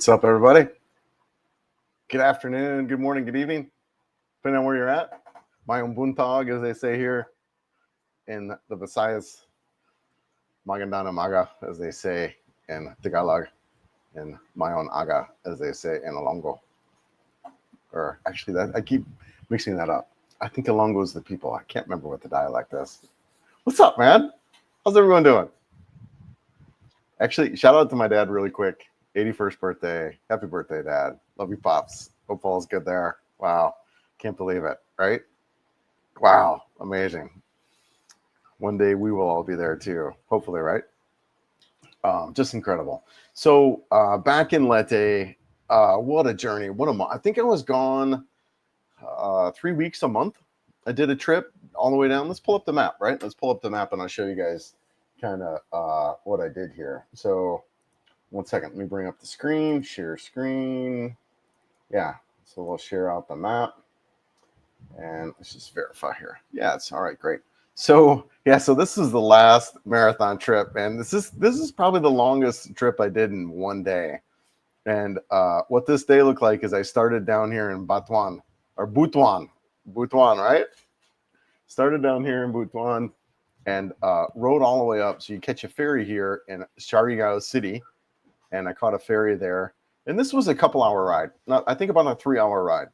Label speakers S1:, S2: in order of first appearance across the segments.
S1: What's up, everybody? Good afternoon, good morning, good evening, depending on where you're at. Mayong buntag, as they say here in the Visayas. Magandang umaga, as they say in Tagalog, and Mayon aga, as they say in Ilonggo. Or actually, I keep mixing that up. I think Ilonggo is the people. I can't remember what the dialect is. What's up, man? How's everyone doing? Actually, shout out to my dad really quick. 81st birthday. Happy birthday, Dad. Love you, Pops. Hope all's good there. Wow. Can't believe it, right? Wow. Amazing. One day we will all be there too. Hopefully, right? Just incredible. So back in Leyte, what a journey. What a month. I think I was gone 3 weeks, a month. I did a trip all the way down. Let's pull up the map, right? Let's pull up the map and I'll show you guys kind of what I did here. So 1 second, let me bring up the screen, share screen. Yeah, so we'll share out the map and let's just verify here. Yeah, it's all right, great. So yeah, so this is the last marathon trip, and this is probably the longest trip I did in one day. And what this day looked like is I started down here in Butuan, right? Started down here in Butuan and rode all the way up. So you catch a ferry here in Surigao City. And I caught a ferry there. And this was a couple-hour ride. I think about a 3-hour ride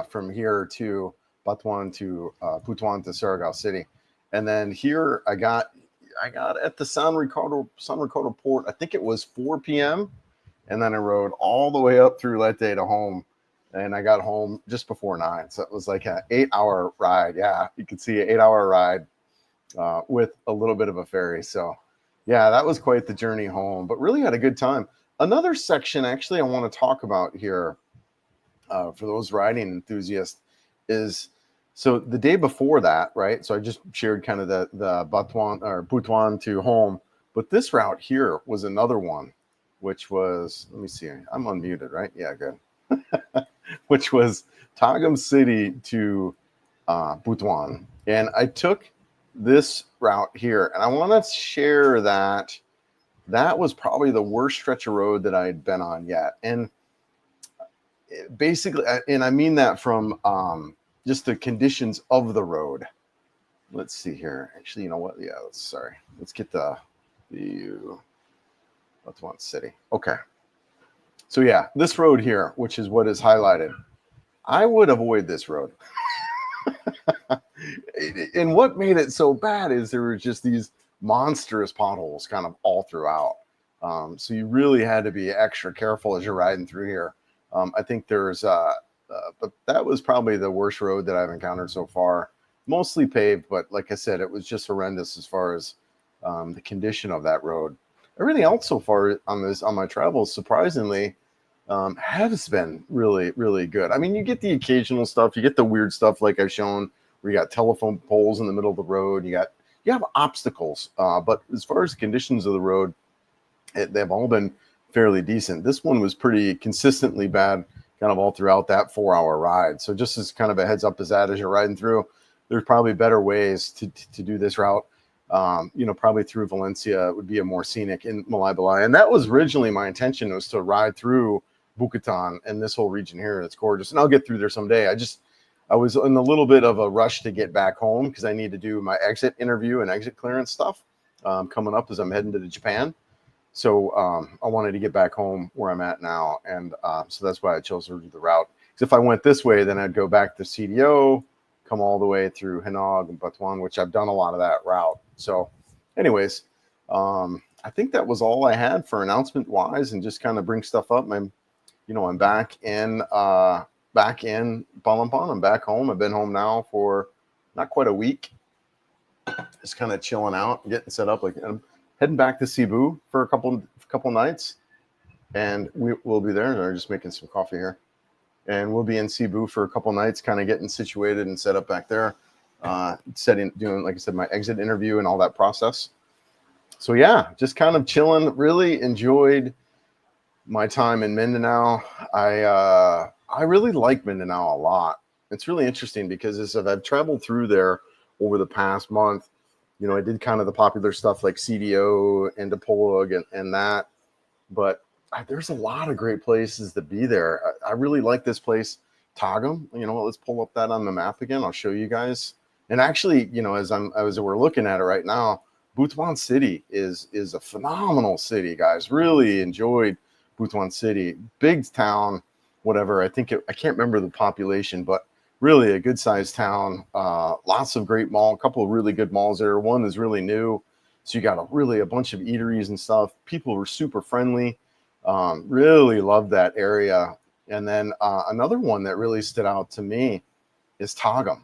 S1: from here to Butuan to Butuan to Surigao City. And then here I got at the San Ricardo port, I think it was 4 p.m. And then I rode all the way up through Leyte to home. And I got home just before 9. So it was like an 8-hour ride. Yeah, you can see an 8-hour ride with a little bit of a ferry. So yeah, that was quite the journey home, but really had a good time. Another section actually I want to talk about here for those riding enthusiasts is, so the day before that, right? So I just shared kind of the Butuan to home, but this route here was another one, which was, let me see, I'm unmuted, right? Yeah, good. Which was Tagum City to Butuan. And I took this route here, and I want to share that was probably the worst stretch of road that I had been on yet. And basically, and I mean that from just the conditions of the road. Let's see here. Actually, you know what? Yeah, let's get the Butuan City. Okay. So yeah, this road here, which is what is highlighted, I would avoid this road. And what made it so bad is there were just these monstrous potholes kind of all throughout. So you really had to be extra careful as you're riding through here. I think there's, but that was probably the worst road that I've encountered so far. Mostly paved, but like I said, it was just horrendous as far as the condition of that road. Everything else so far on my travels, surprisingly, has been really, really good. I mean, you get the occasional stuff, you get the weird stuff like I've shown, where you got telephone poles in the middle of the road, you have obstacles, but as far as the conditions of the road, they've all been fairly decent. This one was pretty consistently bad, kind of all throughout that 4-hour ride. So just as kind of a heads up as you're riding through, there's probably better ways to do this route. Probably through Valencia would be a more scenic in Malaybalay. And that was originally my intention, was to ride through Bukatan and this whole region here. It's gorgeous. And I'll get through there someday. I was in a little bit of a rush to get back home because I need to do my exit interview and exit clearance stuff coming up as I'm heading to Japan. So I wanted to get back home where I'm at now. And so that's why I chose to do the route. Because if I went this way, then I'd go back to CDO, come all the way through Hinog and Butuan, which I've done a lot of that route. So anyways, I think that was all I had for announcement wise, and just kind of bring stuff up. I'm back in Palompon. I'm back home. I've been home now for not quite a week. Just kind of chilling out, getting set up. Like I'm heading back to Cebu for a couple nights, and we'll be there. I'm just making some coffee here, and we'll be in Cebu for a couple nights, kind of getting situated and set up back there. Doing, like I said, my exit interview and all that process. So yeah, just kind of chilling. Really enjoyed my time in Mindanao. I really like Mindanao a lot. It's really interesting because as I've traveled through there over the past month, I did kind of the popular stuff like CDO and Dipolog and that, but there's a lot of great places to be there. I really like this place, Tagum. You know what? Let's pull up that on the map again. I'll show you guys. And actually, you know, as we're looking at it right now, Butuan City is a phenomenal city, guys. Really enjoyed Butuan City. Big town, whatever. I can't remember the population, but really a good sized town. Lots of great mall. A couple of really good malls there. One is really new, so you got a bunch of eateries and stuff. People were super friendly. Really loved that area. And then another one that really stood out to me is Tagum.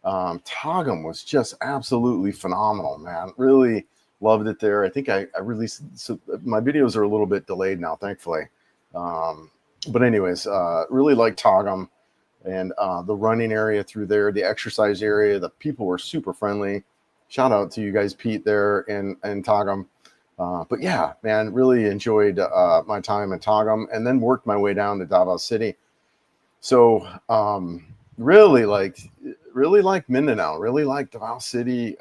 S1: Tagum was just absolutely phenomenal, man. Really loved it there. I think I released, so my videos are a little bit delayed now, thankfully. But anyways, really liked Tagum, and the running area through there, the exercise area, the people were super friendly. Shout out to you guys, Pete, there in Tagum. But yeah, man, really enjoyed my time in Tagum, and then worked my way down to Davao City. So really liked Mindanao, really liked Davao City.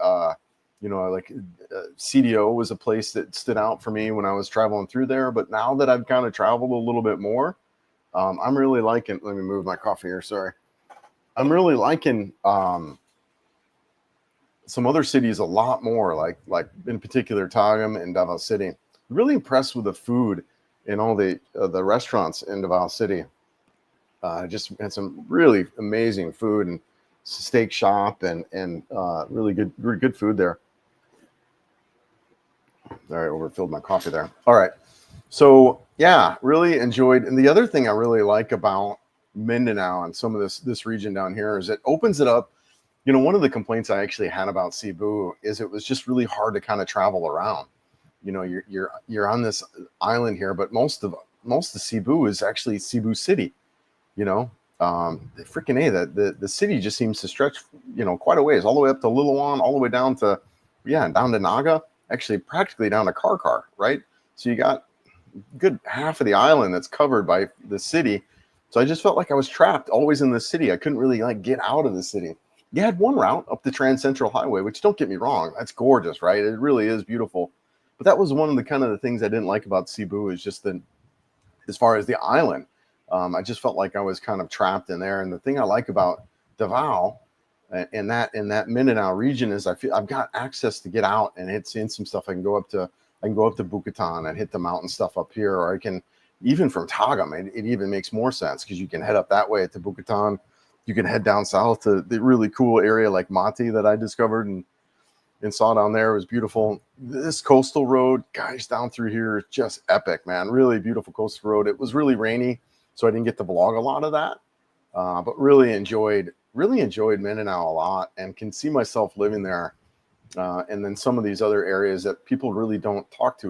S1: You know, like CDO was a place that stood out for me when I was traveling through there. But now that I've kind of traveled a little bit more, I'm really liking, let me move my coffee here, sorry. I'm really liking some other cities a lot more, like in particular Tagum and Davao City. Really impressed with the food in all the restaurants in Davao City. Just had some really amazing food and steak shop and really good food there. All right, overfilled my coffee there. All right, so yeah, really enjoyed. And the other thing I really like about Mindanao and some of this region down here is it opens it up. You know, one of the complaints I actually had about Cebu is it was just really hard to kind of travel around. You know, you're on this island here, but most of Cebu is actually Cebu City. You know, the city just seems to stretch, you know, quite a ways, all the way up to Liloan, all the way down to Naga, actually practically down to Karkar, right? So you got good half of the island that's covered by the city. So I just felt like I was trapped always in the city. I couldn't really like get out of the city. You had one route up the Trans Central Highway, which, don't get me wrong, that's gorgeous, right? It really is beautiful. But that was one of the kind of the things I didn't like about Cebu, is just as far as the island, I just felt like I was kind of trapped in there. And the thing I like about Davao in that Mindanao region is I feel I've got access to get out and hit some stuff. I can go up to Bukatan and hit the mountain stuff up here, or I can even from Tagum. It even makes more sense because you can head up that way to Bukatan. You can head down south to the really cool area like Mati that I discovered and saw down there. It was beautiful. This coastal road, guys, down through here is just epic, man. Really beautiful coastal road. It was really rainy, so I didn't get to vlog a lot of that, but really enjoyed Mindanao a lot, and can see myself living there. And then some of these other areas that people really don't talk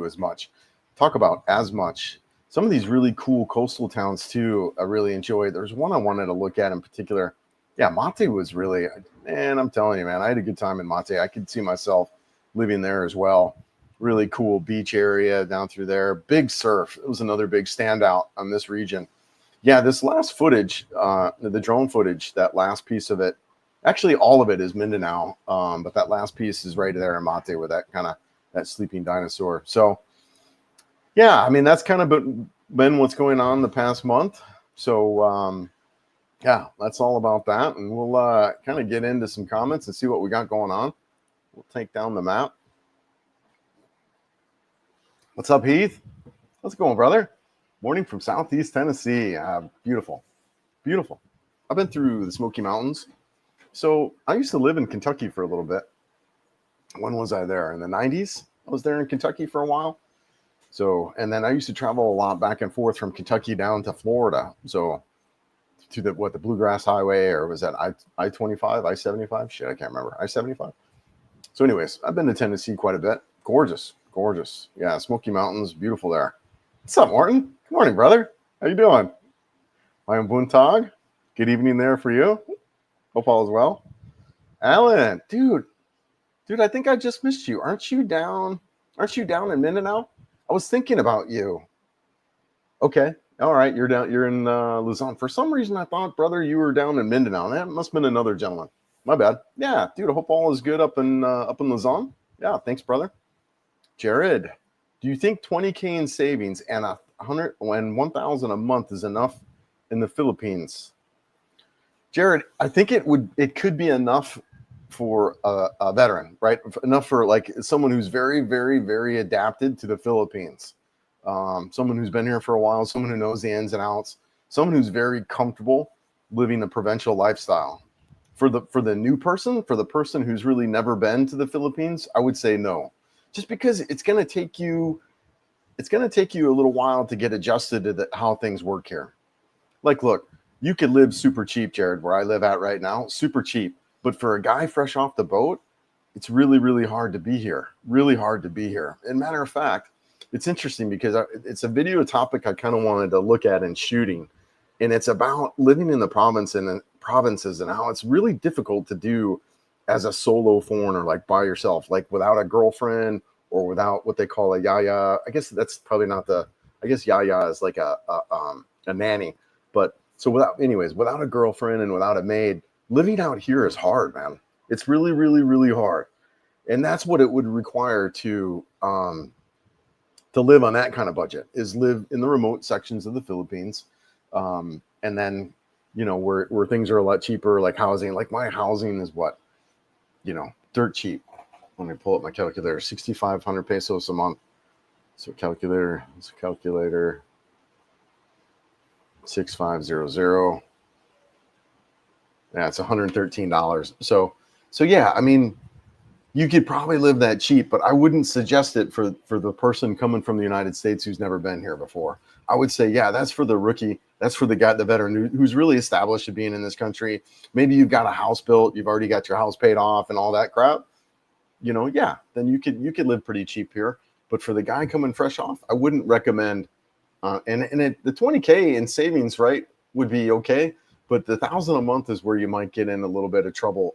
S1: about as much. Some of these really cool coastal towns too, I really enjoyed. There's one I wanted to look at in particular. Yeah, Mate was really, man, I'm telling you, man, I had a good time in Mate. I could see myself living there as well. Really cool beach area down through there. Big surf. It was another big standout on this region. Yeah, this last footage, the drone footage, that last piece of it, actually all of it is Mindanao, but that last piece is right there in Mate with that sleeping dinosaur. So yeah, I mean, that's kind of been what's going on the past month. So yeah, that's all about that. And we'll kind of get into some comments and see what we got going on. We'll take down the map. What's up, Heath? How's it going, brother? Morning from Southeast Tennessee. Beautiful. Beautiful. I've been through the Smoky Mountains. So I used to live in Kentucky for a little bit. When was I there? In the 90s? I was there in Kentucky for a while. So, and then I used to travel a lot back and forth from Kentucky down to Florida. So to the Bluegrass Highway, or was that I-25, I-75? Shit, I can't remember. I-75. So anyways, I've been to Tennessee quite a bit. Gorgeous, gorgeous. Yeah, Smoky Mountains, beautiful there. What's up, Morton? Good morning, brother. How you doing? I'm Buntag. Good evening there for you. Hope all is well. Alan, dude, I think I just missed you. Aren't you down in Mindanao? I was thinking about you. Okay. All right. You're in Luzon. For some reason, I thought, brother, you were down in Mindanao. That must have been another gentleman. My bad. Yeah, dude, I hope all is good up in Luzon. Yeah, thanks, brother. Jared, do you think 20K in savings and 1,000 a month is enough in the Philippines. Jared, I think it could be enough for a veteran, right? Enough for like someone who's very, very, very adapted to the Philippines. Someone who's been here for a while, someone who knows the ins and outs, someone who's very comfortable living a provincial lifestyle. For the new person, for the person who's really never been to the Philippines, I would say no. Just because it's going to take you a little while to get adjusted to how things work here. Like, look, you could live super cheap, Jared, where I live at right now, super cheap. But for a guy fresh off the boat, it's really, really hard to be here. Really hard to be here. And matter of fact, it's interesting because it's a video topic I kind of wanted to look at in shooting. And it's about living in the provinces and how it's really difficult to do as a solo foreigner, like by yourself, like without a girlfriend or without what they call a yaya. I guess that's probably not I guess yaya is like a nanny. But so without a girlfriend and without a maid, living out here is hard, man. It's really, really, really hard. And that's what it would require to live on that kind of budget, is live in the remote sections of the Philippines. And then, where things are a lot cheaper, like housing. Like my housing is what, dirt cheap. Let me pull up my calculator. 6,500 pesos a month. So calculator, 6500. Yeah, it's $113. So yeah, I mean, you could probably live that cheap, but I wouldn't suggest it for the person coming from the United States who's never been here before. I would say, yeah, that's for the rookie. That's for the guy, the veteran who's really established to being in this country. Maybe you've got a house built, you've already got your house paid off and all that crap. Yeah, then you could live pretty cheap here. But for the guy coming fresh off, I wouldn't recommend. The 20K in savings, right, would be okay. But the 1,000 a month is where you might get in a little bit of trouble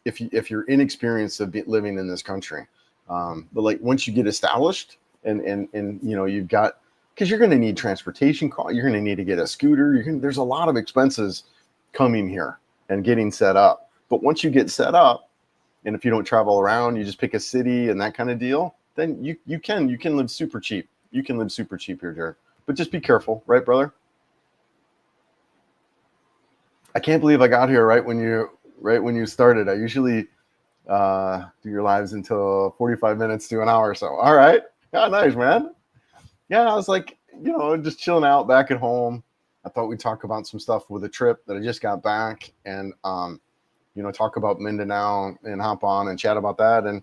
S1: if you're inexperienced of living in this country. But like once you get established and you've got, because you're going to need transportation costs, you're going to need to get a scooter. There's a lot of expenses coming here and getting set up. But once you get set up, and if you don't travel around, you just pick a city and that kind of deal, then you can live super cheap. You can live super cheap here, Jared. But just be careful, right, brother? I can't believe I got here right when you started. I usually do your lives until 45 minutes to an hour or so. All right. Yeah, nice, man. Yeah, I was like, just chilling out back at home. I thought we'd talk about some stuff with a trip that I just got back and, talk about Mindanao and hop on and chat about that. And,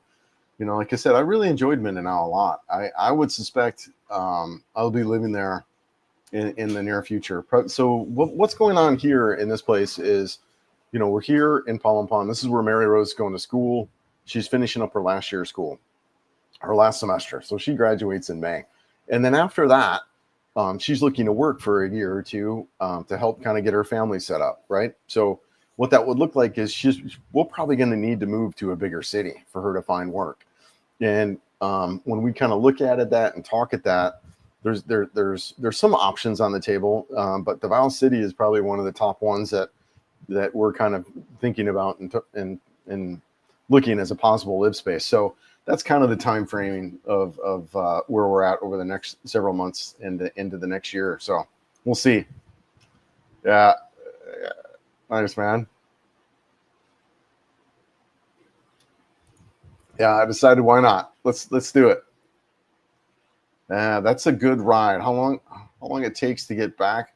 S1: like I said, I really enjoyed Mindanao a lot. I would suspect I'll be living there in the near future. So what's going on here in this place is, we're here in Palompon. This is where Mary Rose is going to school. She's finishing up her last year of school, her last semester. So she graduates in May. And then after that, she's looking to work for a year or two to help kind of get her family set up, right? So what that would look like is we're probably going to need to move to a bigger city for her to find work. And when we kind of look at that and talk at that, there's some options on the table, but Davao City is probably one of the top ones that we're kind of thinking about and looking as a possible live space. So that's kind of the time framing of where we're at over the next several months into the next year. So we'll see. Yeah, nice, man. Yeah, I decided why not. Let's do it. That's a good ride. How long it takes to get back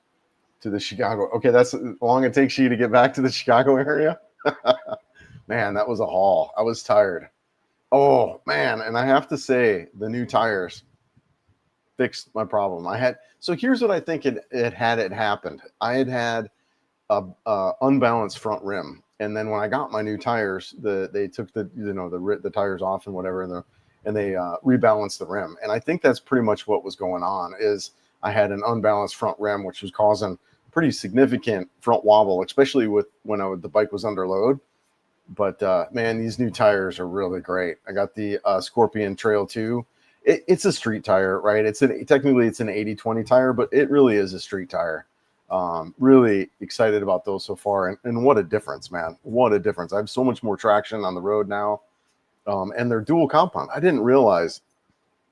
S1: to the Chicago? Okay, that's how long it takes you to get back to the Chicago area. Man, that was a haul. I was tired. Oh man, and I have to say, the new tires fixed my problem. So here's what I think it happened. I had a unbalanced front rim, and then when I got my new tires, they took the tires off and whatever, and they rebalanced the rim. And I think that's pretty much what was going on. Is I had an unbalanced front rim, which was causing pretty significant front wobble, especially when the bike was under load. But man, these new tires are really great. I got the Scorpion Trail 2. It's a street tire, right? Technically it's an 80/20 tire, but it really is a street tire. Really excited about those so far, and what a difference, man! What a difference! I have so much more traction on the road now, and they're dual compound. I didn't realize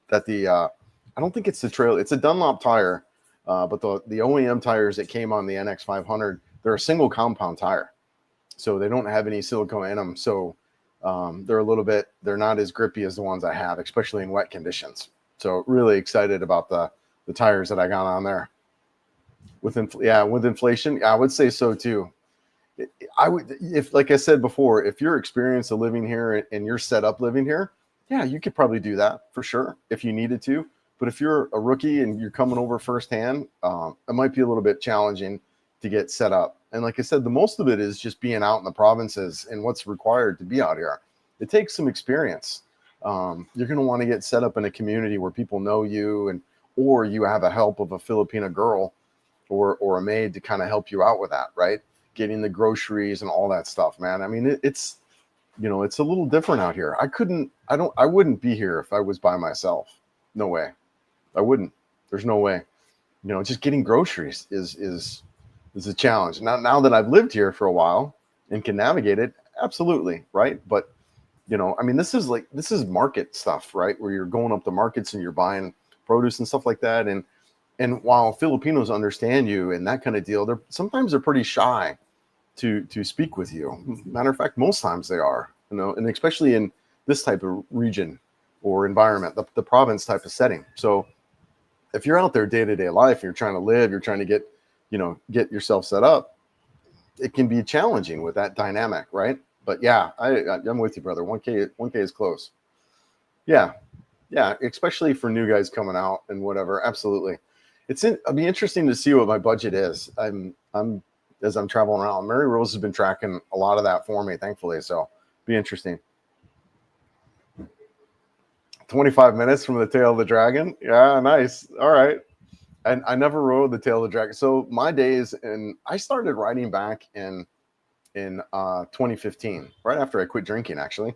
S1: that the I don't think it's the trail. It's a Dunlop tire, but the OEM tires that came on the NX 500, they're a single compound tire, so they don't have any silicone in them. So they're not as grippy as the ones I have, especially in wet conditions. So really excited about the tires that I got on there. With inflation, I would say so too. I would, if like I said before, if you're experienced of living here and you're set up living here, yeah, you could probably do that for sure if you needed to. But if you're a rookie and you're coming over firsthand, it might be a little bit challenging to get set up. And like I said, the most of it is just being out in the provinces and what's required to be out here. It takes some experience. You're going to want to get set up in a community where people know you, or you have a help of a Filipina girl or a maid to kind of help you out with that, right? Getting the groceries and all that stuff, man. I mean, it's it's a little different out here. I wouldn't be here if I was by myself. No way. I wouldn't. There's no way. Just getting groceries is a challenge. Now that I've lived here for a while and can navigate it, absolutely, right? But I mean, this is market stuff, right? Where you're going up the markets and you're buying produce and stuff like that. And while Filipinos understand you and that kind of deal, sometimes they're pretty shy to speak with you. Matter of fact, most times they are, and especially in this type of region or environment, the province type of setting. So if you're out there day-to-day life, you're trying to live, you're trying to get yourself set up, it can be challenging with that dynamic, right? But yeah, I'm with you, brother. 1K is close. Yeah, especially for new guys coming out and whatever. Absolutely, it'll be interesting to see what my budget is. As I'm traveling around. Mary Rose has been tracking a lot of that for me, thankfully. So be interesting. 25 minutes from the tail of the dragon. Yeah, nice. All right. And I never rode the tail of the dragon. So my days, and I started riding back in 2015, right after I quit drinking, actually.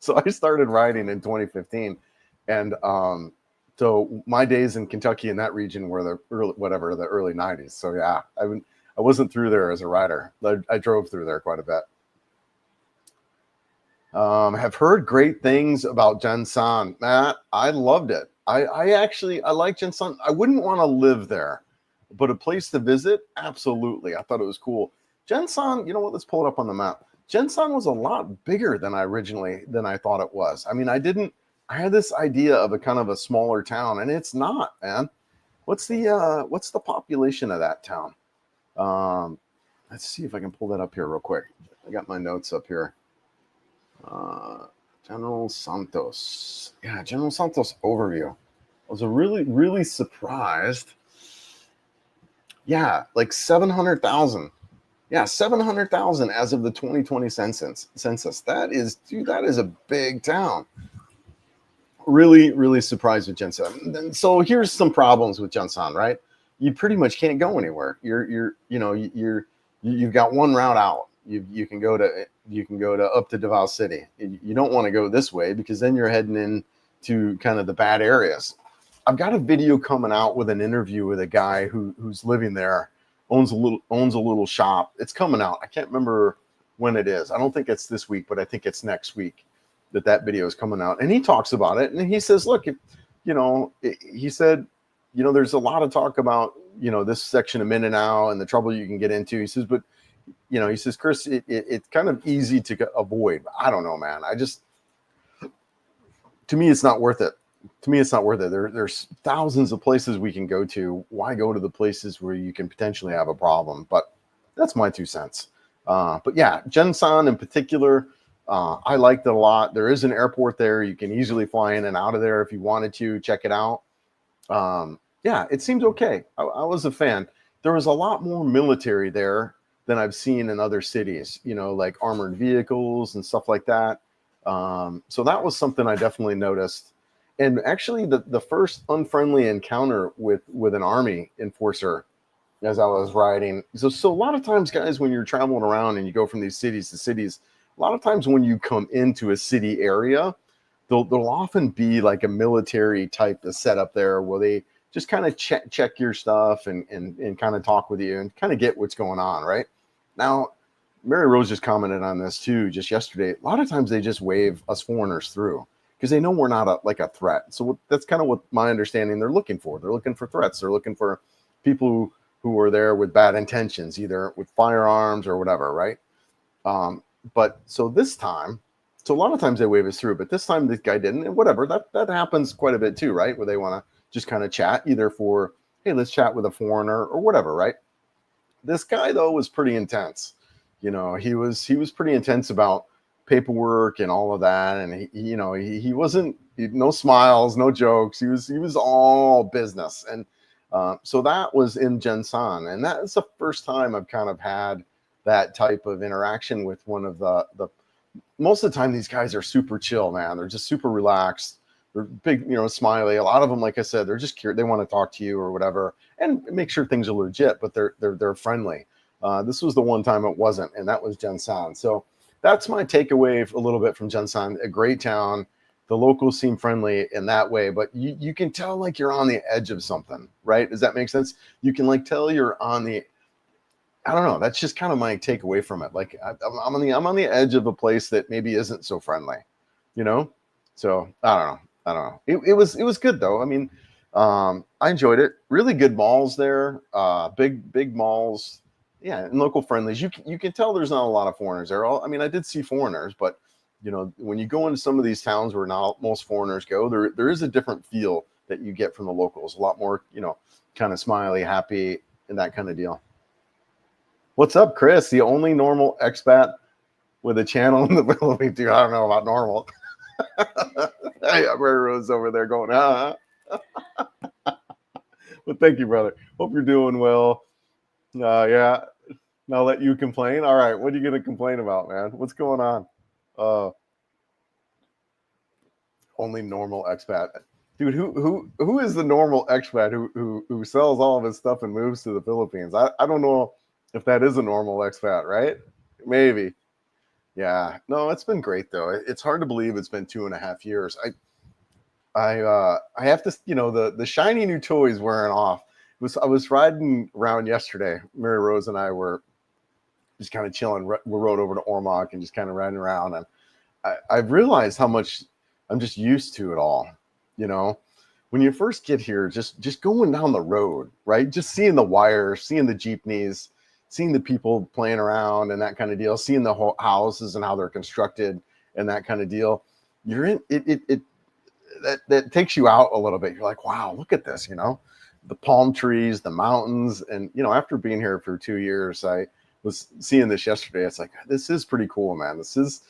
S1: So I started riding in 2015, and so my days in Kentucky in that region were the early 90s. So yeah, I wasn't through there as a rider. I drove through there quite a bit. Have heard great things about Gensan. Matt, I loved it. I like Gensan. I wouldn't want to live there, but a place to visit, absolutely. I thought it was cool. Gensan, you know what? Let's pull it up on the map. Gensan was a lot bigger than I thought it was. I mean, I had this idea of a kind of a smaller town, and it's not, man. What's the population of that town? Let's see if I can pull that up here real quick. I got my notes up here. General Santos. Yeah, General Santos overview. I was really, really surprised. Yeah, like 700,000. Yeah, 700,000 as of the 2020 census. That is a big town. Really, really surprised with Gensan. So here's some problems with Gensan, right? You pretty much can't go anywhere. You've got one route out. You can go to up to Davao City. You don't want to go this way because then you're heading into kind of the bad areas. I've got a video coming out with an interview with a guy who's living there, owns a little shop. It's coming out. I can't remember when it is. I don't think it's this week, but I think it's next week that video is coming out. And he talks about it, and he says, look, he said, there's a lot of talk about, this section of Mindanao and the trouble you can get into. He says, but, he says, Chris, it's kind of easy to avoid. I don't know, man. To me, it's not worth it. There's thousands of places we can go to. Why go to the places where you can potentially have a problem? But that's my 2 cents. But yeah, Gensan in particular, I liked it a lot. There is an airport there. You can easily fly in and out of there if you wanted to. Check it out. Yeah, it seemed okay. I was a fan. There was a lot more military there than I've seen in other cities, like armored vehicles and stuff like that. So that was something I definitely noticed. And actually the first unfriendly encounter with an army enforcer as I was riding. So a lot of times, guys, when you're traveling around and you go from these cities to cities, a lot of times when you come into a city area, there'll often be like a military type of setup there where they just kind of check your stuff and kind of talk with you and kind of get what's going on, right? Now, Mary Rose just commented on this too just yesterday. A lot of times they just wave us foreigners through. because they know we're not like a threat. So that's kind of what my understanding they're looking for. They're looking for threats. They're looking for people who are there with bad intentions, either with firearms or whatever, right? But so this time, so a lot of times they wave us through, but this time this guy didn't, and whatever. That happens quite a bit too, right? Where they want to just kind of chat, either for, hey, let's chat with a foreigner or whatever, right? This guy though was pretty intense. He was pretty intense about paperwork and all of that, and he wasn't no smiles, no jokes. He was all business, and so that was in Gensan, and that is the first time I've kind of had that type of interaction with one of the most of the time these guys are super chill, man. They're just super relaxed. They're big, smiley. A lot of them, like I said, they're just curious. They want to talk to you or whatever, and make sure things are legit. But they're friendly. This was the one time it wasn't, and that was Gensan. So that's my takeaway a little bit from Gensan. A great town. The locals seem friendly in that way, but you can tell like you're on the edge of something, right? Does that make sense? You can like tell you're on the, I don't know. That's just kind of my takeaway from it. Like I'm on the edge of a place that maybe isn't so friendly, So I don't know. It was good though. I mean, I enjoyed it. Really good malls there. Big malls. Yeah, and local friendlies. You can tell there's not a lot of foreigners there. I mean, I did see foreigners, but when you go into some of these towns where not most foreigners go, there is a different feel that you get from the locals. A lot more, kind of smiley, happy, and that kind of deal. What's up, Chris? The only normal expat with a channel in the Philippines. Dude, I don't know about normal. Hey, Rose over there going, Well, thank you, brother. Hope you're doing well. Yeah, I'll let you complain. All right, what are you going to complain about, man? What's going on? Only normal expat, dude. Who is the normal expat who sells all of his stuff and moves to the Philippines? I don't know if that is a normal expat, right? Maybe. Yeah. No, it's been great though. It's hard to believe it's been 2.5 years. I have to, the shiny new toys wearing off. I was riding around yesterday. Mary Rose and I were just kind of chilling. We rode over to Ormoc and just kind of riding around, and I've realized how much I'm just used to it all. When you first get here, just going down the road, right? Just seeing the wires, seeing the jeepneys, seeing the people playing around and that kind of deal, seeing the whole houses and how they're constructed and that kind of deal. You're in it. That takes you out a little bit. You're like, wow, look at this, the palm trees, the mountains. And, after being here for 2 years, I was seeing this yesterday. It's like, this is pretty cool, man. This is,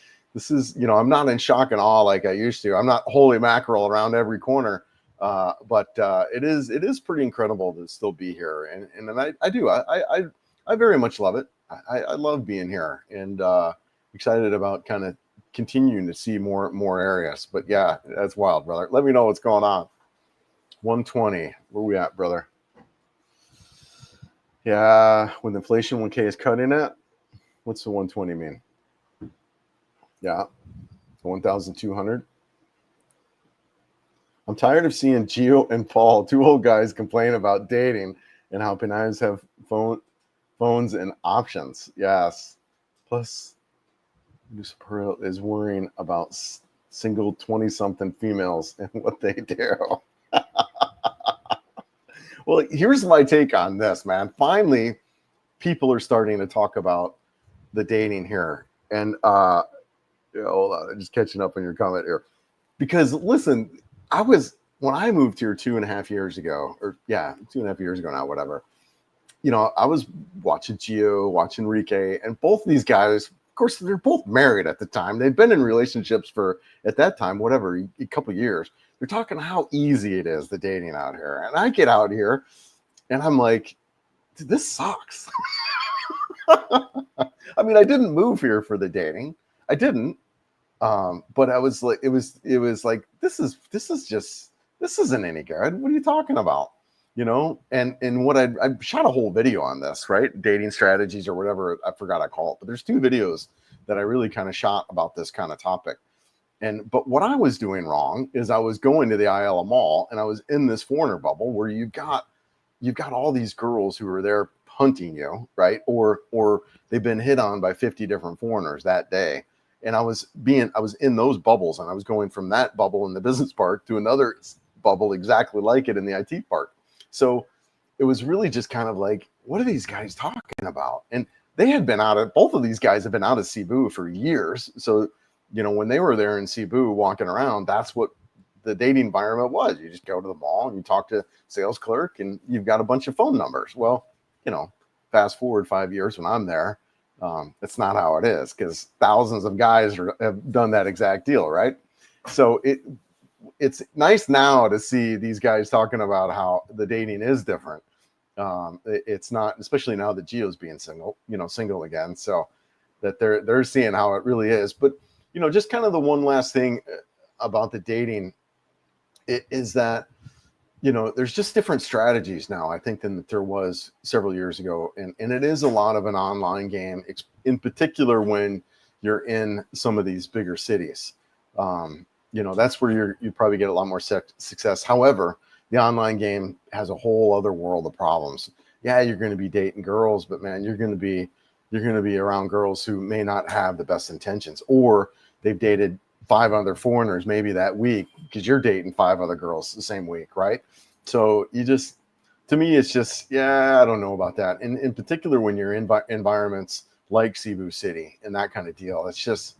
S1: I'm not in shock and awe like I used to. I'm not holy mackerel around every corner. But it is pretty incredible to still be here. And I do. I very much love it. I love being here, and excited about kind of continuing to see more areas. But yeah, that's wild, brother. Let me know what's going on. 120. Where we at, brother? Yeah, with inflation, 1K is cutting it. What's the 120 mean? Yeah, 1,200. I'm tired of seeing Gio and Paul, two old guys, complain about dating and how Pinays have phones and options. Yes. Plus, Luis Pearl is worrying about single 20-something females and what they do. Well, here's my take on this, man. Finally, people are starting to talk about the dating here. And hold on, I'm just catching up on your comment here. Because listen, when I moved here 2.5 years ago, 2.5 years ago now, whatever. I was watching Gio, watching Enrique, and both these guys, of course, they're both married at the time. They've been in relationships for, at that time, whatever, a couple of years. They're talking how easy it is, the dating out here. And I get out here and I'm like, dude, this sucks. I mean, I didn't move here for the dating. I didn't. But I was like, it was like, this isn't any good. What are you talking about? And what I shot a whole video on this, right? Dating strategies or whatever. I forgot I call it, but there's 2 videos that I really kind of shot about this kind of topic. But what I was doing wrong is I was going to the Ayala Mall and I was in this foreigner bubble where you've got all these girls who are there hunting you, right? Or they've been hit on by 50 different foreigners that day. And I was in those bubbles, and I was going from that bubble in the business park to another bubble exactly like it in the IT park. So it was really just kind of like, what are these guys talking about? And both of these guys have been out of Cebu for years. So, when they were there in Cebu walking around, that's what the dating environment was. You just go to the mall and you talk to sales clerk and you've got a bunch of phone numbers. Well, fast forward 5 years when I'm there, it's not how it is, because thousands of guys have done that exact deal, right? So it's nice now to see these guys talking about how the dating is different. It's not, especially now that Gio's being single again, so that they're seeing how it really is. But just kind of the one last thing about the dating is that there's just different strategies now, I think, than there was several years ago. And it is a lot of an online game, in particular when you're in some of these bigger cities. That's where you probably get a lot more success. However, the online game has a whole other world of problems. Yeah, you're going to be dating girls, but man, you're going to be around girls who may not have the best intentions, or they've dated 5 other foreigners maybe that week, because you're dating 5 other girls the same week, right? So to me, it's just, I don't know about that. And in particular, when you're in environments like Cebu City and that kind of deal, it's just,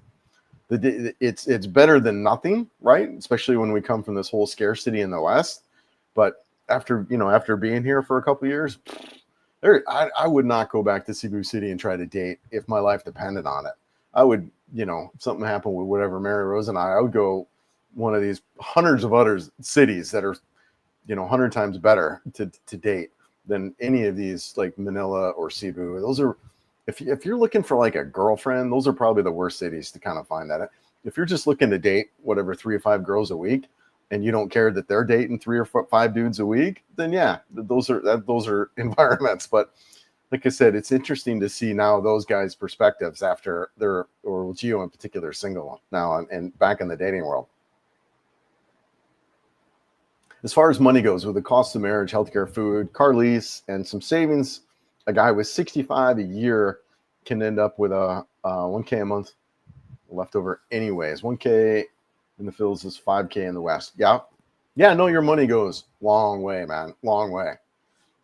S1: it's better than nothing, right? Especially when we come from this whole scarcity in the West. But after being here for a couple of years, I would not go back to Cebu City and try to date if my life depended on it. I would, if something happened with whatever, Mary Rose and I would go one of these hundreds of other cities that are, 100 times better to date than any of these, like Manila or Cebu. Those are, if you're looking for like a girlfriend, those are probably the worst cities to kind of find that. If you're just looking to date whatever 3 or 5 girls a week, and you don't care that they're dating 3 or 5 dudes a week, then those are environments. But like I said, it's interesting to see now those guys' perspectives after or Gio in particular, single now and back in the dating world. As far as money goes, with the cost of marriage, healthcare, food, car lease, and some savings, a guy with 65 a year can end up with a $1K a month left over anyways. $1K in the Phils is $5K in the West. Yeah. No, your money goes long way, man. Long way.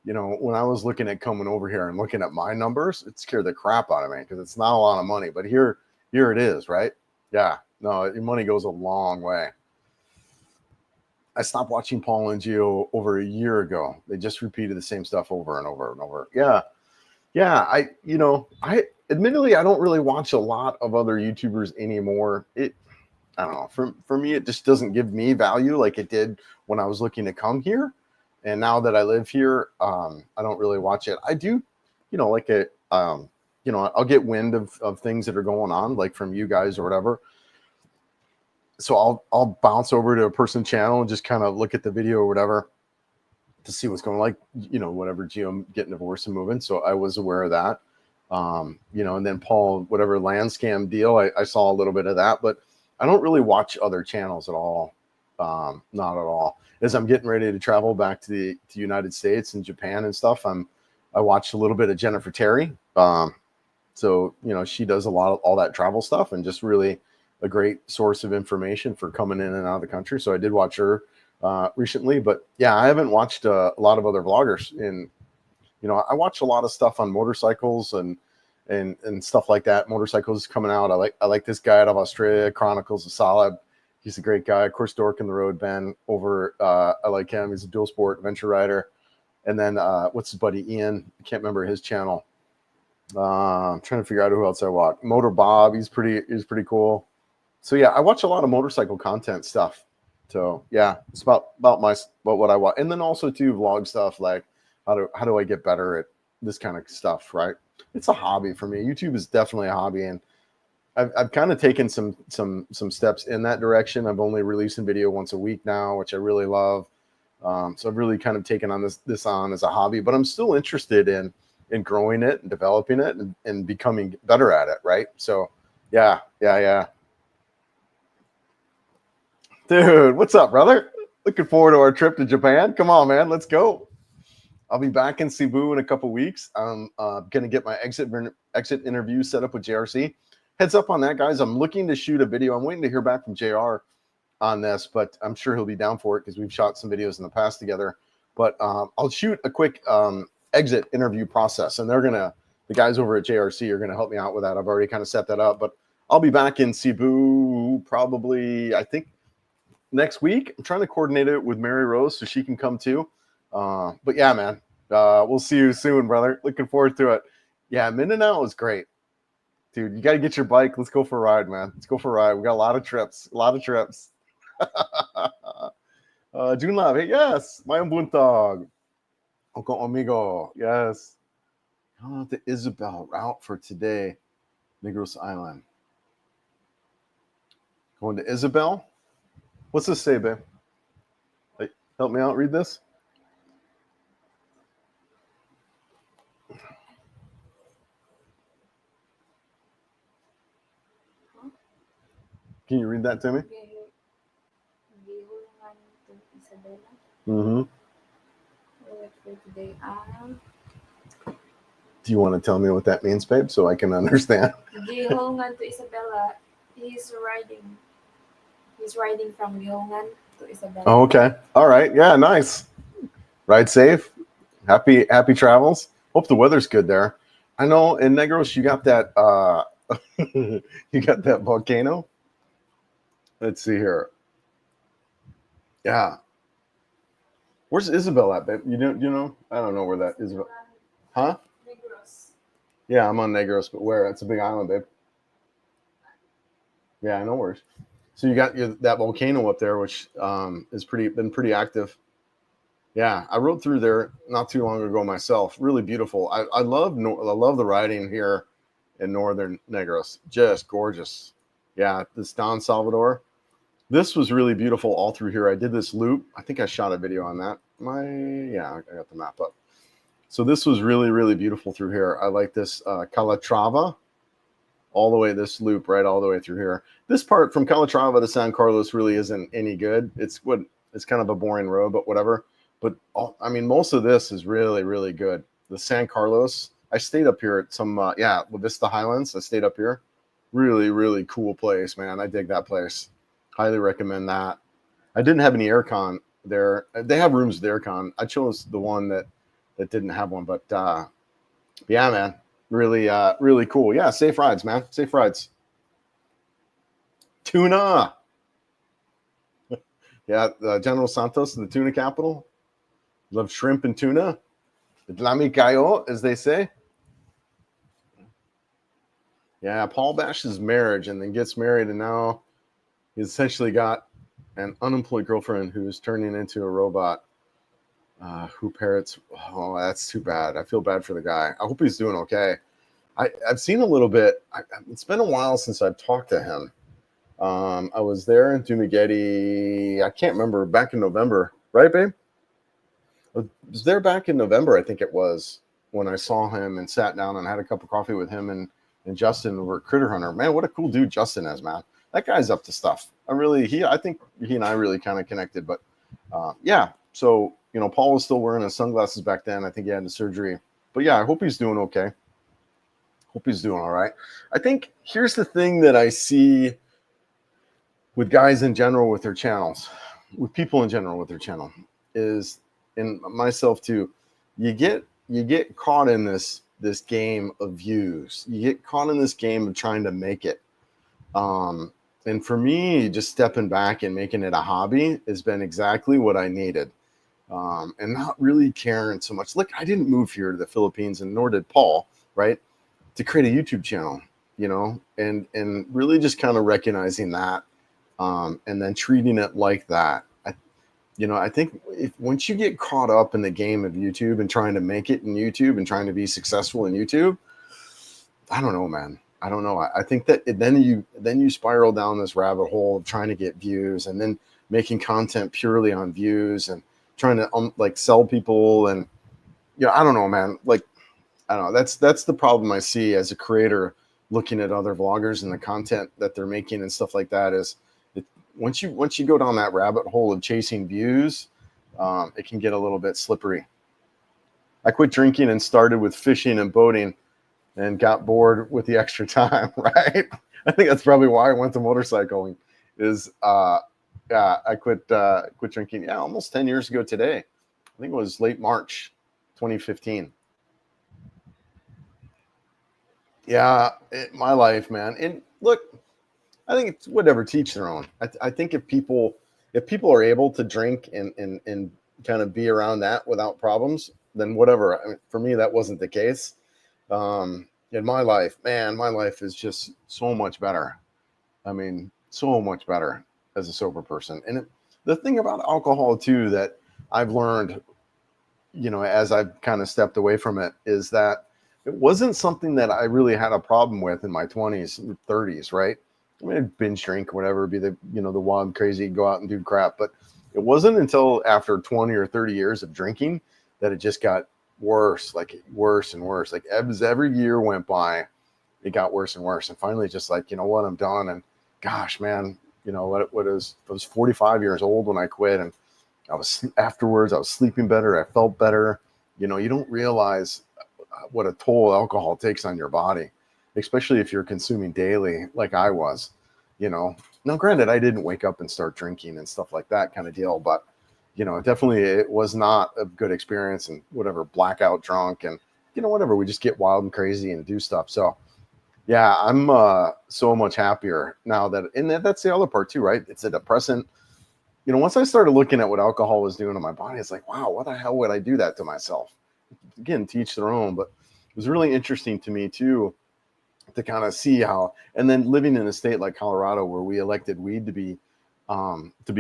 S1: When I was looking at coming over here and looking at my numbers, it scared the crap out of me, because it's not a lot of money. But here it is, right? Yeah. No, your money goes a long way. I stopped watching Paul and Gio over a year ago. They just repeated the same stuff over and over and over. Yeah. I admittedly, I don't really watch a lot of other YouTubers anymore. I don't know. For me, it just doesn't give me value like it did when I was looking to come here. And now that I live here, I don't really watch it. I do, I'll get wind of things that are going on, like from you guys or whatever. So I'll bounce over to a person's channel and just kind of look at the video or whatever to see what's going on, like, whatever, Gio getting divorced and moving. So I was aware of that. And then Paul, whatever land scam deal, I saw a little bit of that, but I don't really watch other channels at all. Not at all. As I'm getting ready to travel back to the United States and Japan and stuff, I watched a little bit of Jennifer Terry. So, she does a lot of all that travel stuff, and just really a great source of information for coming in and out of the country. So I did watch her recently, but I haven't watched a lot of other vloggers. And, I watch a lot of stuff on motorcycles and stuff like that. Motorcycles coming out. I like this guy out of Australia, Chronicles of Solid. He's a great guy. Of course, Dork in the Road, Ben over. I like him. He's a dual sport adventure rider. And then what's his buddy Ian? I can't remember his channel. I'm trying to figure out who else I watch. Motor Bob. He's pretty cool. So I watch a lot of motorcycle content stuff. So it's about what I watch, and then also too vlog stuff, like how do I get better at this kind of stuff, right? It's a hobby for me. YouTube is definitely a hobby, and I've kind of taken some steps in that direction. I'm only releasing video once a week now, which I really love. So I've really kind of taken on this on as a hobby, but I'm still interested in growing it and developing it and becoming better at it, right? So yeah. Dude, what's up, brother? Looking forward to our trip to Japan. Come on, man, let's go. I'll be back in Cebu in a couple weeks. I'm gonna get my exit interview set up with JRC. heads up on that, guys. I'm looking to shoot a video. I'm waiting to hear back from JR on this, but I'm sure he'll be down for it because we've shot some videos in the past together. But I'll shoot a quick exit interview process, and the guys over at JRC are gonna help me out with that. I've already kind of set that up, but I'll be back in Cebu probably, I think, next week. I'm trying to coordinate it with Mary Rose so she can come too. But yeah, man, we'll see you soon, brother. Looking forward to it. Yeah, Mindanao is great. Dude, you got to get your bike. Let's go for a ride, man. Let's go for a ride. We got a lot of trips. June Love, hey, yes. Mayang buntag. Uncle Amigo, yes. The Isabel route for today. Negros Island. Going to Isabel? What's this say, babe? Hey, help me out, read this. Can you read that to me? Mm-hmm. Do you want to tell me what that means, babe, so I can understand?
S2: Gihongan to Isabela. He's riding from Gihongan to Isabela.
S1: Oh, okay. All right. Yeah, nice. Ride safe. Happy travels. Hope the weather's good there. I know in Negros you got that you got that volcano. Let's see here. Yeah. Where's Isabel at, babe? You know? I don't know where that is. Huh?
S2: Negros.
S1: Yeah, I'm on Negros, but where? It's a big island, babe. Yeah, I know where. So you got that volcano up there, which is been pretty active. Yeah, I rode through there not too long ago myself. Really beautiful. I love the riding here in northern Negros. Just gorgeous. Yeah, this Don Salvador. This was really beautiful all through here. I did this loop. I think I shot a video on that. I got the map up. So this was really, really beautiful through here. I like this Calatrava, all the way this loop, right, all the way through here. This part from Calatrava to San Carlos really isn't any good. It's kind of a boring road, but whatever. But I mean, most of this is really, really good. The San Carlos, I stayed up here at some, with Vista Highlands. I stayed up here. Really, really cool place, man. I dig that place. Highly recommend that. I didn't have any aircon there. They have rooms with aircon. I chose the one that didn't have one, but yeah, man, really, really cool. Yeah, safe rides, man. Safe rides. Tuna. Yeah, General Santos, the tuna capital. Love shrimp and tuna. Dlami kayo, as they say. Yeah, Paul bashes marriage and then gets married, and now he's essentially got an unemployed girlfriend who's turning into a robot who parrots. Oh, that's too bad. I feel bad for the guy. I hope he's doing okay. I've seen a little bit. It's been a while since I've talked to him. I was there in Dumaguete. I can't remember, back in November. Right, babe? I was there back in November, I think it was, when I saw him and sat down and had a cup of coffee with him and Justin over at Critter Hunter. Man, what a cool dude Justin is, man. That guy's up to stuff. I think he and I really kind of connected. But yeah, so Paul was still wearing his sunglasses back then. I think he had the surgery. But yeah, I hope he's doing okay. Hope he's doing all right. I think here's the thing that I see with guys in general with their channels, with people in general with their channel, is, and myself too, you get caught in this game of views. You get caught in this game of trying to make it. And for me, just stepping back and making it a hobby has been exactly what I needed. And not really caring so much. Look, I didn't move here to the Philippines, and nor did Paul, right, to create a YouTube channel, and really just kind of recognizing that, and then treating it like that. I think once you get caught up in the game of YouTube and trying to make it in YouTube and trying to be successful in YouTube, I don't know, man. I don't know. I think that then you spiral down this rabbit hole of trying to get views, and then making content purely on views and trying to sell people. And I don't know, man. I don't know. That's the problem I see as a creator, looking at other vloggers and the content that they're making and stuff like that. Is once you go down that rabbit hole of chasing views, it can get a little bit slippery. I quit drinking and started with fishing and boating, and got bored with the extra time, right? I think that's probably why I went to motorcycling. Is yeah, I quit drinking. Yeah, almost 10 years ago today. I think it was late March, 2015. Yeah, my life, man. And look, I think it's whatever, teach their own. I think if people are able to drink and kind of be around that without problems, then whatever. I mean, for me, that wasn't the case. In my life, man, my life is just so much better. I mean, so much better as a sober person. And the thing about alcohol too that I've learned, as I've kind of stepped away from it, is that it wasn't something that I really had a problem with in my 20s, 30s, right? I mean, I'd binge drink, whatever, be the wild, crazy, go out and do crap. But it wasn't until after 20 or 30 years of drinking that it just got worse, like worse and worse. Like as every year went by, it got worse and worse. And finally, just like, you know what, I'm done. And gosh, man, I was 45 years old when I quit, and afterwards, I was sleeping better. I felt better. You don't realize what a toll alcohol takes on your body, especially if you're consuming daily like I was. Now granted, I didn't wake up and start drinking and stuff like that kind of deal, but definitely it was not a good experience, and whatever, blackout drunk, and whatever, we just get wild and crazy and do stuff. So yeah, I'm so much happier now and that's the other part too, right? It's a depressant. Once I started looking at what alcohol was doing to my body, it's like, wow, what the hell would I do that to myself? Again, teach their own, but it was really interesting to me too, to kind of see how, and then living in a state like Colorado where we elected weed to be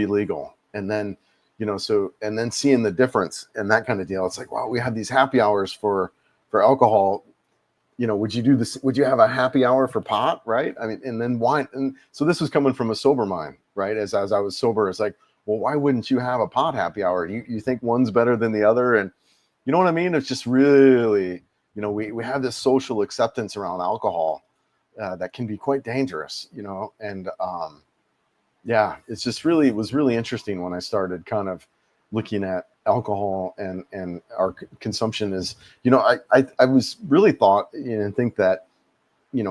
S1: legal. And then, and then seeing the difference and that kind of deal. It's like, wow, we have these happy hours for alcohol. Would you do this? Would you have a happy hour for pot? Right. I mean, and then wine. And so this was coming from a sober mind, right? As I was sober, it's like, well, why wouldn't you have a pot happy hour? You think one's better than the other? And you know what I mean? It's just really, we have this social acceptance around alcohol that can be quite dangerous, and yeah, it was really interesting when I started kind of looking at alcohol and our consumption is, I was really thought and think that,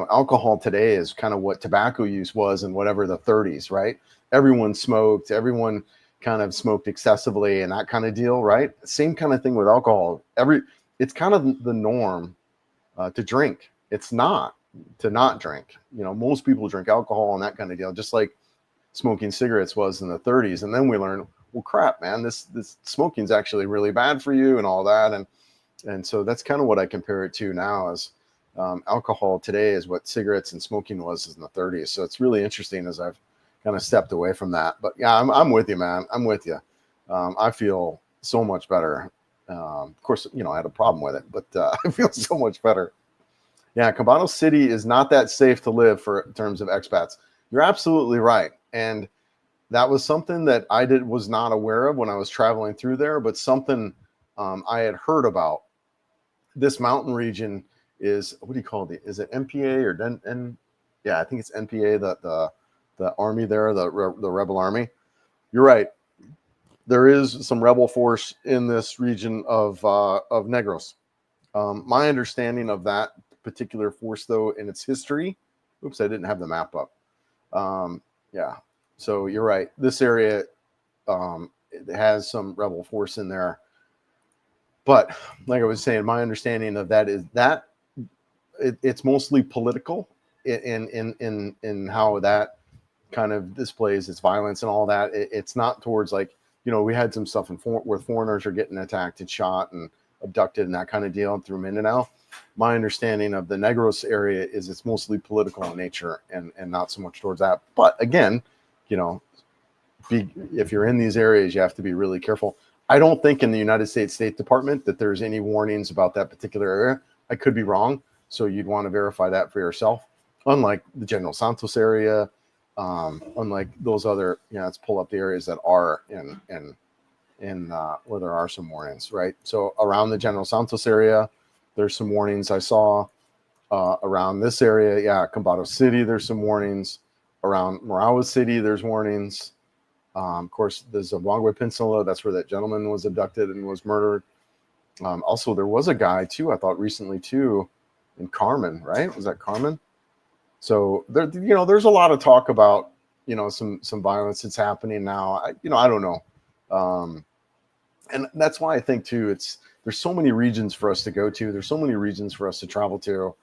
S1: alcohol today is kind of what tobacco use was in whatever the 30s, right? Everyone smoked, everyone kind of smoked excessively and that kind of deal, right? Same kind of thing with alcohol. It's kind of the norm to drink. It's not to not drink. Most people drink alcohol and that kind of deal, just like smoking cigarettes was in the 30s. And then we learned, well, crap, man, this smoking is actually really bad for you and all that. And so that's kind of what I compare it to now, is alcohol today is what cigarettes and smoking was in the 30s. So it's really interesting as I've kind of stepped away from that. But yeah, I'm with you, man. I'm with you. I feel so much better. Of course, I had a problem with it, but I feel so much better. Yeah, Cabano City is not that safe to live in terms of expats. You're absolutely right. And that was something that was not aware of when I was traveling through there, but something I had heard about. This mountain region is, what do you call it? Is it MPA or yeah, I think it's NPA, the army there, the rebel army. You're right. There is some rebel force in this region of Negros. My understanding of that particular force, though, in its history, oops, I didn't have the map up. Yeah, so you're right. This area it has some rebel force in there, but like I was saying, my understanding of that is that it's mostly political in how that kind of displays its violence and all that. It's not towards, like, we had some stuff where foreigners are getting attacked and shot and abducted and that kind of deal through Mindanao. My understanding of the Negros area is it's mostly political in nature and not so much towards that. But again, if you're in these areas, you have to be really careful. I don't think in the United States State Department that there's any warnings about that particular area. I could be wrong. So you'd want to verify that for yourself. Unlike the General Santos area, unlike those other, let's pull up the areas that are in where there are some warnings, right? So around the General Santos area, there's some warnings I saw. Around this area, yeah, Cambato City, there's some warnings. Around Morawa City, there's warnings. Of course, the Zamboanga Peninsula, that's where that gentleman was abducted and was murdered. Also, there was a guy, too, I thought recently, too, in Carmen, right? Was that Carmen? So there, there's a lot of talk about, some violence that's happening now. I don't know. And that's why I think too, there's so many regions for us to go to. There's so many regions for us to travel to.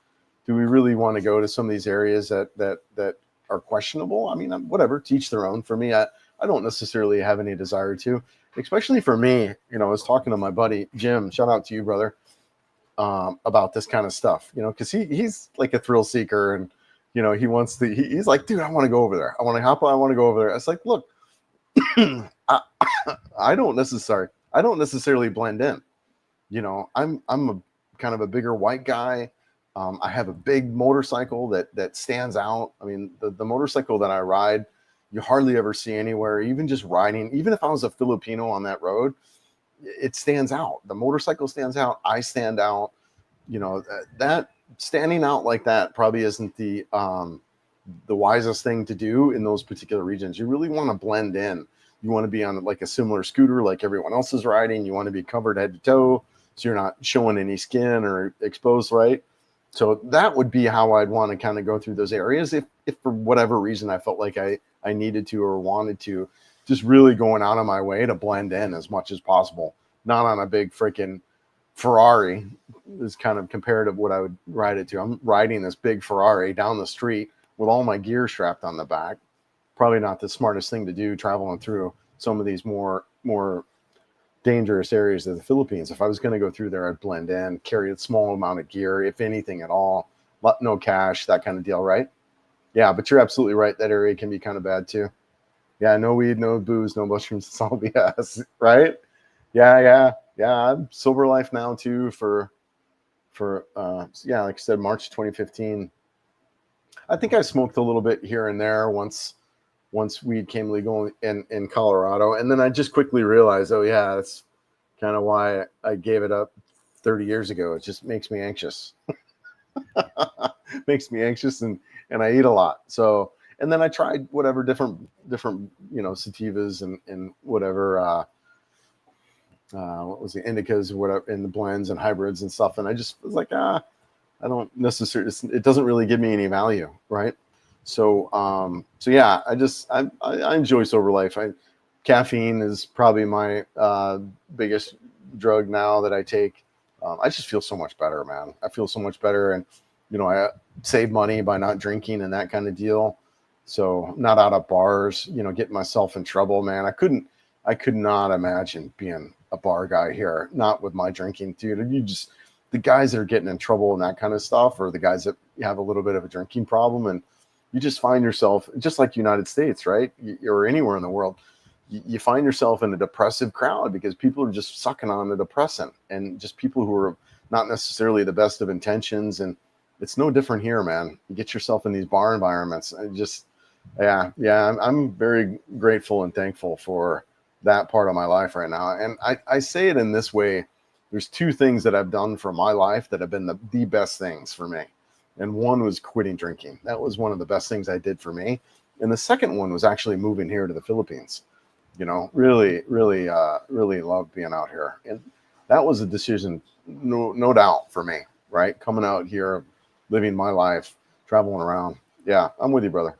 S1: Do we really want to go to some of these areas that are questionable? I mean, whatever, teach their own. For me, I don't necessarily have any desire to, especially for me. I was talking to my buddy Jim, shout out to you, brother, about this kind of stuff, because he's like a thrill seeker, and he wants to, he's like, dude, I want to go over there. I want to hop on, I want to go over there. It's like, look, I don't necessarily blend in. I'm a kind of a bigger white guy. I have a big motorcycle that stands out. I mean, the motorcycle that I ride, you hardly ever see anywhere. Even just riding, even if I was a Filipino on that road, it stands out. The motorcycle stands out. I stand out. That standing out like that probably isn't the wisest thing to do in those particular regions. You really want to blend in. You want to be on like a similar scooter like everyone else is riding. You want to be covered head to toe, so you're not showing any skin or exposed, right? So that would be how I'd want to kind of go through those areas if for whatever reason I felt like I needed to or wanted to, just really going out of my way to blend in as much as possible. Not on a big freaking Ferrari is kind of comparative what I would ride it to. I'm riding this big Ferrari down the street with all my gear strapped on the back. Probably not the smartest thing to do traveling through some of these more dangerous areas of the Philippines. If I was going to go through there, I'd blend in, carry a small amount of gear, if anything at all, no cash, that kind of deal, right? Yeah, but you're absolutely right. That area can be kind of bad too. Yeah, no weed, no booze, no mushrooms, it's all BS, right? Yeah. I'm sober life now too for like I said, March 2015. I think I smoked a little bit here and there once weed came legal in Colorado. And then I just quickly realized, oh yeah, that's kind of why I gave it up 30 years ago. It just makes me anxious. Makes me anxious and I eat a lot. So, and then I tried whatever different, sativas and whatever, what was the indicas, whatever, in the blends and hybrids and stuff. And I just was like, I don't necessarily, it doesn't really give me any value. Right. So yeah, I enjoy sober life. Caffeine is probably my biggest drug now that I take. I just feel so much better, man. I feel so much better, and I save money by not drinking and that kind of deal. So not out of bars, getting myself in trouble, man. I could not imagine being a bar guy here, not with my drinking, dude. The guys that are getting in trouble and that kind of stuff, or the guys that have a little bit of a drinking problem, and you just find yourself, just like United States, right? Or anywhere in the world, you find yourself in a depressive crowd because people are just sucking on the depressant, and just people who are not necessarily the best of intentions. And it's no different here, man. You get yourself in these bar environments and I'm very grateful and thankful for that part of my life right now. And I say it in this way. There's two things that I've done for my life that have been the best things for me. And one was quitting drinking. That was one of the best things I did for me. And the second one was actually moving here to the Philippines. Really, really, really love being out here. And that was a decision, no doubt, for me, right? Coming out here, living my life, traveling around. Yeah, I'm with you, brother.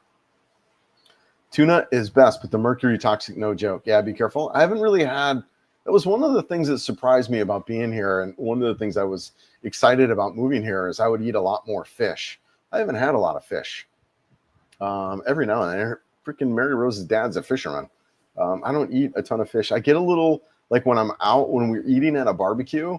S1: Tuna is best, but the mercury toxic, no joke. Yeah, be careful. I haven't really had, that was one of the things that surprised me about being here. And one of the things I was excited about moving here is I would eat a lot more fish. I haven't had a lot of fish. Every now and then, freaking Mary Rose's dad's a fisherman. I don't eat a ton of fish. I get a little, like when I'm out, when we're eating at a barbecue,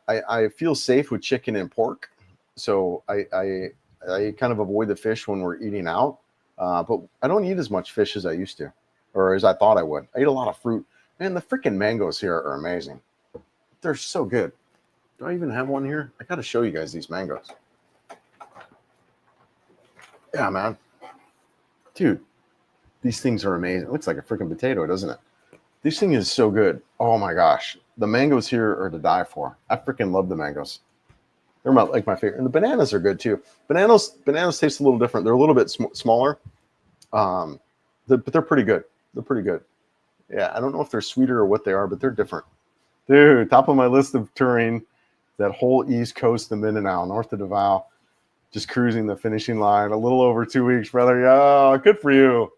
S1: I feel safe with chicken and pork. So I kind of avoid the fish when we're eating out. But I don't eat as much fish as I used to, or as I thought I would. I eat a lot of fruit. Man, the freaking mangoes here are amazing. They're so good. Do I even have one here? I got to show you guys these mangoes. Yeah, man. Dude, these things are amazing. It looks like a freaking potato, doesn't it? This thing is so good. Oh my gosh. The mangoes here are to die for. I freaking love the mangoes. They're like my favorite. And the bananas are good too. Bananas taste a little different. They're a little bit smaller. But they're pretty good. They're pretty good. Yeah, I don't know if they're sweeter or what they are, but they're different. Dude, top of my list of touring, that whole East Coast of Mindanao, north of Davao. just cruising the finishing line. A little over 2 weeks, brother. Yeah, good for you,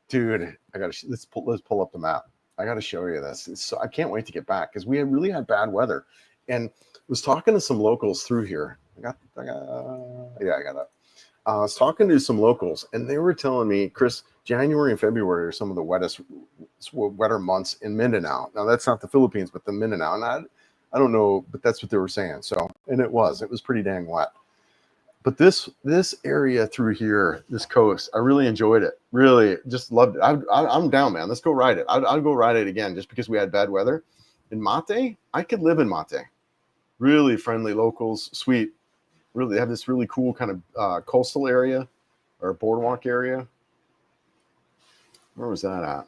S1: dude. Let's pull up the map. I got to show you this. So I can't wait to get back because we really had bad weather, and was talking to some locals through here. I got that. I was talking to some locals, and they were telling me, Chris, January and February are some of the wetter months in Mindanao. Now that's not the Philippines, but the Mindanao. And I don't know, but that's what they were saying. So, and it was pretty dang wet. But this area through here, this coast, I really enjoyed it. Really, just loved it. I'm down, man. Let's go ride it. I'd go ride it again, just because we had bad weather. In Mate, I could live in Mate. Really friendly locals, sweet. Really, they have this really cool kind of coastal area or boardwalk area. Where was that at?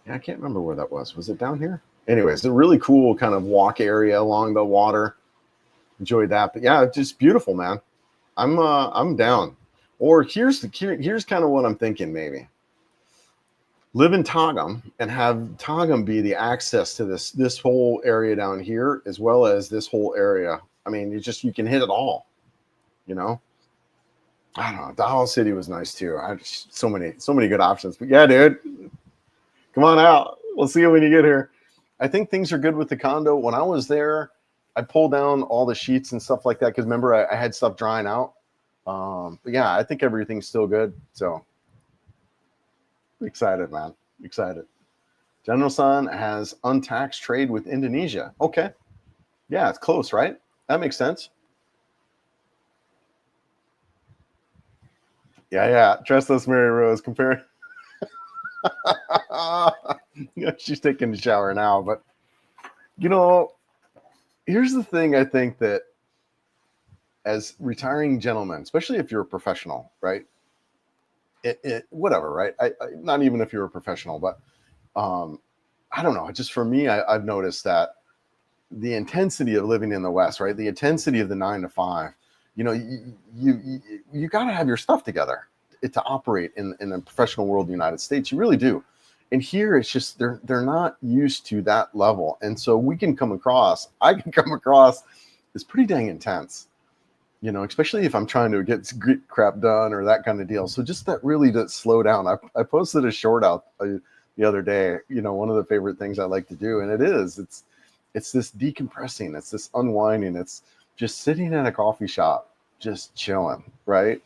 S1: Yeah, I can't remember where that was. Was it down here? Anyways, a really cool kind of walk area along the water. Enjoyed that. But yeah, just beautiful, man. I'm down. Or here's kind of what I'm thinking, maybe. Live in Tagum and have Tagum be the access to this whole area down here, as well as this whole area. I mean, you can hit it all, you know. I don't know. Davao City was nice too. I just, so many good options. But yeah, dude, come on out. We'll see you when you get here. I think things are good with the condo. When I was there, I pulled down all the sheets and stuff like that because remember I had stuff drying out. But yeah, I think everything's still good. So. Excited, man. Excited. General San has untaxed trade with Indonesia. Okay. Yeah, it's close, right? That makes sense. Yeah. Trust us, Mary Rose. Comparing. She's taking a shower now, but here's the thing. I think that as retiring gentlemen, especially if you're a professional, right? Whatever, right? I not even if you're a professional, but I don't know. Just for me, I've noticed that the intensity of living in the West, right? The intensity of the 9 to 5. You got to have your stuff together to operate in the professional world in the United States. You really do. And here, it's just they're not used to that level, and so I can come across as pretty dang intense. Especially if I'm trying to get crap done or that kind of deal. So just that really to slow down. I posted a short out the other day. One of the favorite things I like to do, and it's this decompressing. It's this unwinding. It's just sitting in a coffee shop, just chilling, right?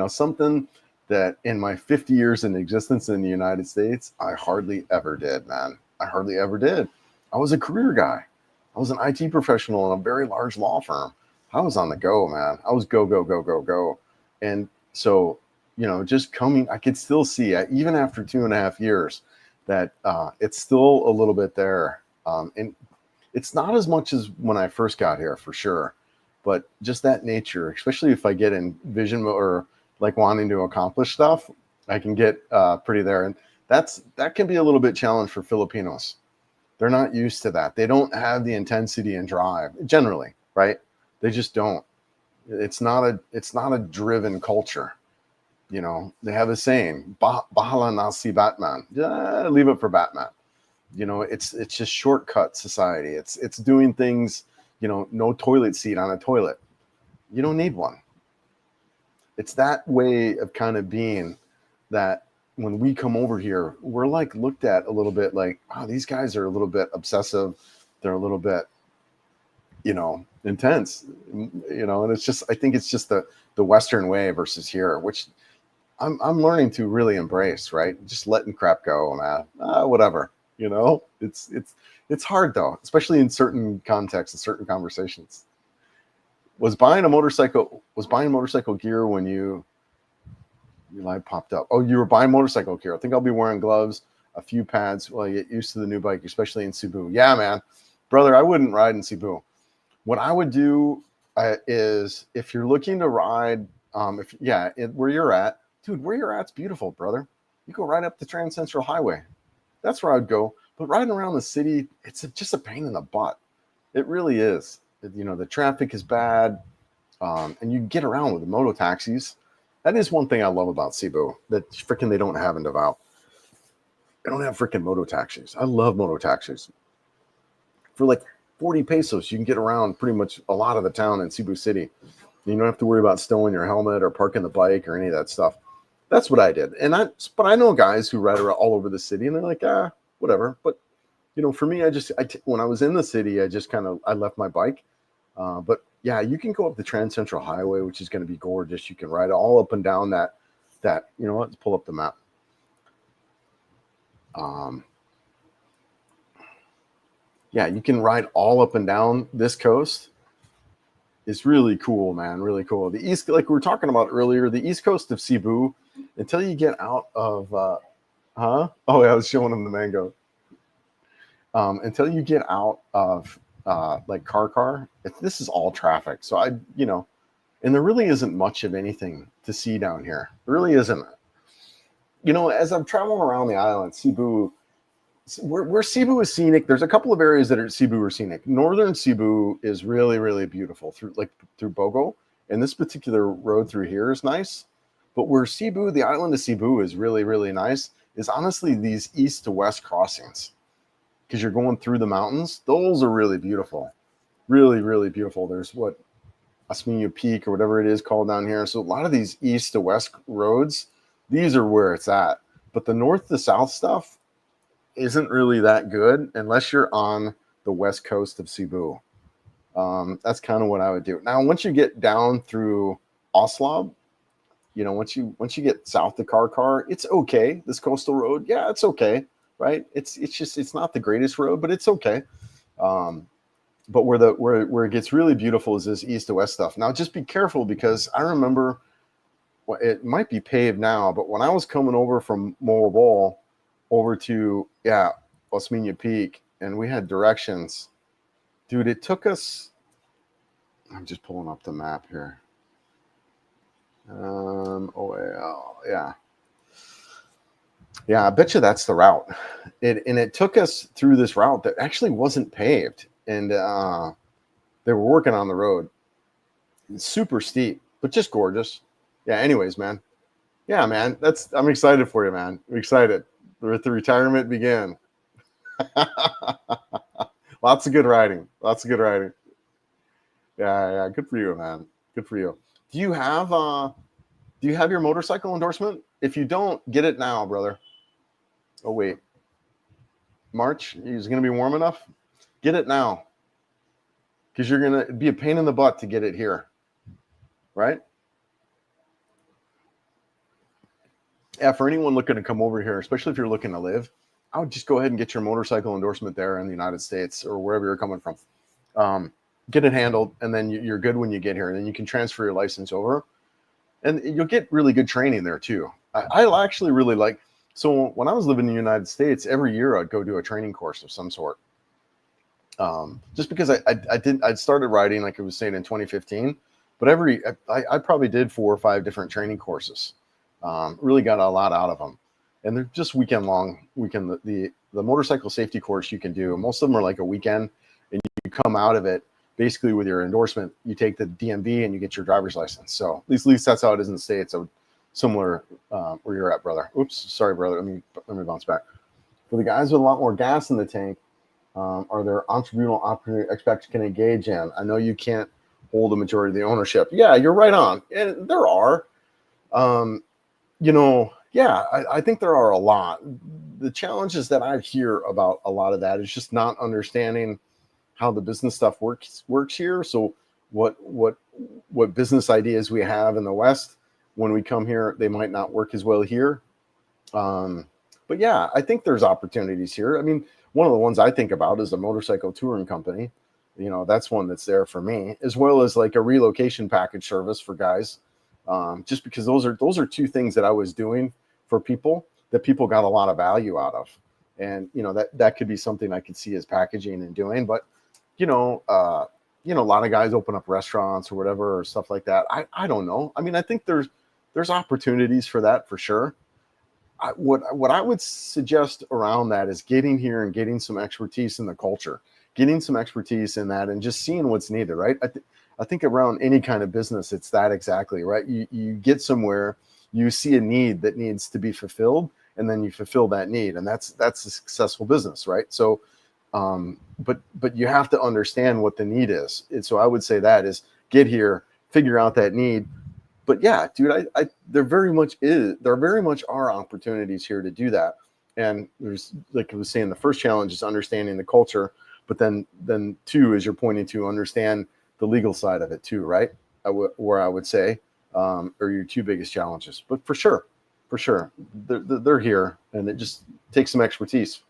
S1: Something that in my 50 years in existence in the United States, I hardly ever did, man. I hardly ever did. I was a career guy. I was an IT professional in a very large law firm. I was on the go, man. I was go. And so, just coming, I could still see, even after 2.5 years, that it's still a little bit there. And it's not as much as when I first got here, for sure. But just that nature, especially if I get in vision or like wanting to accomplish stuff, I can get pretty there. And that can be a little bit challenge for Filipinos. They're not used to that. They don't have the intensity and drive generally, right? They just don't. It's not a driven culture. They have a saying, "Bahala na si Batman." Leave it for Batman. It's just shortcut society. It's doing things. No toilet seat on a toilet. You don't need one. It's that way of kind of being that when we come over here, we're like looked at a little bit like, wow, these guys are a little bit obsessive. They're a little bit, intense, and it's just, I think it's just the Western way versus here, which I'm learning to really embrace, right? Just letting crap go, man. Whatever, it's hard though, especially in certain contexts and certain conversations. Was buying motorcycle gear when your light popped up? Oh, you were buying motorcycle gear. I think I'll be wearing gloves, a few pads while you get used to the new bike, especially in Cebu. Yeah, man. Brother, I wouldn't ride in Cebu. What I would do is, if you're looking to ride, where you're at, dude, where you're at's beautiful, brother. You go right up the Trans Central Highway. That's where I'd go. But riding around the city, it's just a pain in the butt. It really is. The traffic is bad, and you get around with the moto taxis. That is one thing I love about Cebu that freaking they don't have in Davao. They don't have freaking moto taxis. I love moto taxis. For 40 pesos, you can get around pretty much a lot of the town in Cebu City. You don't have to worry about stowing your helmet or parking the bike or any of that stuff. That's what I did. But I know guys who ride around all over the city and they're like, whatever. But, for me, when I was in the city, I left my bike. But yeah, you can go up the Trans Central Highway, which is going to be gorgeous. You can ride all up and down that, let's pull up the map. Yeah, you can ride all up and down this coast. It's really cool, man. Really cool. The east, like we were talking about earlier, the east coast of Cebu, until you get out of, Oh, yeah, I was showing them the mango. Until you get out of like Car, this is all traffic. So and there really isn't much of anything to see down here. There really isn't. As I'm traveling around the island, Cebu, where Cebu is scenic, there's a couple of areas that are Cebu are scenic. Northern Cebu is really, really beautiful through Bogo, and this particular road through here is nice. But where Cebu, the island of Cebu, is really, really nice is honestly these east to west crossings, because you're going through the mountains. Those are really beautiful, really, really beautiful. There's Asminio Peak or whatever it is called down here. So a lot of these east to west roads, these are where it's at. But the north to south stuff isn't really that good unless you're on the west coast of Cebu. That's kind of what I would do. Now, once you get down through Oslab, once you get south of Car, it's okay. This coastal road, yeah, it's okay, right? It's not the greatest road, but it's okay. But where it gets really beautiful is this east to west stuff. Now, just be careful, because I remember, it might be paved now, but when I was coming over from Moabol over to Osmeña Peak, and we had directions, dude, it took us, I'm just pulling up the map here. I bet you that's the route. It took us through this route that actually wasn't paved, and they were working on the road. It's super steep, but just gorgeous. Yeah, anyways, man. Yeah, man, I'm excited for you, man. I'm excited. Let the retirement begin. Lots of good riding. Yeah, good for you, man. Good for you. Do you have your motorcycle endorsement? If you don't, get it now, brother. Oh wait, March is going to be warm enough. Get it now, because you're going to be a pain in the butt to get it here, right? Yeah, for anyone looking to come over here, especially if you're looking to live, I would just go ahead and get your motorcycle endorsement there in the United States or wherever you're coming from. Get it handled, and then you're good when you get here. And then you can transfer your license over, and you'll get really good training there too. I actually really like. So when I was living in the United States, every year I'd go do a training course of some sort. Just because I started riding, like I was saying, in 2015, but I probably did 4 or 5 different training courses. Really got a lot out of them, and they're just weekend long. The motorcycle safety course you can do, most of them are like a weekend, and you come out of it basically with your endorsement. You take the DMV and you get your driver's license. So at least that's how it is in the States. So similar where you're at, brother. Oops, sorry, brother. Let me bounce back. For the guys with a lot more gas in the tank, are there entrepreneurial opportunities expats can engage in? I know you can't hold the majority of the ownership. Yeah, you're right on. And there are. I think there are a lot. The challenges that I hear about a lot of that is just not understanding how the business stuff works here. So what business ideas we have in the West, when we come here, they might not work as well here. But yeah, I think there's opportunities here. I mean, one of the ones I think about is a motorcycle touring company. That's one that's there for me, as well as like a relocation package service for guys. Just because those are 2 things that I was doing for people that people got a lot of value out of. And, that could be something I could see as packaging and doing, but, a lot of guys open up restaurants or whatever, or stuff like that. I don't know. I mean, I think there's opportunities for that for sure. What I would suggest around that is getting here and getting some expertise in the culture, getting some expertise in that, and just seeing what's needed, right? I think around any kind of business, it's that exactly, right? You get somewhere, you see a need that needs to be fulfilled, and then you fulfill that need, and that's a successful business, right? So But you have to understand what the need is. And so I would say that is get here, figure out that need. But yeah, dude, there very much are opportunities here to do that. And there's, like I was saying, the first challenge is understanding the culture, but then two, as you're pointing to, understand the legal side of it too, right? Where I would say are your two biggest challenges. But for sure, they're here, and it just takes some expertise.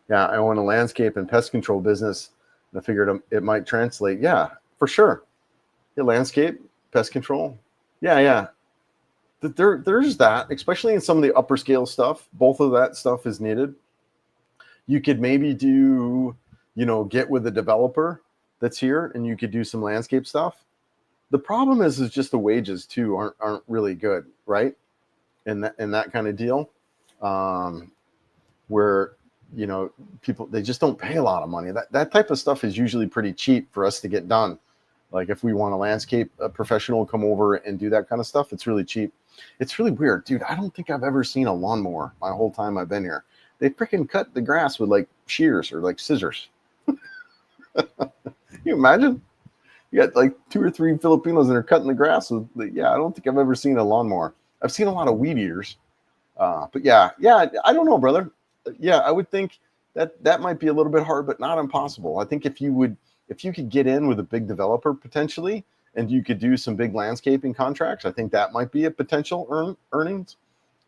S1: Yeah, I own a landscape and pest control business, and I figured it might translate. Yeah, for sure. Yeah, landscape, pest control. Yeah. There's that, especially in some of the upper scale stuff. Both of that stuff is needed. You could maybe do, get with a developer that's here, and you could do some landscape stuff. The problem is just the wages too aren't really good, right? And that kind of deal, where people, they just don't pay a lot of money. That type of stuff is usually pretty cheap for us to get done. Like if we want a landscape professional come over and do that kind of stuff, it's really cheap. It's really weird, dude. I don't think I've ever seen a lawnmower my whole time I've been here. They freaking cut the grass with like shears or like scissors. Can you imagine? You got like 2 or 3 Filipinos that are cutting the grass with, yeah, I don't think I've ever seen a lawnmower. I've seen a lot of weed eaters. But yeah, I don't know, brother. Yeah, I would think that might be a little bit hard, but not impossible. I think if you could get in with a big developer potentially, and you could do some big landscaping contracts, I think that might be a potential earnings.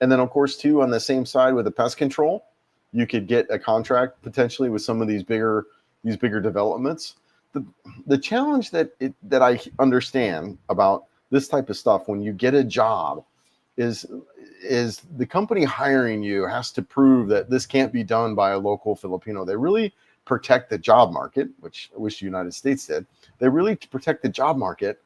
S1: And then of course too, on the same side with the pest control, you could get a contract potentially with some of these bigger developments. The challenge that I understand about this type of stuff when you get a job is the company hiring you has to prove that this can't be done by a local Filipino. They really protect the job market, which I wish the United States did. They really protect the job market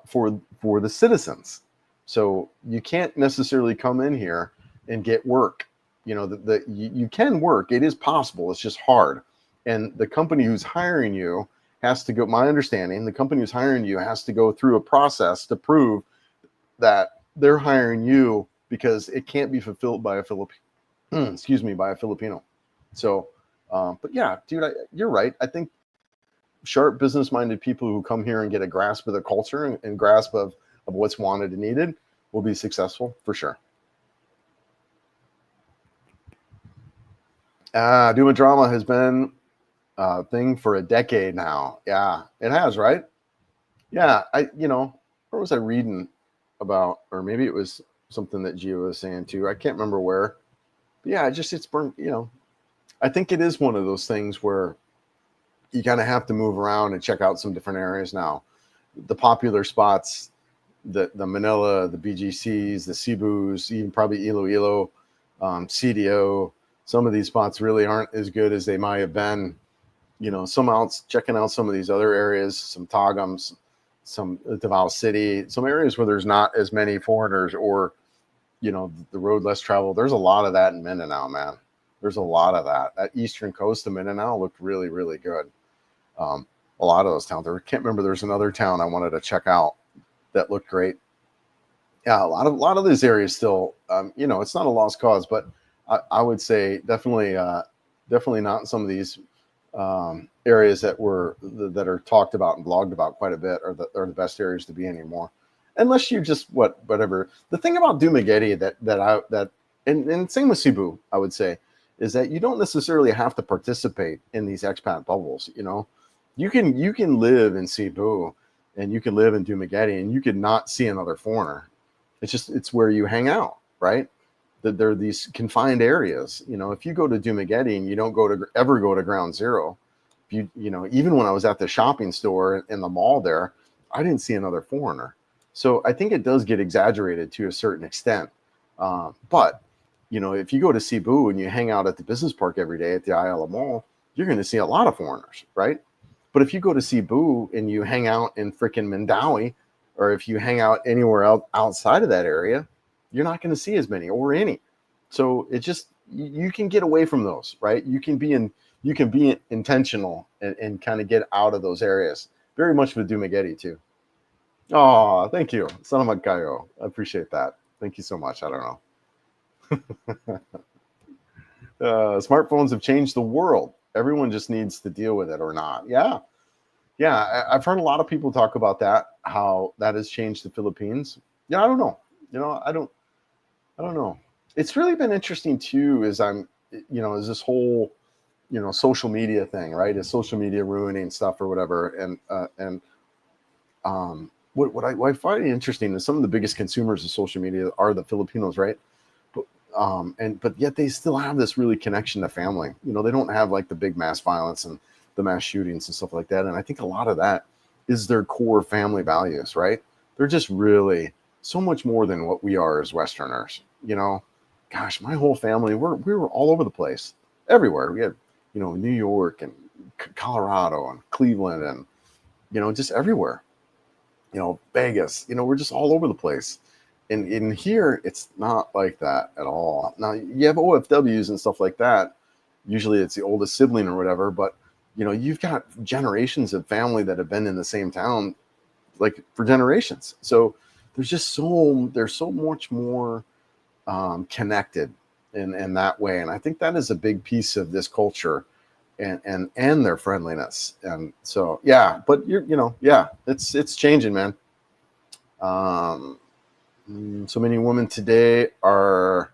S1: for the citizens. So you can't necessarily come in here and get work. You can work. It is possible. It's just hard. And the company who's hiring you has to go, my understanding, the company who's hiring you has to go through a process to prove that they're hiring you because it can't be fulfilled by a Filipino. So, but yeah, dude, you're right. I think sharp business-minded people who come here and get a grasp of the culture and grasp of what's wanted and needed will be successful for sure. Doom and Drama has been a thing for a decade now. Yeah, it has, right? Yeah, where was I reading about, or maybe it was something that Gio was saying too. I can't remember where. But yeah, it's burnt, I think it is one of those things where you kind of have to move around and check out some different areas now. The popular spots, the Manila, the BGCs, the Cebus, even probably Iloilo, CDO, some of these spots really aren't as good as they might have been. Checking out some of these other areas, some Tagams, some Davao City, some areas where there's not as many foreigners, or, the road less traveled. There's a lot of that in Mindanao, man. There's a lot of that. That eastern coast of Mindanao looked really, really good. A lot of those towns. I can't remember. There's another town I wanted to check out that looked great. Yeah, a lot of these areas still, it's not a lost cause, but I would say definitely not in some of these areas that are talked about and blogged about quite a bit are the best areas to be anymore, unless you just whatever. The thing about Dumaguete and same with Cebu, I would say, is that you don't necessarily have to participate in these expat bubbles. You can live in Cebu and you can live in Dumaguete and you could not see another foreigner. It's where you hang out, right? That there are these confined areas. If you go to Dumaguete and you don't ever go to Ground Zero, even when I was at the shopping store in the mall there, I didn't see another foreigner. So I think it does get exaggerated to a certain extent. But if you go to Cebu and you hang out at the business park every day at the Ayala Mall, you're going to see a lot of foreigners, right? But if you go to Cebu and you hang out in freaking Mindanao, or if you hang out anywhere else outside of that area, you're not going to see as many or any. So it just, you can get away from those, right? You can be intentional and kind of get out of those areas. Very much with Dumaguete too. Oh, thank you. Salamat kayo. I appreciate that. Thank you so much. I don't know. Smartphones have changed the world. Everyone just needs to deal with it or not. Yeah. Yeah. I've heard a lot of people talk about that, how that has changed the Philippines. Yeah. I don't know. I don't know. It's really been interesting too, as this whole, social media thing, right? Is social media ruining stuff or whatever? What I find interesting is some of the biggest consumers of social media are the Filipinos, right? But yet they still have this really connection to family. They don't have like the big mass violence and the mass shootings and stuff like that. And I think a lot of that is their core family values, right? They're just really so much more than what we are as Westerners. Gosh, my whole family, we were all over the place, everywhere. We had, New York and Colorado and Cleveland and, just everywhere. Vegas, we're just all over the place. And in here, it's not like that at all. Now, you have OFWs and stuff like that. Usually it's the oldest sibling or whatever, but you've got generations of family that have been in the same town like for generations. So there's so much more connected in that way. And I think that is a big piece of this culture and their friendliness. And so, yeah, but it's changing, man. So many women today are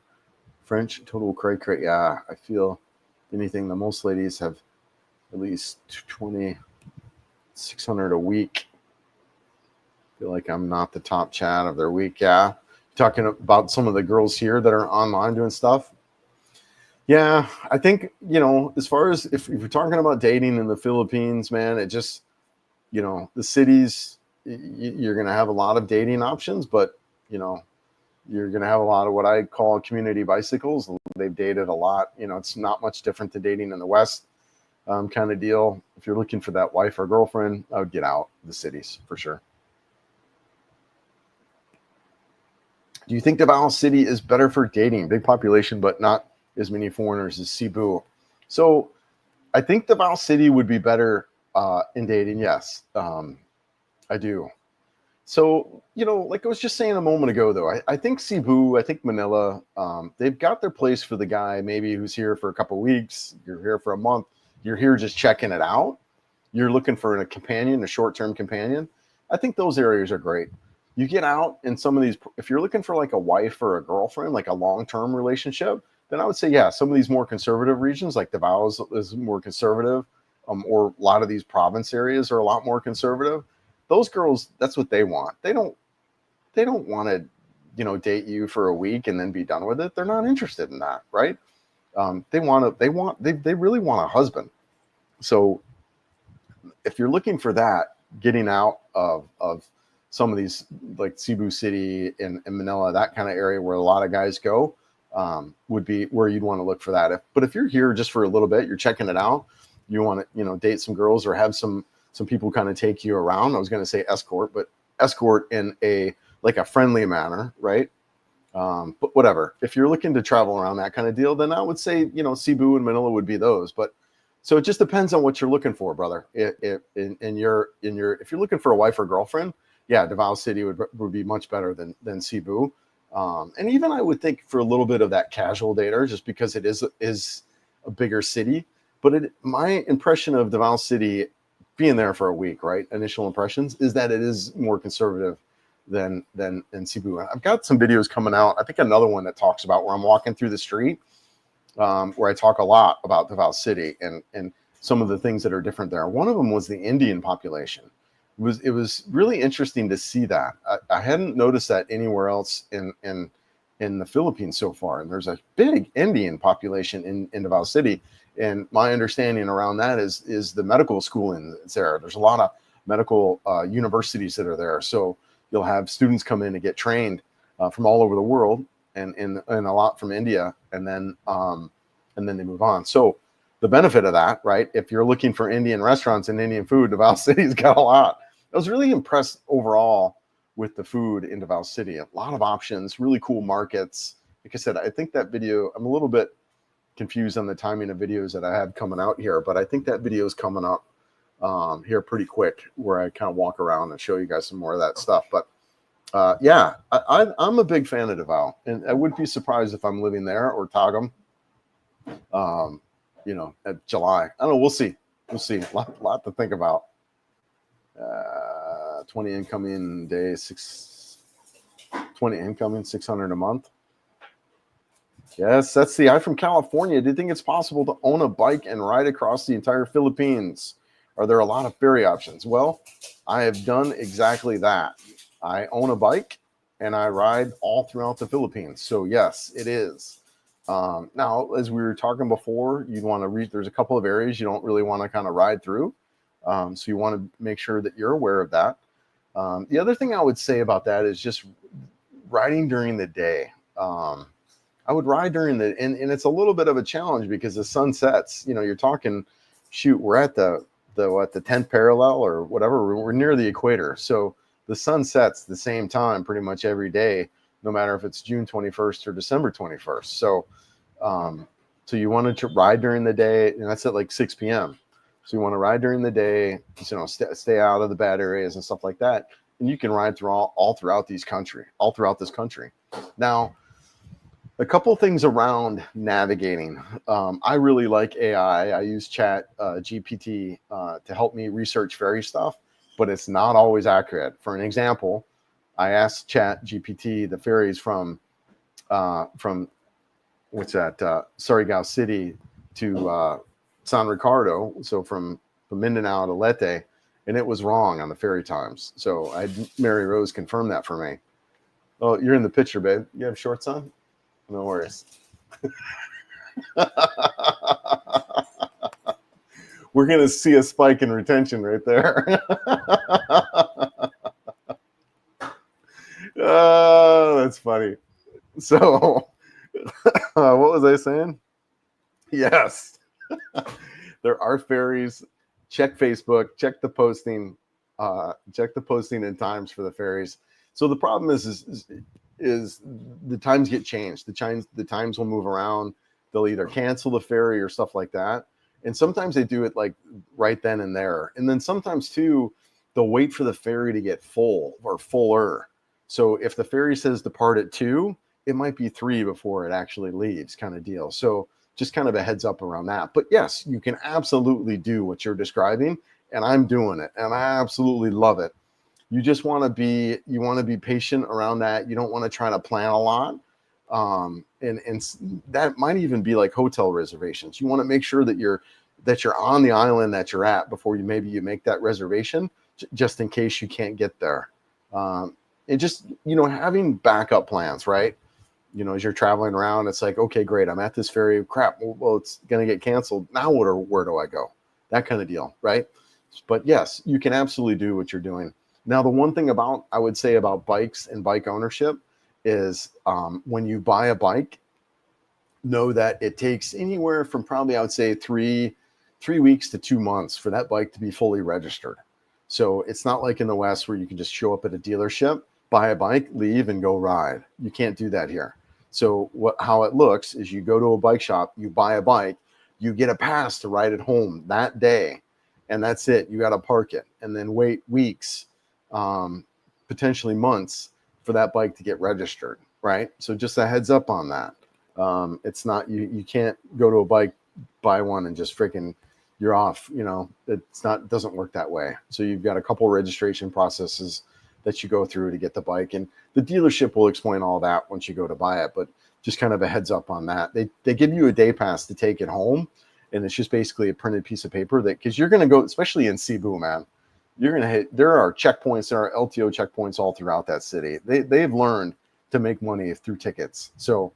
S1: French, total cray. Yeah, I feel anything. The most ladies have at least 2,600 a week. I feel like I'm not the top chat of their week. Yeah. Talking about some of the girls here that are online doing stuff. Yeah, I think, as far as if you're talking about dating in the Philippines, man, it just, the cities, you're going to have a lot of dating options, but, you're going to have a lot of what I call community bicycles. They've dated a lot. It's not much different to dating in the West kind of deal. If you're looking for that wife or girlfriend, I would get out the cities for sure. Do you think Davao City is better for dating? Big population, but not as many foreigners as Cebu. So I think Davao City would be better in dating. Yes, I do. So, like I was just saying a moment ago, though, I think Cebu, I think Manila, they've got their place for the guy maybe who's here for a couple of weeks. You're here for a month. You're here just checking it out. You're looking for a companion, a short-term companion. I think those areas are great. You get out in some of these, if you're looking for like a wife or a girlfriend, like a long-term relationship, then I would say, yeah, some of these more conservative regions, like Davao is more conservative, or a lot of these province areas are a lot more conservative. Those girls, that's what they want. They don't want to, date you for a week and then be done with it. They're not interested in that, right? They really want a husband. So if you're looking for that, getting out of some of these like Cebu City and Manila, that kind of area where a lot of guys go, would be where you'd want to look for that. But if you're here just for a little bit, you're checking it out, you want to, date some girls or have some people kind of take you around. I was going to say escort, but escort in a friendly manner, right? But whatever. If you're looking to travel around that kind of deal, then I would say, Cebu and Manila would be those. But so it just depends on what you're looking for, brother. If you're looking for a wife or girlfriend, yeah, Davao City would be much better than Cebu. And even I would think for a little bit of that casual dater, just because it is a bigger city. But my impression of Davao City, being there for a week, right? Initial impressions is that it is more conservative than Cebu. I've got some videos coming out. I think another one that talks about where I'm walking through the street, where I talk a lot about Davao City and some of the things that are different there. One of them was the Indian population. It was really interesting to see that. I hadn't noticed that anywhere else in the Philippines so far. And there's a big Indian population in Davao City. And my understanding around that is the medical school that's there. There's a lot of medical universities that are there. So you'll have students come in to get trained from all over the world and a lot from India. And then they move on. So the benefit of that, right? If you're looking for Indian restaurants and Indian food, Davao City's got a lot. I was really impressed overall with the food in Davao City. A lot of options, really cool markets. Like I said, I think that video, I'm a little bit confused on the timing of videos that I have coming out here, but I think that video is coming up here pretty quick, where I kind of walk around and show you guys some more of that stuff. But I'm a big fan of Davao, and I wouldn't be surprised if I'm living there or Tagum At July. I don't know. We'll see. We'll see. Lot to think about. 20 incoming day, 20 incoming, 600 a month. Yes, that's the I'm from California. Do you think it's possible to own a bike and ride across the entire Philippines? Are there a lot of ferry options? Well, I have done exactly that. I own a bike and I ride all throughout the Philippines. So yes, it is. Now, as we were talking before, you'd want to reach. There's a couple of areas you don't really want to kind of ride through. So you want to make sure that you're aware of that. The other thing I would say about that is just riding during the day. I would ride during and it's a little bit of a challenge because the sun sets, you're talking, shoot, we're at the 10th parallel or whatever. We're near the equator. So the sun sets the same time pretty much every day, no matter if it's June 21st or December 21st. So you wanted to ride during the day, and that's at like 6 p.m. So you want to ride during the day, stay out of the bad areas and stuff like that. And you can ride through all throughout this country. Now, a couple things around navigating. I really like AI. I use Chat GPT to help me research ferry stuff, but it's not always accurate. For an example, I asked Chat GPT the ferries from Surigao City to San Ricardo, so from Mindanao to Leyte, and it was wrong on the ferry times. So I had Mary Rose confirm that for me. Oh, you're in the picture, babe. You have shorts on? No worries. We're going to see a spike in retention right there. Oh, that's funny. So, what was I saying? Yes. There are ferries. Check Facebook, check the posting and times for the ferries. So the problem is the times get changed. The times will move around. They'll either cancel the ferry or stuff like that. And sometimes they do it like right then and there. And then sometimes too, they'll wait for the ferry to get full or fuller. So if the ferry says depart at 2, it might be 3 before it actually leaves, kind of deal. So just kind of a heads up around that. But yes, you can absolutely do what you're describing, and I'm doing it, and I absolutely love it. You just want to be patient around that. You don't want to try to plan a lot. And that might even be like hotel reservations. You want to make sure that you're on the island that you're at before you make that reservation, just in case you can't get there. And just, having backup plans, right? As you're traveling around, it's like, okay, great, I'm at this ferry. Crap, well, it's going to get canceled. Now where do I go? That kind of deal, right? But yes, you can absolutely do what you're doing. Now, the one thing I would say about bikes and bike ownership is when you buy a bike, know that it takes anywhere from probably, I would say, 3 weeks to 2 months for that bike to be fully registered. So it's not like in the West where you can just show up at a dealership, buy a bike, leave, and go ride. You can't do that here. So how it looks is you go to a bike shop, you buy a bike, you get a pass to ride it home that day, and that's it. You got to park it and then wait weeks, potentially months for that bike to get registered, right? So just a heads up on that. It's not, you can't go to a bike, buy one, and just freaking you're off. It doesn't work that way. So you've got a couple registration processes that you go through to get the bike, and the dealership will explain all that once you go to buy it. But just kind of a heads up on that. They give you a day pass to take it home, and it's just basically a printed piece of paper because you're going to go, especially in Cebu, man. You're going to hit. There are checkpoints, there are LTO checkpoints all throughout that city. They've learned to make money through tickets. So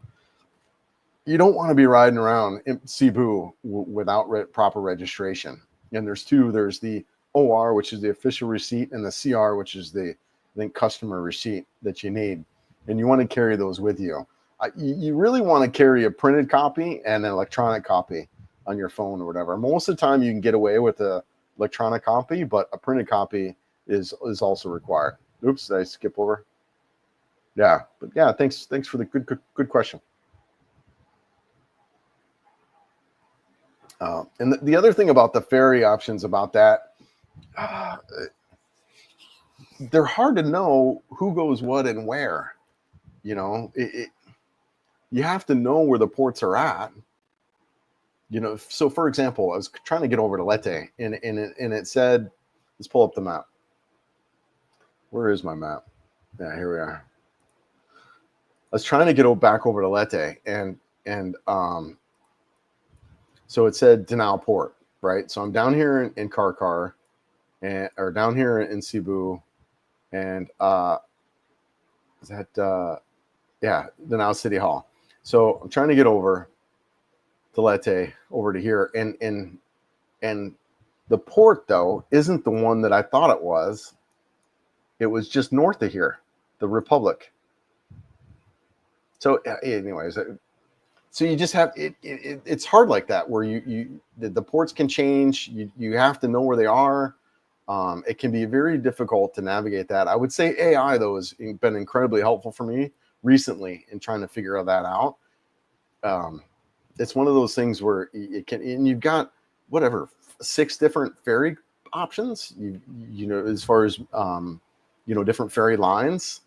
S1: you don't want to be riding around in Cebu without proper registration. And there's the OR, which is the official receipt, and the CR, which is the customer receipt that you need. And you want to carry those with you. You really want to carry a printed copy and an electronic copy on your phone or whatever. Most of the time you can get away with a electronic copy, but a printed copy is also required. Oops, did I skip over? Yeah, but yeah, thanks for the good question. And the other thing about the ferry options about that, they're hard to know who goes what and where. You have to know where the ports are at. So for example, I was trying to get over to Leyte, and it said, let's pull up the map. Where is my map? Yeah, here we are. I was trying to get back over to Leyte, and so it said Danao Port, right? So I'm down here in Karkar, or down here in Cebu, and is that yeah, Danao City Hall. So I'm trying to get over to Leyte, over to here, and the port though isn't the one that I thought it was. It was just north of here, the Republic. So anyways, so you just have it's hard like that, where the ports can change. You have to know where they are. It can be very difficult to navigate that. I would say AI though has been incredibly helpful for me recently in trying to figure that out. It's one of those things where it can, and you've got whatever 6 different ferry options. As far as different ferry lines.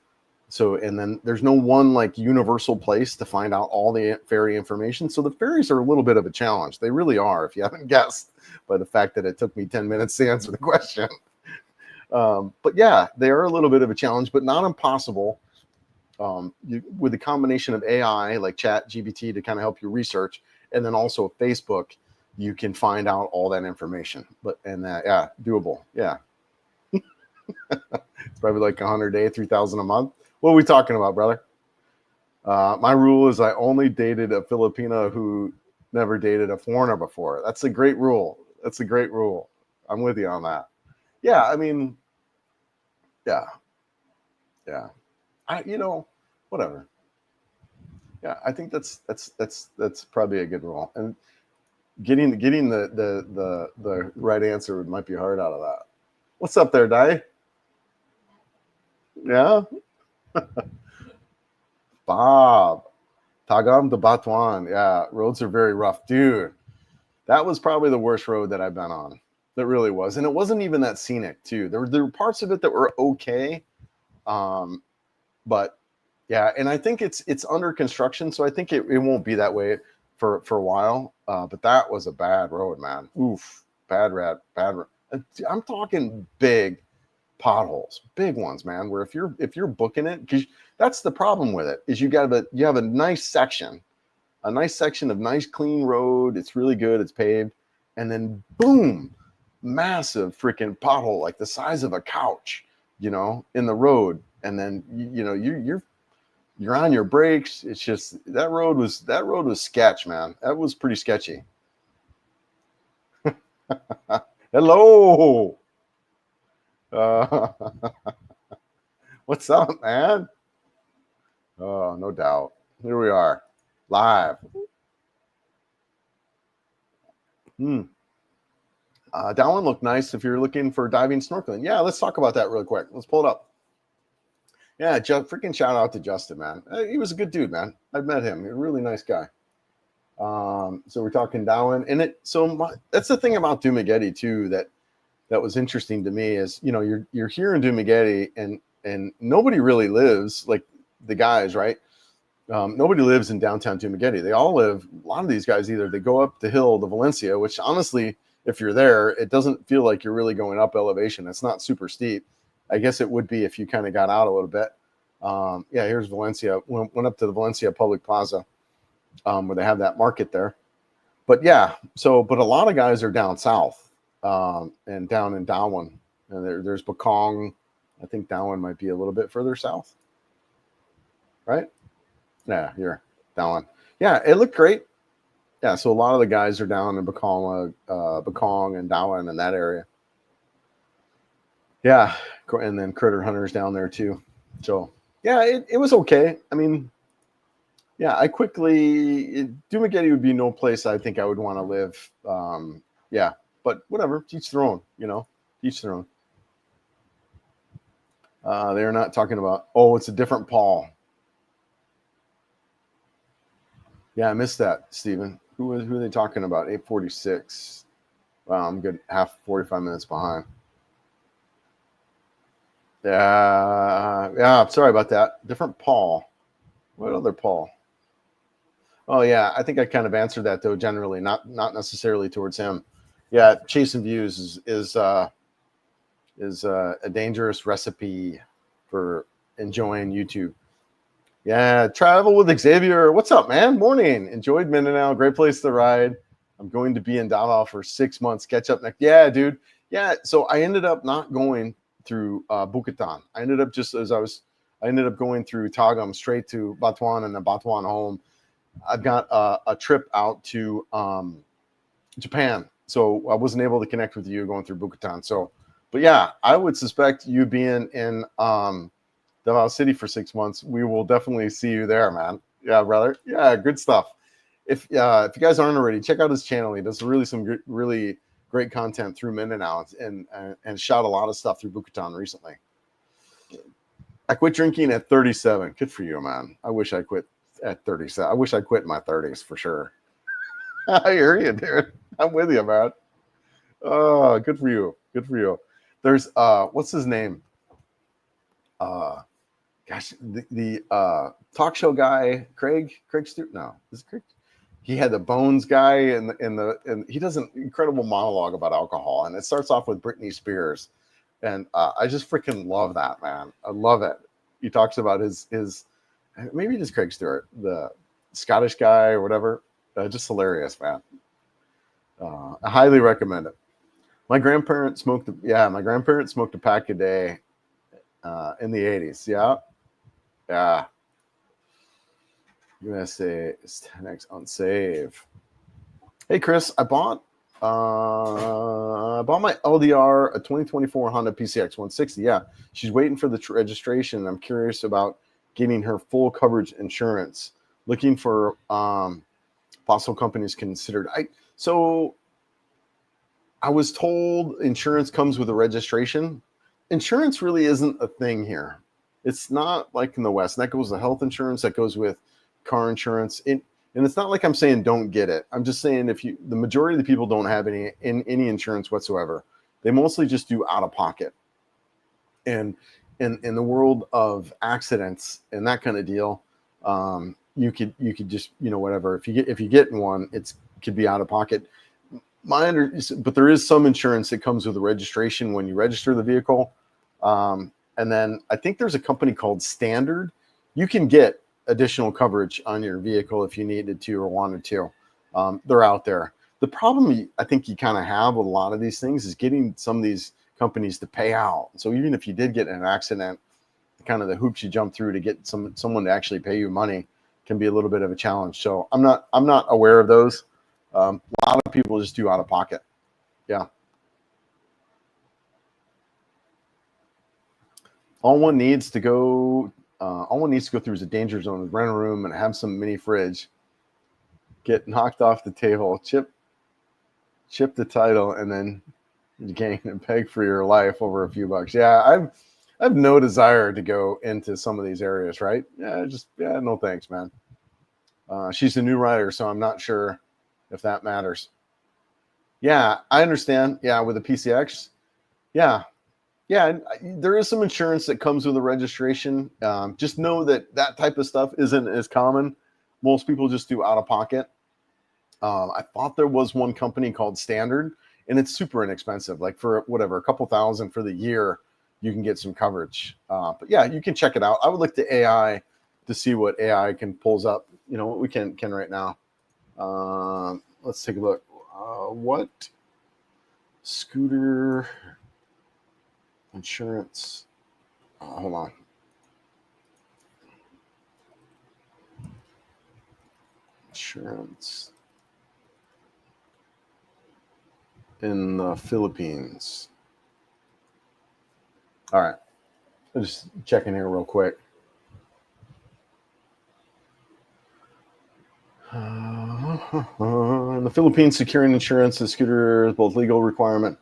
S1: So, and then there's no one like universal place to find out all the ferry information. So the ferries are a little bit of a challenge. They really are, if you haven't guessed by the fact that it took me 10 minutes to answer the question. But yeah, they are a little bit of a challenge, but not impossible. With a combination of AI like Chat GPT to kind of help you research, and then also Facebook, you can find out all that information. Yeah, doable. Yeah. It's probably like 100 a day, 3,000 a month. What are we talking about, brother? My rule is I only dated a Filipina who never dated a foreigner before. That's a great rule. That's a great rule. I'm with you on that. Yeah, I mean, yeah. Whatever. Yeah, I think that's probably a good rule. And getting the right answer might be hard out of that. What's up there, Dai? Yeah. Bob. Tagam de Batuan. Yeah, roads are very rough. Dude, that was probably the worst road that I've been on. That really was. And it wasn't even that scenic, too. There were parts of it that were okay. But yeah, and I think it's under construction, so I think it won't be that way for a while. But that was a bad road, man. Oof. Bad road. I'm talking big potholes, big ones, man, where if you're booking it, because that's the problem with it, is you have a nice section of nice clean road. It's really good, it's paved, and then boom, massive freaking pothole like the size of a couch, in the road. And then you're on your brakes. It's just that road was sketch, man. That was pretty sketchy. Hello. What's up, man? Oh, no doubt. Here we are, live. That one looked nice if you're looking for diving, snorkeling. Yeah, let's talk about that real quick. Let's pull it up. Yeah, freaking shout out to Justin, man. He was a good dude, man. I've met him. He's a really nice guy. So we're talking Darwin, and that's the thing about Dumaguete too that was interesting to me is, you're here in Dumaguete, and nobody really lives like the guys, right? Nobody lives in downtown Dumaguete. They all live. A lot of these guys either they go up the hill to Valencia, which honestly, if you're there, it doesn't feel like you're really going up elevation. It's not super steep. I guess it would be if you kind of got out a little bit. Yeah, here's Valencia. Went up to the Valencia Public Plaza, where they have that market there. But yeah, but a lot of guys are down south, and down in Darwin, and there's Bakong. I think Darwin might be a little bit further south, right? Yeah, here, Darwin. Yeah, it looked great. Yeah, so a lot of the guys are down in Bakong and Darwin in that area. Yeah, and then Critter Hunters down there too. So yeah, it was okay. I mean, yeah, Dumaguete would be no place I think I would want to live. Yeah, but whatever, teach their own, teach their own. They're not talking about, it's a different Paul. Yeah, I missed that, Stephen. Who are they talking about? 8:46. Wow, I'm good. 45 minutes behind. Yeah. Sorry about that. Different Paul. What other Paul? Oh yeah, I think I kind of answered that though. Generally, not necessarily towards him. Yeah, chasing views is a dangerous recipe for enjoying YouTube. Yeah, travel with Xavier. What's up, man? Morning. Enjoyed Mindanao. Great place to ride. I'm going to be in Davao for 6 months. Catch up next. Yeah, dude. Yeah. So I ended up not going through Bukatan. I ended up I ended up going through Tagum straight to Batuan and then Batuan home. I've got a trip out to Japan. So I wasn't able to connect with you going through Bukatan. So, but yeah, I would suspect you being in Davao City for 6 months. We will definitely see you there, man. Yeah, brother. Yeah, good stuff. If you guys aren't already, check out his channel. He does really some really great content through Mindanao and shot a lot of stuff through Bukatan recently. I quit drinking at 37. Good for you, man. I wish I quit at 37. I wish I quit in my 30s for sure. I hear you, dude. I'm with you, man. Oh, good for you. Good for you. There's what's his name? Gosh, the talk show guy, Craig Stewart. No, is it Craig? He had the Bones guy and he does an incredible monologue about alcohol, and it starts off with Britney Spears, and I just freaking love that, man. I love it. He talks about his maybe it is Craig Stewart, the Scottish guy or whatever. Just hilarious, man. I highly recommend it. My grandparents smoked a pack a day in the 80s. Yeah. Yeah. USA is 10x on save. Hey Chris, I bought my LDR a 2024 Honda PCX 160. Yeah, she's waiting for the registration. I'm curious about getting her full coverage insurance. Looking for possible companies considered. I was told insurance comes with a registration. Insurance really isn't a thing here. It's not like in the West. That goes with health insurance. That goes with car insurance. And it's not like I'm saying don't get it. I'm just saying the majority of the people don't have any insurance whatsoever. They mostly just do out of pocket. And in the world of accidents and that kind of deal, you could just whatever. If you get in one, it could be out of pocket. But there is some insurance that comes with a registration when you register the vehicle. And then I think there's a company called Standard. You can get additional coverage on your vehicle if you needed to or wanted to. They're out there. The problem I think you kind of have with a lot of these things is getting some of these companies to pay out. So even if you did get in an accident, kind of the hoops you jump through to get someone to actually pay you money can be a little bit of a challenge. So I'm not aware of those. A lot of people just do out of pocket. Yeah. All one needs to go through is a danger zone, rent a room, and have some mini fridge. Get knocked off the table, chip the title, and then gain and peg for your life over a few bucks. Yeah, I've no desire to go into some of these areas, right? Yeah, no thanks, man. She's a new rider, so I'm not sure if that matters. Yeah, I understand. Yeah, with the PCX. Yeah, there is some insurance that comes with a registration. Just know that type of stuff isn't as common. Most people just do out of pocket. I thought there was one company called Standard, and it's super inexpensive. Like for whatever, a couple $1,000 for the year, you can get some coverage. But yeah, you can check it out. I would look to AI to see what AI can pulls up. What we can right now. Let's take a look. What scooter insurance? Hold on. Insurance in the Philippines. All right. I'm just checking here real quick. In the Philippines, securing insurance is scooter is both legal requirement.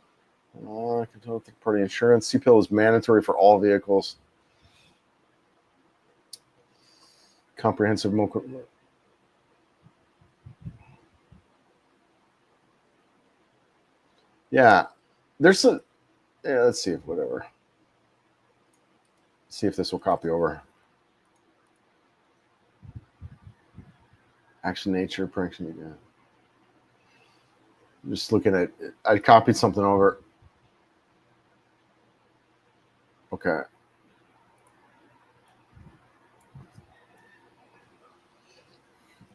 S1: Party insurance. CPL is mandatory for all vehicles. Comprehensive. Yeah, there's some. Yeah, let's see if whatever. See if this will copy over. Action nature, correction again. Just looking at it. I copied something over. Okay.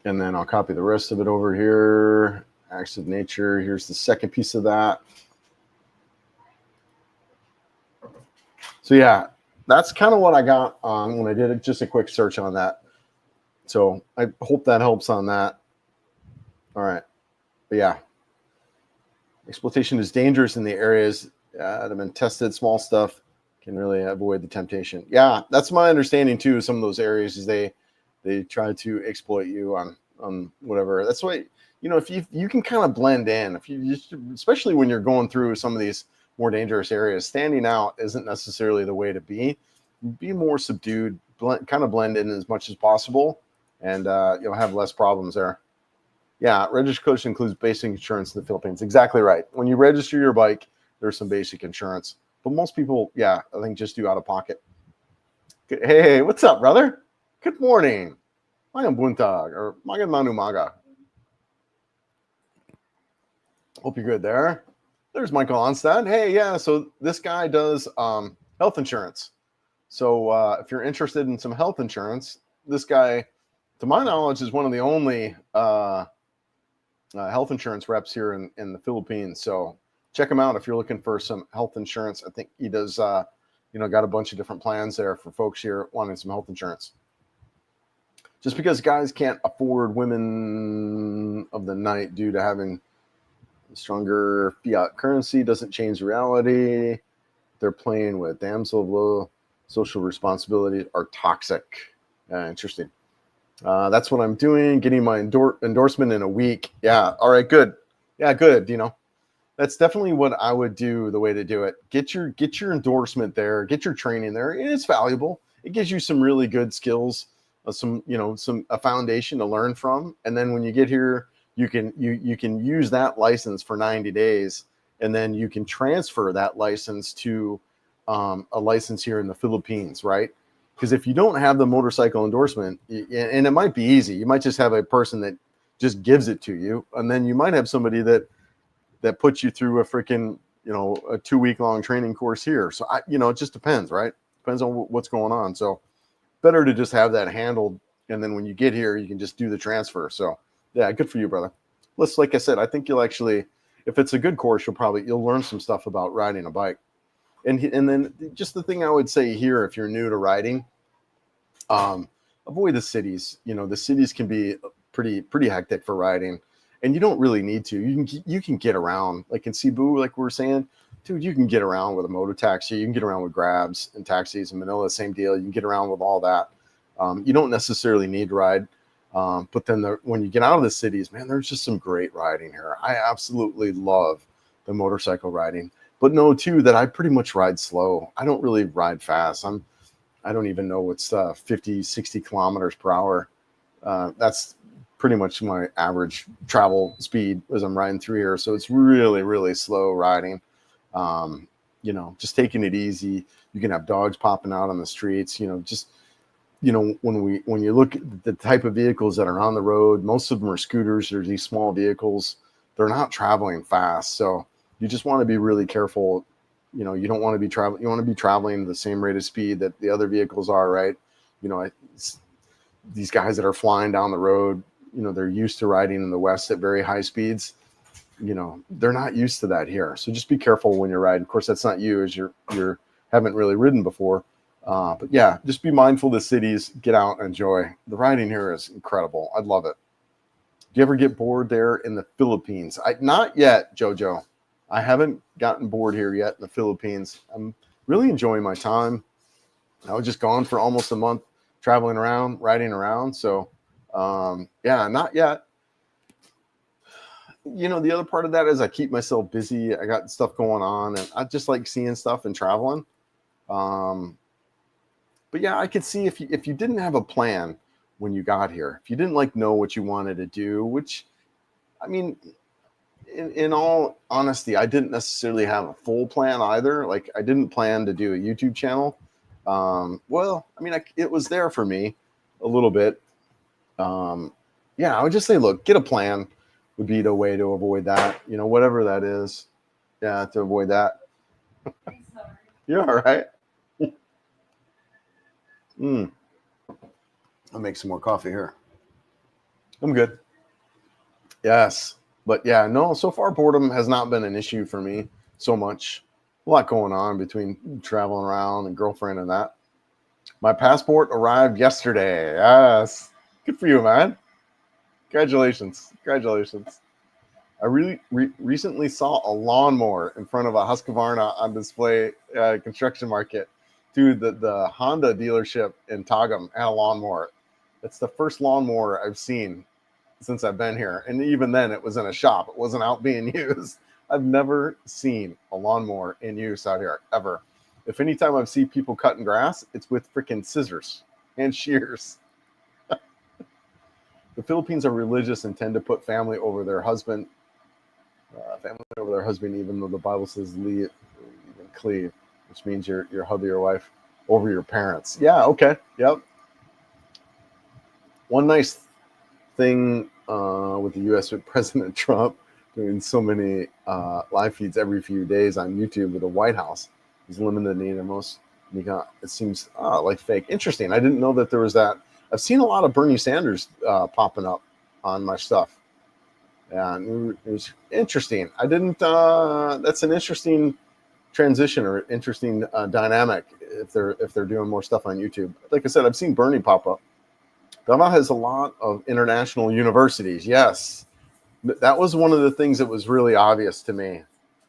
S1: And then I'll copy the rest of it over here. Acts of nature. Here's the second piece of that. So yeah, that's kind of what I got on when I did it. Just a quick search on that. So I hope that helps on that. All right. But yeah, exploitation is dangerous in the areas that have been tested. Small stuff can really avoid the temptation. Yeah, that's my understanding too. Some of those areas is they try to exploit you on whatever. That's why, you know, if you can kind of blend in, if you just, especially when you're going through some of these more dangerous areas, standing out isn't necessarily the way to be. Be more subdued, kind of blend in as much as possible, and you'll have less problems there. Yeah, registration includes basic insurance in the Philippines. Exactly right. When you register your bike, there's some basic insurance. But most people, yeah, I think just do out of pocket. Hey, what's up, brother? Good morning. Magandang buntag or magandang umaga. Hope you're good there. There's Michael Onstad. Hey, yeah, so this guy does health insurance. So if you're interested in some health insurance, this guy, to my knowledge, is one of the only health insurance reps here in the Philippines. So check him out if you're looking for some health insurance. I think he does, got a bunch of different plans there for folks here wanting some health insurance. Just because guys can't afford women of the night due to having stronger fiat currency doesn't change reality. They're playing with damsel of low social responsibility are toxic. Interesting. That's what I'm doing. Getting my endorsement in a week. Yeah. All right. Good. Yeah. Good. That's definitely what I would do. The way to do it. Get your endorsement there. Get your training there. It's valuable. It gives you some really good skills, a foundation to learn from. And then when you get here, you can use that license for 90 days, and then you can transfer that license to a license here in the Philippines, right? Because if you don't have the motorcycle endorsement, and it might be easy, you might just have a person that just gives it to you, and then you might have somebody that puts you through a freaking a 2-week long training course here. So it just depends, right? Depends on what's going on. So better to just have that handled, and then when you get here, you can just do the transfer. So yeah, good for you, brother. Like I said, I think you'll actually, if it's a good course, you'll learn some stuff about riding a bike. And then just the thing I would say here, if you're new to riding, avoid the cities. The cities can be pretty hectic for riding, and you don't really need to. You can get around, like in Cebu, like we were saying, dude. You can get around with a motor taxi. You can get around with grabs and taxis. In Manila, same deal. You can get around with all that. You don't necessarily need to ride. But then when you get out of the cities, man, there's just some great riding here. I absolutely love the motorcycle riding. But know too that I pretty much ride slow. I don't really ride fast. I don't even know what's 50, 60 kilometers per hour. That's pretty much my average travel speed as I'm riding through here. So it's really, really slow riding. Just taking it easy. You can have dogs popping out on the streets. When you look at the type of vehicles that are on the road, most of them are scooters. There's these small vehicles. They're not traveling fast. So you just want to be really careful. You don't want to be traveling. You want to be traveling the same rate of speed that the other vehicles are, right? These guys that are flying down the road, they're used to riding in the West at very high speeds. They're not used to that here. So just be careful when you're riding. Of course, that's not you, as you haven't really ridden before. But yeah, just be mindful of the cities. Get out and enjoy. The riding here is incredible. I love it. Do you ever get bored there in the Philippines? Not yet, Jojo. I haven't gotten bored here yet in the Philippines. I'm really enjoying my time. I was just gone for almost a month, traveling around, riding around. So, yeah, not yet. The other part of that is I keep myself busy. I got stuff going on, and I just like seeing stuff and traveling. But yeah, I could see if you didn't have a plan when you got here, if you didn't know what you wanted to do, which, I mean, in all honesty, I didn't necessarily have a full plan either. Like, I didn't plan to do a YouTube channel. Well, I mean, it was there for me a little bit. yeah, I would just say, look, get a plan would be the way to avoid that. Whatever that is. Yeah, to avoid that. You're all right. I'll make some more coffee here. I'm good. Yes. But yeah, no, so far boredom has not been an issue for me so much. A lot going on between traveling around and girlfriend and that. My passport arrived yesterday. Yes. Good for you, man. Congratulations. Congratulations. I really recently saw a lawnmower in front of a Husqvarna on display construction market. Dude, the Honda dealership in Togum had a lawnmower. It's the first lawnmower I've seen since I've been here. And even then, it was in a shop. It wasn't out being used. I've never seen a lawnmower in use out here, ever. If anytime I've seen people cutting grass, it's with freaking scissors and shears. The Philippines are religious and tend to put family over their husband. Even though the Bible says leave, even cleave, which means your hubby or wife over your parents. Yeah, okay, yep. One nice thing with the U.S. with President Trump doing so many live feeds every few days on YouTube with the White House. He's limited to most. It seems like fake. Interesting. I didn't know that there was that. I've seen a lot of Bernie Sanders popping up on my stuff. And it was interesting. I didn't. That's an interesting transition or interesting dynamic if they're doing more stuff on YouTube. Like I said, I've seen Bernie pop up. Davao has a lot of international universities. Yes, that was one of the things that was really obvious to me.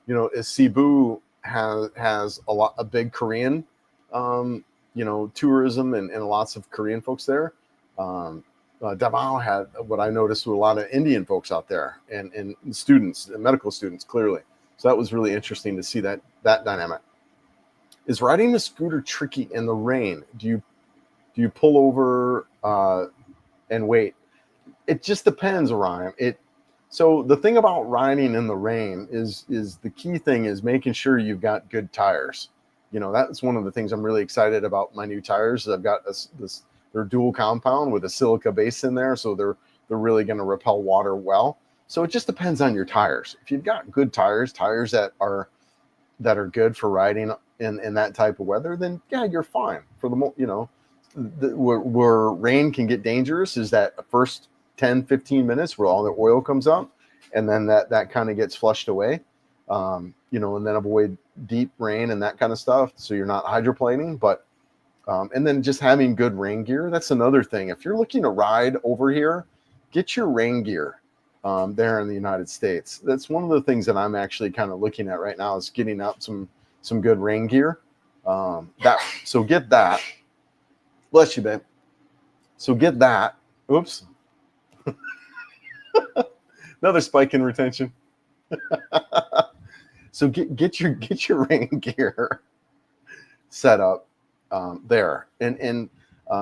S1: Is Cebu has a big Korean, tourism and lots of Korean folks there. Davao had what I noticed with a lot of Indian folks out there and students, medical students, clearly. So that was really interesting to see that dynamic. Is riding a scooter tricky in the rain? Do you pull over and wait? It just depends, Ryan. So the thing about riding in the rain is the key thing is making sure you've got good tires. That's one of the things I'm really excited about my new tires. I've got they're dual compound with a silica base in there, so they're really going to repel water well. So it just depends on your tires. If you've got good tires that are good for riding in that type of weather, then yeah, you're fine. For where rain can get dangerous is that first 10-15 minutes where all the oil comes up, and then that kind of gets flushed away. And then avoid deep rain and that kind of stuff, so you're not hydroplaning. But and then just having good rain gear, that's another thing. If you're looking to ride over here, get your rain gear there in the United States. That's one of the things that I'm actually kind of looking at right now, is getting out some good rain gear. So get that. Bless you, babe. So get that. Oops. Another spike in retention. So get your rain gear set up there, and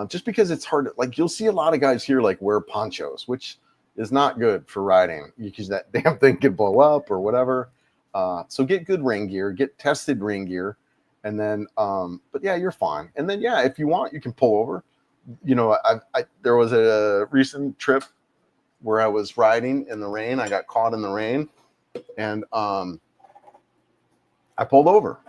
S1: just because it's hard, like you'll see a lot of guys here like wear ponchos, which is not good for riding because that damn thing could blow up or whatever. So get good rain gear, get tested rain gear, and then but yeah, you're fine. And then yeah, if you want, you can pull over. There was a recent trip where I was riding in the rain. I got caught in the rain, and I pulled over,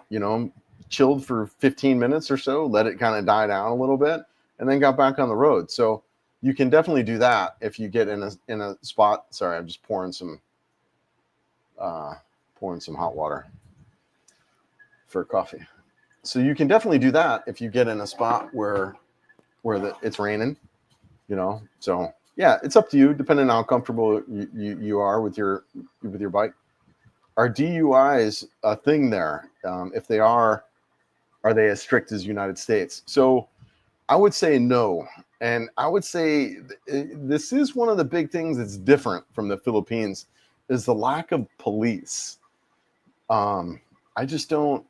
S1: chilled for 15 minutes or so, let it kind of die down a little bit, and then got back on the road. So you can definitely do that if you get in a spot. Sorry, I'm just pouring some hot water for coffee. So you can definitely do that if you get in a spot where it's raining, So yeah, it's up to you, depending on how comfortable you are with your bike. Are DUIs a thing there? If they are they as strict as United States? So I would say no. And I would say this is one of the big things that's different from the Philippines, is the lack of police. I just don't,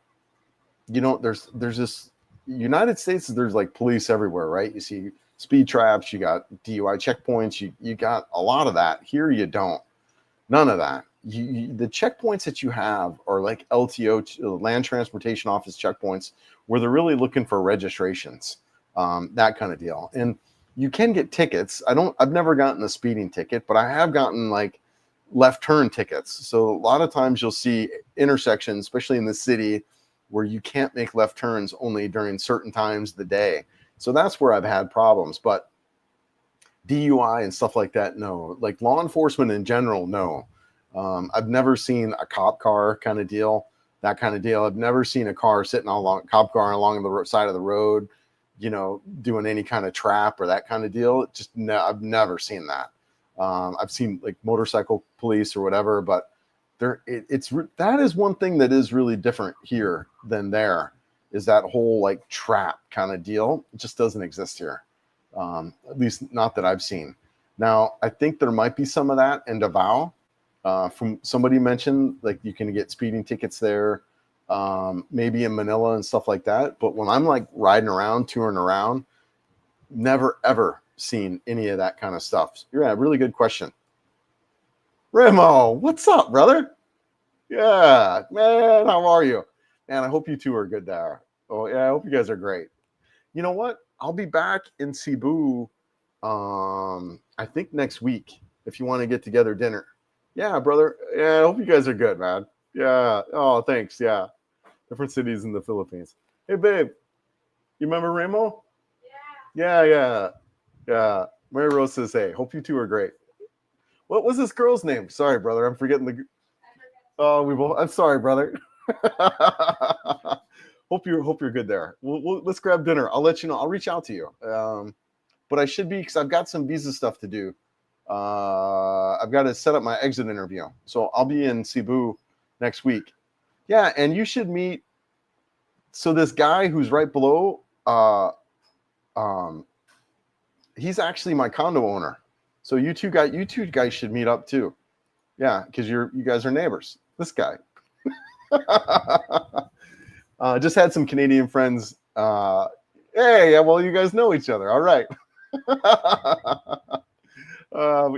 S1: there's this United States, there's like police everywhere, right? You see speed traps, you got DUI checkpoints, you got a lot of that. Here you don't. None of that. The checkpoints that you have are like LTO, Land Transportation Office checkpoints, where they're really looking for registrations, that kind of deal. And you can get tickets. I've never gotten a speeding ticket, but I have gotten like left turn tickets. So a lot of times you'll see intersections, especially in the city, where you can't make left turns only during certain times of the day. So that's where I've had problems. But DUI and stuff like that, no. Like law enforcement in general, no. I've never seen a cop car kind of deal, that kind of deal. I've never seen a car sitting along cop car along the side of the road, you know, doing any kind of trap or that kind of deal. Just no, I've never seen that. I've seen like motorcycle police or whatever, but that is one thing that is really different here than there, is that whole like trap kind of deal. It just doesn't exist here, at least not that I've seen. Now, I think there might be some of that in Davao. From somebody mentioned, like you can get speeding tickets there, maybe in Manila and stuff like that. But when I'm like riding around, touring around, never ever seen any of that kind of stuff. Yeah, really good question. Remo, what's up, brother? Yeah, man, how are you? Man, I hope you two are good there. Oh, yeah, I hope you guys are great. You know what? I'll be back in Cebu, I think next week, if you want to get together dinner. Yeah, brother. Yeah, I hope you guys are good, man. Yeah. Oh, thanks. Yeah. Different cities in the Philippines. Hey, babe. You remember Remo? Yeah. Yeah. Yeah. Mary Rose says, hey, hope you two are great. What was this girl's name? Sorry, brother. I'm forgetting the. Oh, we both. I'm sorry, brother. hope you're good there. Let's grab dinner. I'll let you know. I'll reach out to you. But I should be, because I've got some visa stuff to do. I've got to set up my exit interview, so I'll be in Cebu next week. Yeah, and you should meet. So this guy who's right below, he's actually my condo owner. So you two guys should meet up too. Yeah, because you guys are neighbors. This guy. Just had some Canadian friends. Hey, well, you guys know each other. All right.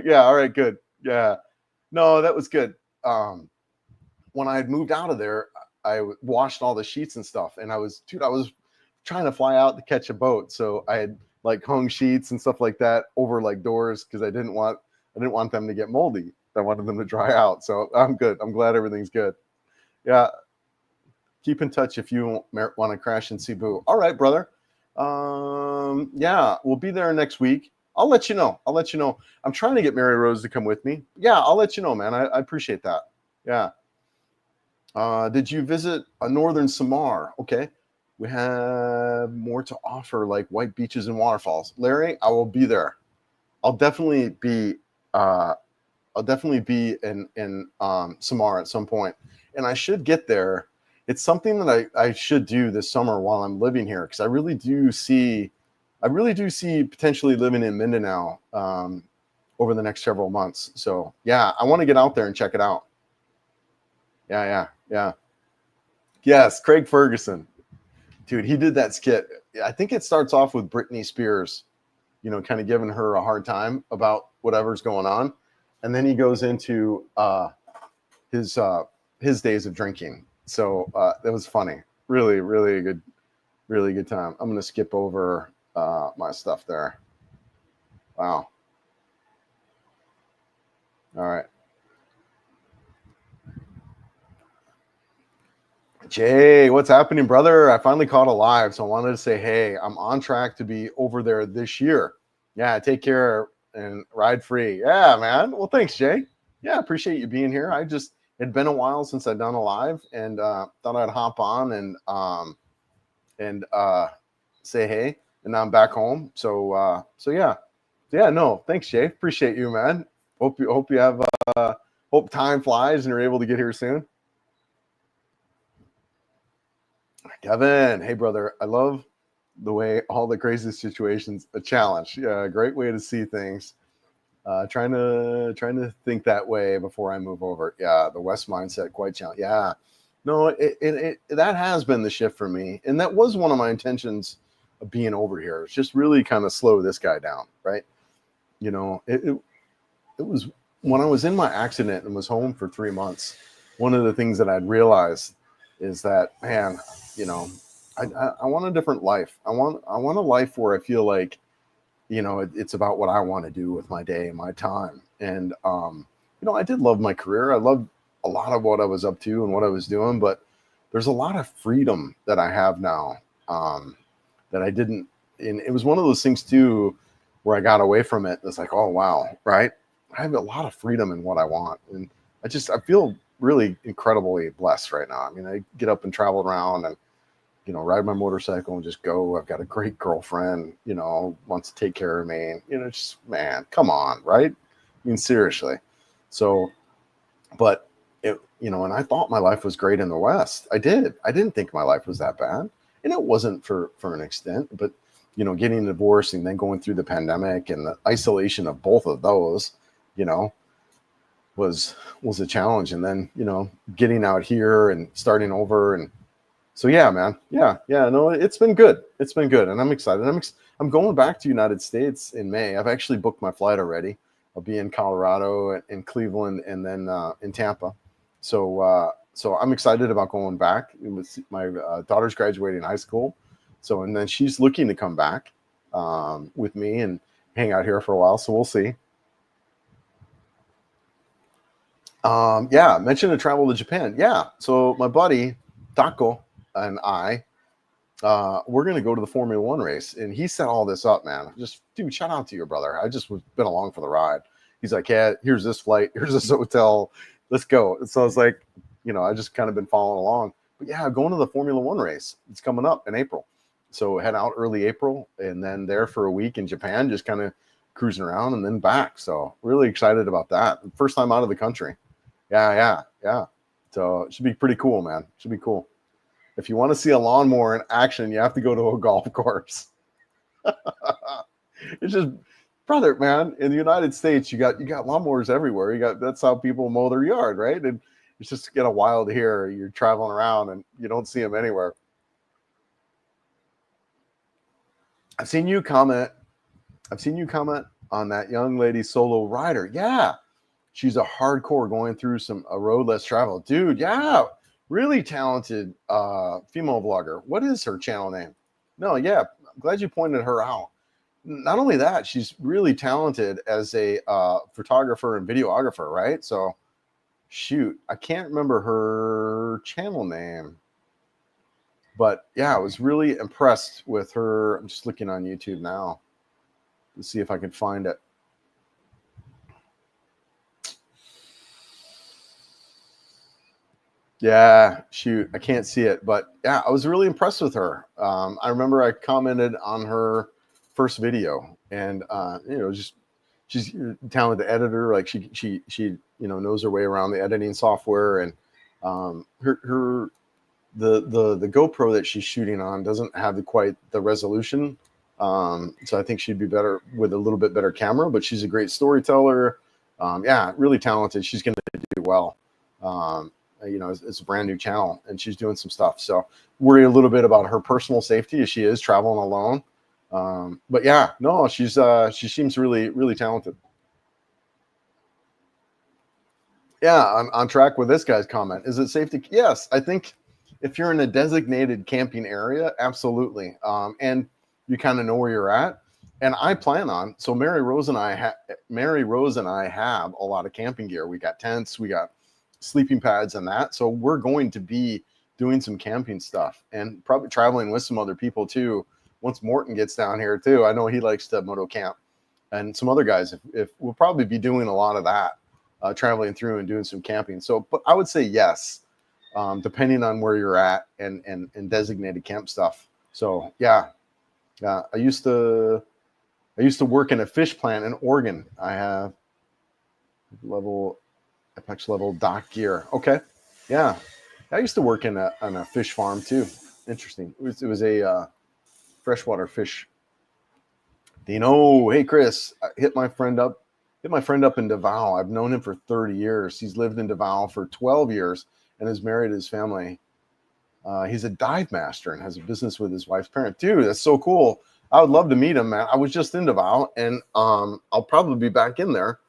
S1: Yeah, all right, good. Yeah. No, that was good. When I had moved out of there, I washed all the sheets and stuff, and I was trying to fly out to catch a boat. So I had like hung sheets and stuff like that over like doors because I didn't want them to get moldy. I wanted them to dry out. So I'm good. I'm glad everything's good. Yeah. Keep in touch if you want to crash in Cebu. All right, brother. Yeah, we'll be there next week. I'll let you know. I'm trying to get Mary Rose to come with me. Yeah, I'll let you know, man. I appreciate that. Yeah. Did you visit a northern Samar? Okay. We have more to offer, like white beaches and waterfalls. Larry, I will be there. I'll definitely be in Samar at some point, and I should get there. It's something that I should do this summer while I'm living here, because I really do see potentially living in Mindanao over the next several months. So yeah, I want to get out there and check it out. Yeah. Yes, Craig Ferguson. Dude, he did that skit. I think it starts off with Britney Spears, you know, kind of giving her a hard time about whatever's going on. And then he goes into his days of drinking. So that was funny. Really, really good time. I'm going to skip over my stuff there. Wow. All right. Jay, what's happening, brother? I finally caught a live, so I wanted to say, hey, I'm on track to be over there this year. Yeah, take care and ride free. Yeah, man. Well, thanks, Jay. Yeah, appreciate you being here. It'd been a while since I'd done a live, and thought I'd hop on and say hey. And now I'm back home. So yeah. No, thanks, Jay. Appreciate you, man. Hope you have hope time flies and you're able to get here soon. Kevin, hey brother, I love the way all the crazy situations a challenge. Yeah, great way to see things. Trying to think that way before I move over. Yeah, the West mindset, quite challenging. Yeah, no, that has been the shift for me, and that was one of my intentions of being over here. It's just really kind of slow this guy down, right? You know, it was when I was in my accident and was home for 3 months. One of the things that I'd realized is that, man, you know, I want a different life. I want a life where I feel like it's about what I want to do with my day and my time. And, I did love my career. I loved a lot of what I was up to and what I was doing, but there's a lot of freedom that I have now that I didn't. And it was one of those things too, where I got away from it. It's like, oh, wow, right? I have a lot of freedom in what I want. And I feel really incredibly blessed right now. I mean, I get up and travel around and, ride my motorcycle and just go. I've got a great girlfriend, wants to take care of me. And, just, man, come on, right? I mean, seriously. So, but and I thought my life was great in the West. I did. I didn't think my life was that bad. And it wasn't for an extent, but, getting divorced and then going through the pandemic and the isolation of both of those, was a challenge. And then, getting out here and starting over. And so, yeah, man. Yeah. No, it's been good. It's been good. And I'm excited. I'm going back to United States in May. I've actually booked my flight already. I'll be in Colorado and Cleveland and then in Tampa. So I'm excited about going back. My daughter's graduating high school. So, and then she's looking to come back with me and hang out here for a while. So we'll see. Mentioned to travel to Japan. Yeah. So my buddy, Taco, and I, we're going to go to the Formula One race. And he set all this up, man. Just, dude, shout out to your brother. I just been along for the ride. He's like, yeah, here's this flight. Here's this hotel. Let's go. And so I was like, I just kind of been following along. But yeah, going to the Formula One race. It's coming up in April. So head out early April and then there for a week in Japan, just kind of cruising around and then back. So really excited about that. First time out of the country. Yeah. So it should be pretty cool, man. Should be cool. If you want to see a lawnmower in action, you have to go to a golf course. It's just, brother, man, in the United States, you got lawnmowers everywhere. That's how people mow their yard, right? And it's just get a wild here. You're traveling around and you don't see them anywhere. I've seen you comment on that young lady solo rider. Yeah. She's a hardcore going through a road less travel. Dude, yeah. Really talented female vlogger. What is her channel name? No, yeah. I'm glad you pointed her out. Not only that, she's really talented as a photographer and videographer, right? So, shoot, I can't remember her channel name. But yeah, I was really impressed with her. I'm just looking on YouTube now to see if I can find it. Yeah, shoot, I can't see it. But yeah, I was really impressed with her. I remember I commented on her first video and, just she's a talented editor. Like she knows her way around the editing software and the GoPro that she's shooting on doesn't have quite the resolution. So I think she'd be better with a little bit better camera, but she's a great storyteller. Really talented. She's going to do well. It's a brand new channel and she's doing some stuff. So worry a little bit about her personal safety as she is traveling alone. But yeah, no, she seems really, really talented. Yeah, I'm on track with this guy's comment. Is it safe to? Yes, I think if you're in a designated camping area, absolutely. And you kind of know where you're at. And I plan on, so Mary Rose and I have a lot of camping gear. We got tents, we got sleeping pads and that. So we're going to be doing some camping stuff and probably traveling with some other people too. Once Morton gets down here too, I know he likes to moto camp and some other guys, if we'll probably be doing a lot of that, traveling through and doing some camping. So, but I would say yes, depending on where you're at and designated camp stuff. So yeah. I used to work in a fish plant in Oregon. I have Apex level dock gear. Okay. Yeah. I used to work on a fish farm too. Interesting. It was a freshwater fish. Dino, hey Chris, I hit my friend up in Davao. I've known him for 30 years. He's lived in Davao for 12 years and is married to his family. He's a dive master and has a business with his wife's parent. Dude, that's so cool. I would love to meet him, man. I was just in Davao and I'll probably be back in there.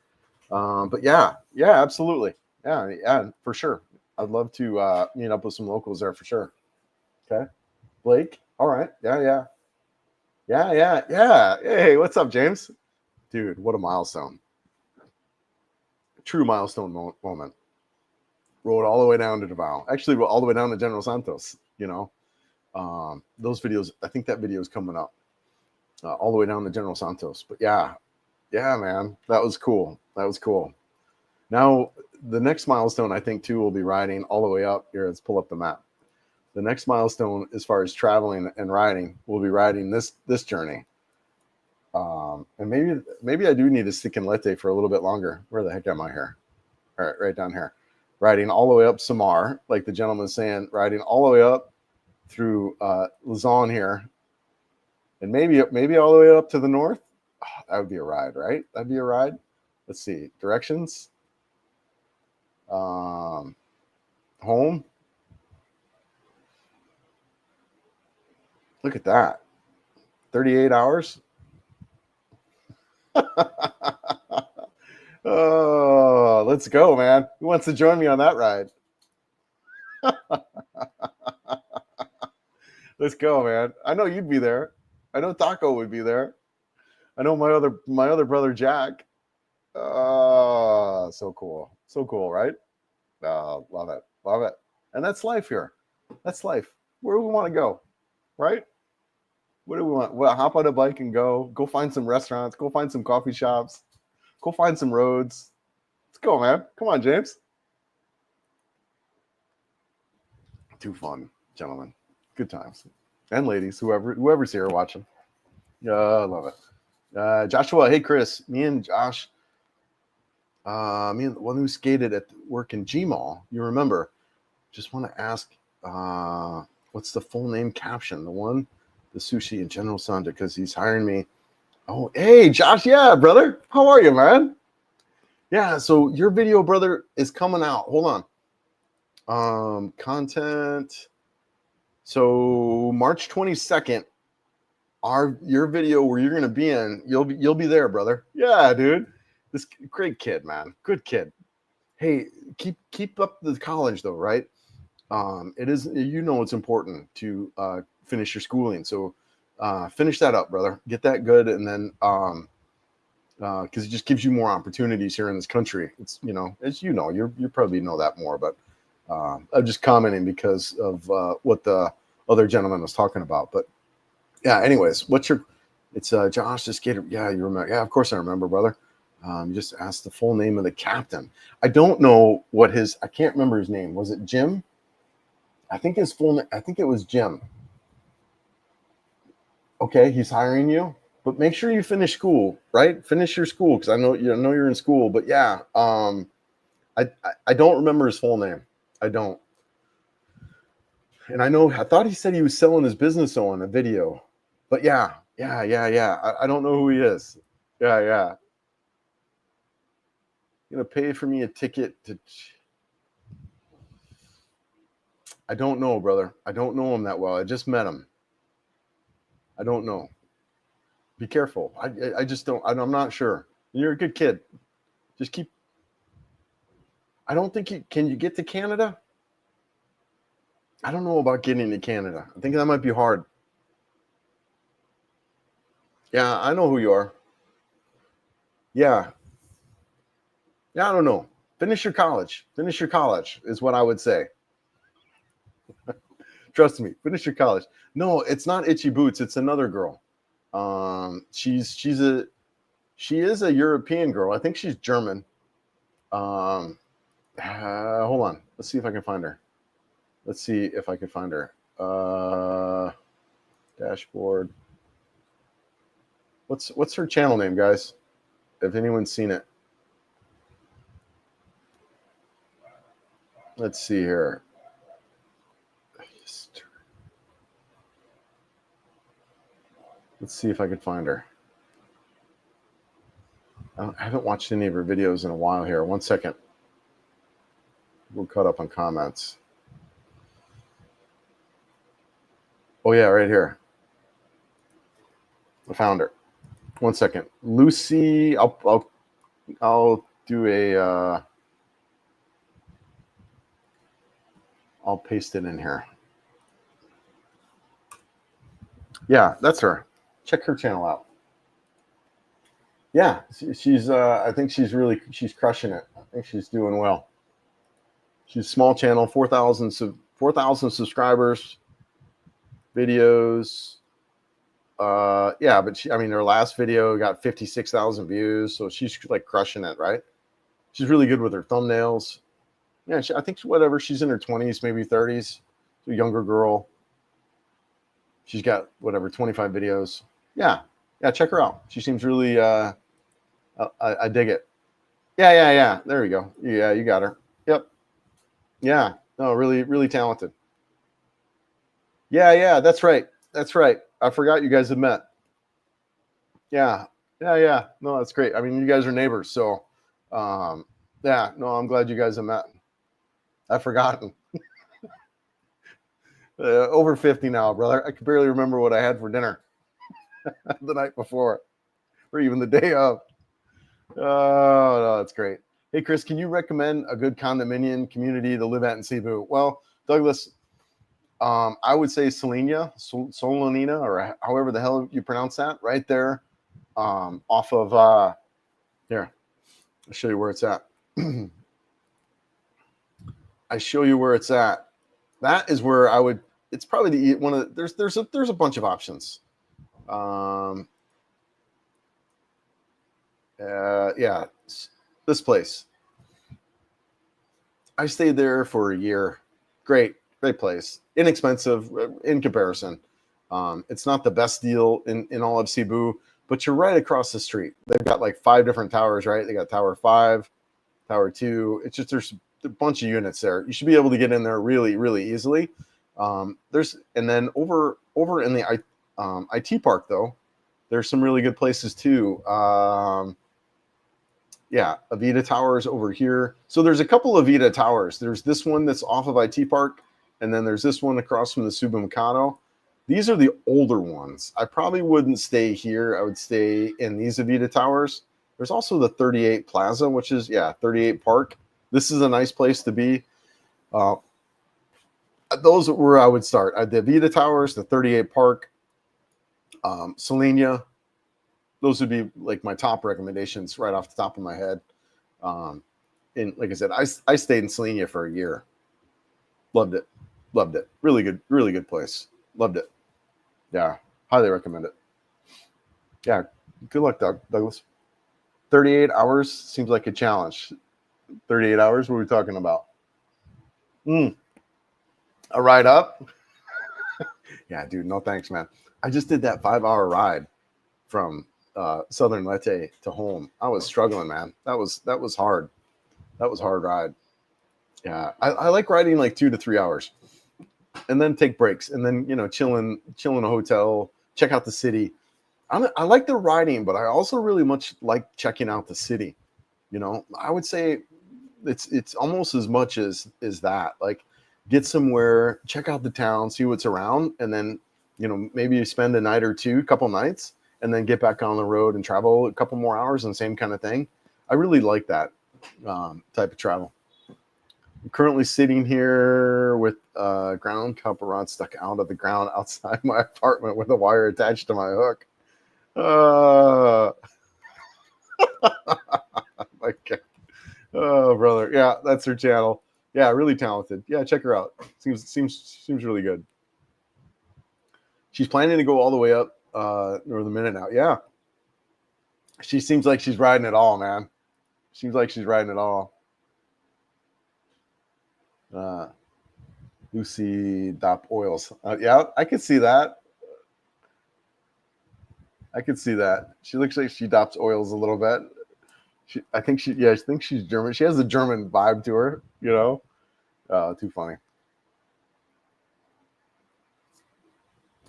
S1: But yeah, absolutely. Yeah, for sure. I'd love to meet up with some locals there for sure. Okay. Blake. All right. Yeah. Yeah. Hey, what's up, James? Dude, what a milestone. True milestone moment. Rode all the way down to Davao. Actually, all the way down to General Santos, you know. Those videos, I think that video is coming up all the way down to General Santos. But yeah, man, that was cool. Now, the next milestone, I think, too, will be riding all the way up. Here, let's pull up the map. The next milestone, as far as traveling and riding, will be riding this journey. And maybe I do need to stick in Leyte for a little bit longer. Where the heck am I here? All right, right down here. Riding all the way up Samar, like the gentleman's saying, riding all the way up through Luzon here, and maybe all the way up to the north. Oh, that would be a ride, right? That'd be a ride. Let's see. Directions. Home. 38 hours. Oh, let's go, man. Who wants to join me on that ride? Let's go, man. I know you'd be there. I know Taco would be there. I know my other brother Jack. Oh, so cool. So cool, right? Oh, love it. Love it. And that's life here. That's life. Where do we want to go? Right? What do we want? Well, hop on a bike and go find some restaurants, go find some coffee shops, go find some roads. Let's go, man. Come on, James. Too fun, gentlemen. Good times. And ladies, whoever's here watching. I love it. Joshua, hey Chris, me and Josh, me and the one who skated at work in G-Mall, you remember, just want to ask, what's the full name caption? The sushi in General Santos, because he's hiring me. Oh, hey, Josh. Yeah, brother. How are you, man? Yeah, so your video, brother, is coming out. Hold on. Content. So March 22nd, your video where you're gonna be in, you'll be there, brother. Yeah, dude. This great kid, man. Good kid. Hey, keep up the college though, right? It is, it's important to finish your schooling. So finish that up, brother. Get that good, and then because it just gives you more opportunities here in this country. It's as you probably know that more, but I'm just commenting because of what the other gentleman was talking about. But yeah, anyways, it's Josh the skater. Yeah, you remember? Yeah, of course I remember, brother. You just asked the full name of the captain. I don't know I can't remember his name. Was it Jim? I think his full name, I think it was Jim. Okay, he's hiring you, but make sure you finish school, right? Finish your school, because I know you're in school. But yeah, I don't remember his full name. I don't. And I thought he said he was selling his business on a video. But yeah. I don't know who he is. Yeah. You're gonna pay for me a ticket to. I don't know, brother. I don't know him that well. I just met him. I don't know. Be careful. I just don't. I'm not sure. You're a good kid. Just keep. I don't think can you get to Canada? I don't know about getting to Canada. I think that might be hard. Yeah, I know who you are. Yeah. Yeah, I don't know. Finish your college. Finish your college is what I would say. Trust me. Finish your college. No, it's not Itchy Boots. It's another girl. She is a European girl. I think she's German. Hold on. Let's see if I can find her. Dashboard. What's her channel name, guys? If anyone's seen it. Let's see here. Let's see if I can find her. I haven't watched any of her videos in a while here. 1 second. We're caught up on comments. Oh yeah, right here. I found her. 1 second. Lucy, I'll do a I'll paste it in here. Yeah, that's her. check her channel out. Yeah, she's I think she's crushing it. I think she's doing well. She's small channel, 4,000 subscribers, videos. Yeah, but I mean, her last video got 56,000 views, so she's like crushing it, right? She's really good with her thumbnails. Yeah, I think whatever, she's in her 20s, maybe 30s. A younger girl. She's got whatever 25 videos. Yeah, check her out. She seems really. I dig it. Yeah. There you go. Yeah, you got her. Yep. Yeah. No, really, really talented. Yeah. That's right. I forgot you guys had met. Yeah. No, that's great. I mean, you guys are neighbors, so yeah. No, I'm glad you guys have met. I've forgotten. Over 50 now, brother. I can barely remember what I had for dinner the night before, or even the day of. Oh, no, that's great. Hey, Chris, can you recommend a good condominium community to live at in Cebu? Well, Douglas, I would say Solanina, or however the hell you pronounce that, right there, off of here. I'll show you where it's at. I show you where it's at. That is where I would. It's probably one of the, there's a bunch of options. Yeah, this place. I stayed there for a year. Great place. Inexpensive in comparison. It's not the best deal in all of Cebu, but you're right across the street. They've got like 5 different towers, right? They got Tower 5, Tower 2. It's just there's a bunch of units there. You should be able to get in there really, really easily. And then over in the IT park though, there's some really good places too. Yeah, Avita Towers over here. So there's a couple of Avita Towers. There's this one that's off of IT Park, and then there's this one across from the Supermercado. These are the older ones. I probably wouldn't stay here. I would stay in these Avita Towers. There's also the 38 Plaza, which is, 38 Park. This is a nice place to be. Those are where I would start. The Avita Towers, the 38 Park, Selenia. Those would be like my top recommendations right off the top of my head. And like I said, I stayed in Selenia for a year. Loved it. Really good place. Loved it. Yeah, highly recommend it. Yeah, good luck, Douglas. 38 hours seems like a challenge. 38 hours, what are we talking about? A ride up? Yeah, dude, no thanks, man. I just did that 5-hour ride from Southern Leyte to home. I was struggling, man. That was hard. That was a hard ride. Yeah, I like riding like 2 to 3 hours, and then take breaks, and then chill in a hotel, check out the city. I like the riding, but I also really much like checking out the city. I would say it's almost as much as that. Like, get somewhere, check out the town, see what's around, and then maybe you spend a night or two, couple nights, and then get back on the road and travel a couple more hours and same kind of thing. I really like that type of travel. I'm currently sitting here with a ground copper rod stuck out of the ground outside my apartment with a wire attached to my hook. My God. Oh, brother. Yeah, that's her channel. Yeah, really talented. Yeah, check her out. Seems really good. She's planning to go all the way up northern Mindanao. Yeah. She seems like she's riding it all, man. Seems like she's riding it all. Lucy Dop Oils. Yeah, I could see that. She looks like she dops oils a little bit. I think she's German. She has a German vibe to her, Too funny.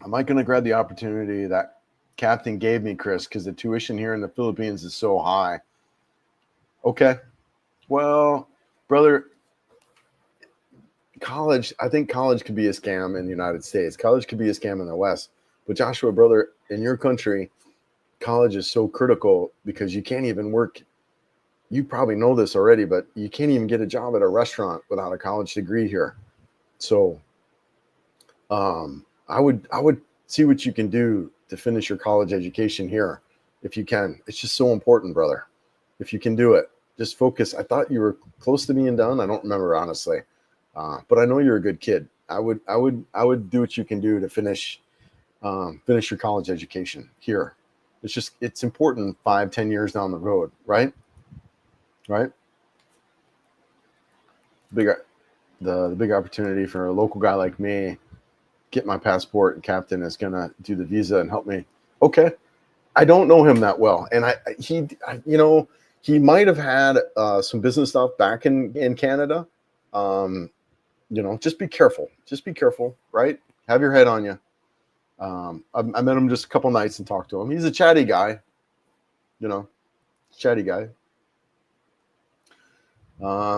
S1: Am I going to grab the opportunity that Captain gave me, Chris, because the tuition here in the Philippines is so high? Okay. Well, brother, I think college could be a scam in the United States. College could be a scam in the West. But Joshua, brother, in your country, college is so critical because you can't even work. You probably know this already, but you can't even get a job at a restaurant without a college degree here. So I would see what you can do to finish your college education here if you can. It's just so important, brother. If you can do it, just focus. I thought you were close to being done. I don't remember, honestly, but I know you're a good kid. I would do what you can do to finish your college education here. It's important 5-10 years down the road, right? The big opportunity for a local guy like me, get my passport, and Captain is gonna do the visa and help me. Okay, I don't know him that well, and he might have had some business stuff back in Canada. Just be careful. Just be careful, right? Have your head on you. I met him just a couple nights and talked to him. He's a chatty guy, chatty guy.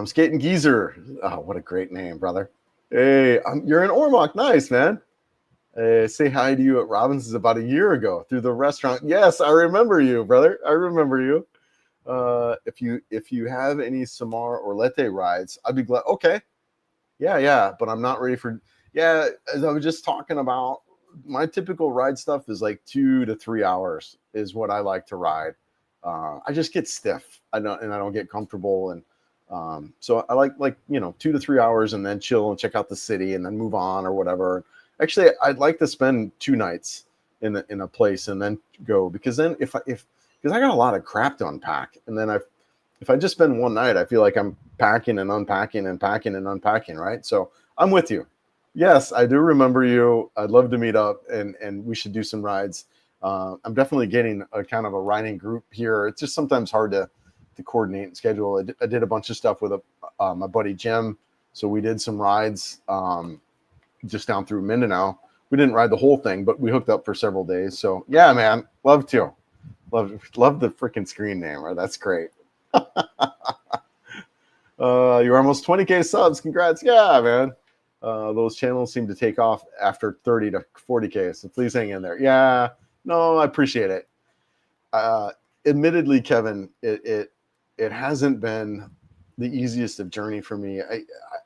S1: Skating Geezer. Oh, what a great name, brother. Hey, you're in Ormoc. Nice, man. Say hi to you at Robinson's about a year ago through the restaurant. Yes, I remember you, brother. I remember you. If you have any Samar or Leyte rides, I'd be glad. Okay. Yeah. But I'm not ready for. Yeah, as I was just talking about, my typical ride stuff is like 2 to 3 hours is what I like to ride. I just get stiff. I don't get comfortable, and so I like 2 to 3 hours and then chill and check out the city and then move on or whatever. Actually, I'd like to spend 2 nights in a place and then go, because then because I got a lot of crap to unpack, and then if I just spend one night, I feel like I'm packing and unpacking and packing and unpacking, right? So I'm with you. Yes, I do remember you. I'd love to meet up, and we should do some rides. I'm definitely getting a kind of a riding group here. It's just sometimes hard to coordinate and schedule. I did a bunch of stuff with my buddy Jim, so we did some rides just down through Mindanao. We didn't ride the whole thing, but we hooked up for several days. So yeah, man, love to. Love the freaking screen name. Right? That's great. You're almost 20K subs. Congrats. Yeah, man. Those channels seem to take off after 30 to 40K. So please hang in there. Yeah, no, I appreciate it. Admittedly, Kevin, it hasn't been the easiest of journey for me.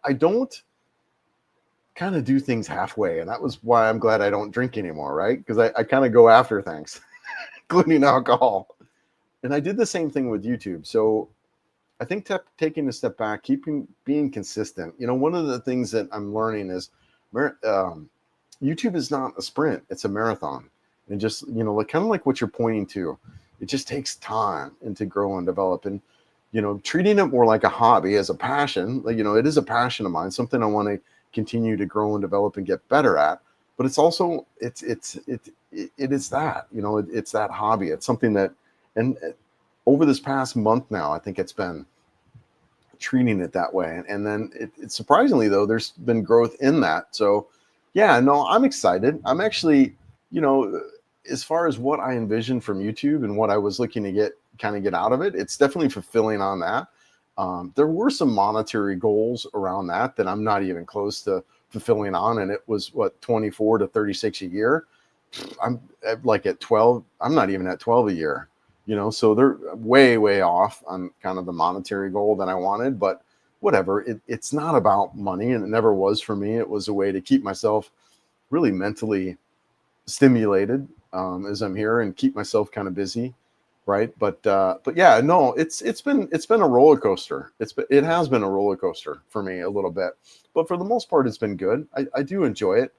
S1: I don't kind of do things halfway, and that was why I'm glad I don't drink anymore, right? Because I kind of go after things, including alcohol. And I did the same thing with YouTube. So I think taking a step back, being consistent. One of the things that I'm learning is YouTube is not a sprint; it's a marathon. And just kind of like what you're pointing to, it just takes time and to grow and develop. And treating it more like a hobby as a passion. It is a passion of mine, something I want to continue to grow and develop and get better at. But it's also it is that it's that hobby. It's something that, and over this past month now, I think it's been treating it that way. And then it's surprisingly, though, there's been growth in that. So yeah, no, I'm excited. I'm actually, as far as what I envisioned from YouTube and what I was looking to get out of it, it's definitely fulfilling on that. There were some monetary goals around that I'm not even close to fulfilling on. And it was 24 to 36 a year. I'm like at 12. I'm not even at 12 a year. So they're way off on kind of the monetary goal that I wanted, but whatever. It's not about money, and it never was for me. It was a way to keep myself really mentally stimulated as I'm here and keep myself kind of busy, right? But yeah, no, it's been a roller coaster. It has been a roller coaster for me a little bit, but for the most part, it's been good. I do enjoy it.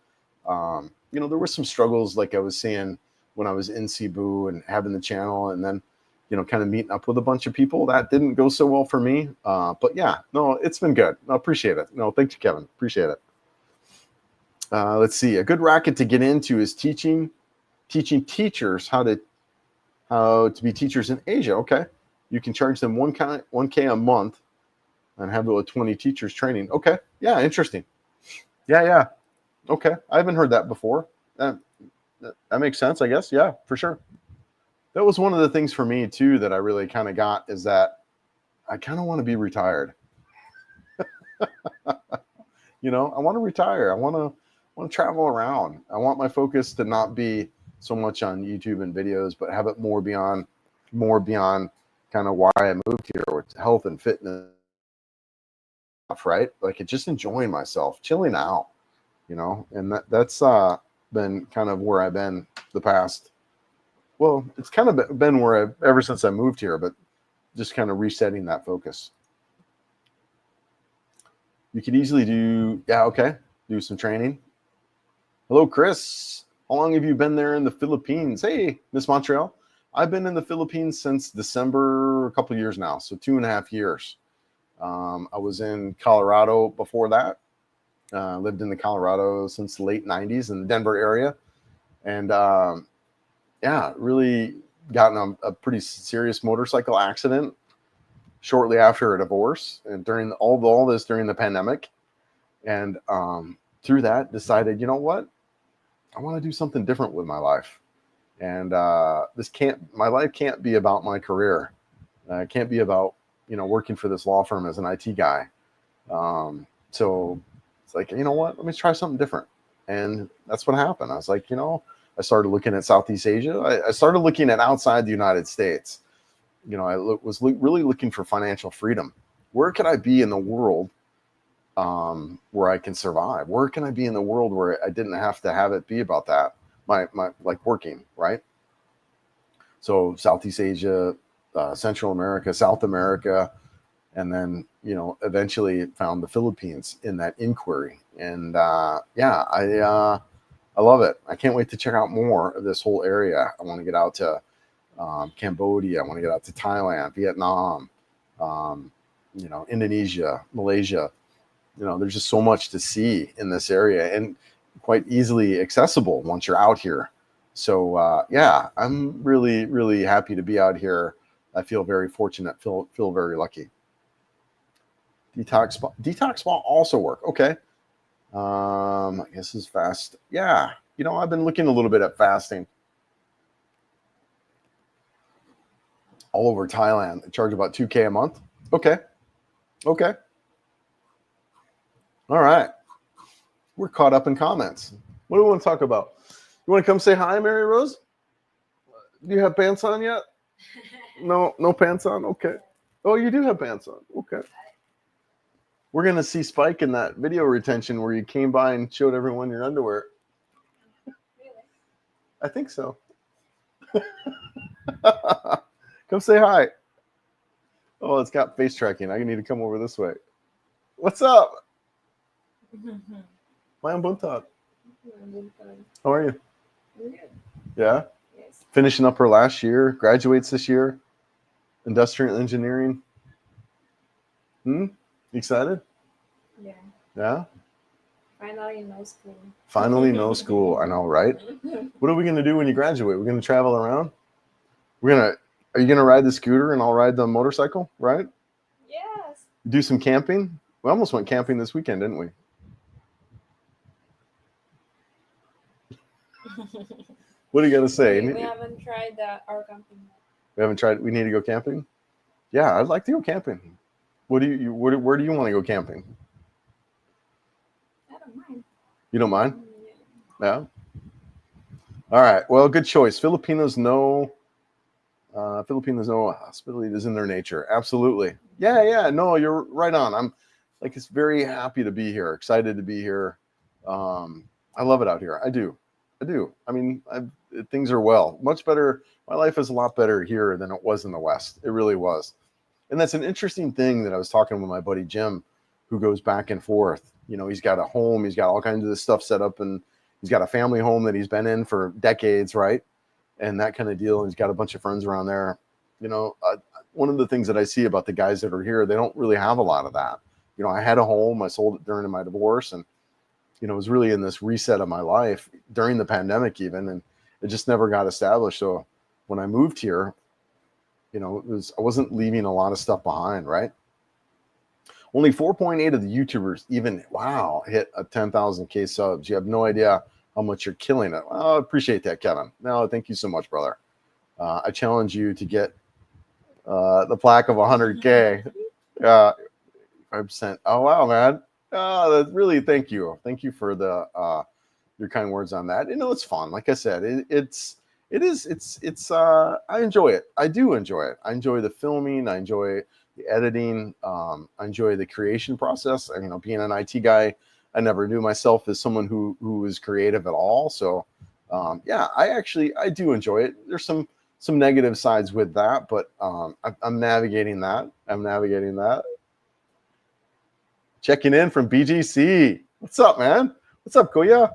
S1: There were some struggles, like I was saying, when I was in Cebu and having the channel, and then, kind of meeting up with a bunch of people. That didn't go so well for me. But yeah, no, it's been good. I appreciate it. No, thank you, Kevin. Appreciate it. Let's see. A good racket to get into is teaching teachers how to be teachers in Asia. Okay. You can charge them 1K a month and have 20 teachers training. Okay. Yeah. Interesting. Yeah. Okay. I haven't heard that before. That makes sense, I guess. Yeah, for sure. That was one of the things for me too that I really kind of got, is that I kind of want to be retired. I want to retire. I want to travel around. I want my focus to not be so much on YouTube and videos, but have it more beyond kind of why I moved here, with health and fitness, right? Like, just enjoying myself, chilling out, and that's been kind of where I've been the past well, it's kind of been where I've ever since I moved here, but just kind of resetting that focus. You could easily do, do some training. Hello, Chris. How long have you been there in the Philippines? Hey, Miss Montreal. I've been in the Philippines since December, a couple of years now, so 2.5 years. I was in Colorado before that. Lived in the Colorado since the late 90s in the Denver area. And really got in a pretty serious motorcycle accident shortly after a divorce and during all this during the pandemic. And through that, decided, you know what? I want to do something different with my life. And my life can't be about my career. It can't be about, working for this law firm as an IT guy. So it's like, you know what? Let me try something different. And that's what happened. I was like, I started looking at Southeast Asia. I started looking at outside the United States. I was really looking for financial freedom. Where can I be in the world where I can survive? Where can I be in the world where I didn't have to have it be about that? My like working, right? So Southeast Asia, Central America, South America, and then, eventually found the Philippines in that inquiry. And I love it. I can't wait to check out more of this whole area. I want to get out to Cambodia. I want to get out to Thailand, Vietnam, Indonesia, Malaysia. There's just so much to see in this area and quite easily accessible once you're out here. So I'm really, really happy to be out here. I feel very fortunate, feel very lucky. Detox spa also work. Okay. I guess is fast. Yeah. I've been looking a little bit at fasting all over Thailand. I charge about $2,000 a month. Okay. All right. We're caught up in comments. What do we want to talk about? You want to come say hi, Mary Rose? Do you have pants on yet? No pants on? Okay. Oh, you do have pants on. Okay. We're going to see Spike in that video retention where you came by and showed everyone your underwear.
S2: Really?
S1: I think so. Come say hi. Oh, it's got face tracking. I need to come over this way. What's up? Mayang buntag. How are you?
S2: Good.
S1: Yeah?
S2: Yes.
S1: Finishing up her last year. Graduates this year. Industrial engineering. Excited?
S2: Yeah.
S1: Yeah?
S2: Finally, no school.
S1: Finally, no school. I know, right? What are we going to do when you graduate? We're going to travel around? Are you going to ride the scooter and I'll ride the motorcycle, right?
S2: Yes.
S1: Do some camping? We almost went camping this weekend, didn't we? What are you going to say?
S2: We haven't tried our camping.
S1: We haven't tried. We need to go camping? Yeah, I'd like to go camping. Where do you want to go camping?
S2: I don't mind.
S1: You don't mind?
S2: Yeah.
S1: All right. Well, good choice. Filipinos know hospitality is in their nature. Absolutely. Yeah. No, you're right on. I'm it's very happy to be here. Excited to be here. I love it out here. I do. I mean, things are much better. My life is a lot better here than it was in the West. It really was. And that's an interesting thing that I was talking with my buddy Jim, who goes back and forth. He's got a home. He's got all kinds of this stuff set up, and he's got a family home that he's been in for decades, right? And that kind of deal. And he's got a bunch of friends around there. One of the things that I see about the guys that are here, they don't really have a lot of that. I had a home. I sold it during my divorce, and it was really in this reset of my life during the pandemic even, and it just never got established. So when I moved here, I wasn't leaving a lot of stuff behind, right? Only 4.8 of the YouTubers even, hit a 10,000K subs. You have no idea how much you're killing it. Well, I appreciate that, Kevin. No, thank you so much, brother. I challenge you to get the plaque of 100K. 5%. Oh, wow, man. That's really, thank you. Thank you for your kind words on that. It's fun. Like I said, I enjoy it. I do enjoy it. I enjoy the filming. I enjoy the editing. I enjoy the creation process. Being an IT guy, I never knew myself as someone who is creative at all. So Yeah, I do enjoy it. There's some negative sides with that, but I'm navigating that. Checking in from BGC. What's up, man? What's up, Koya?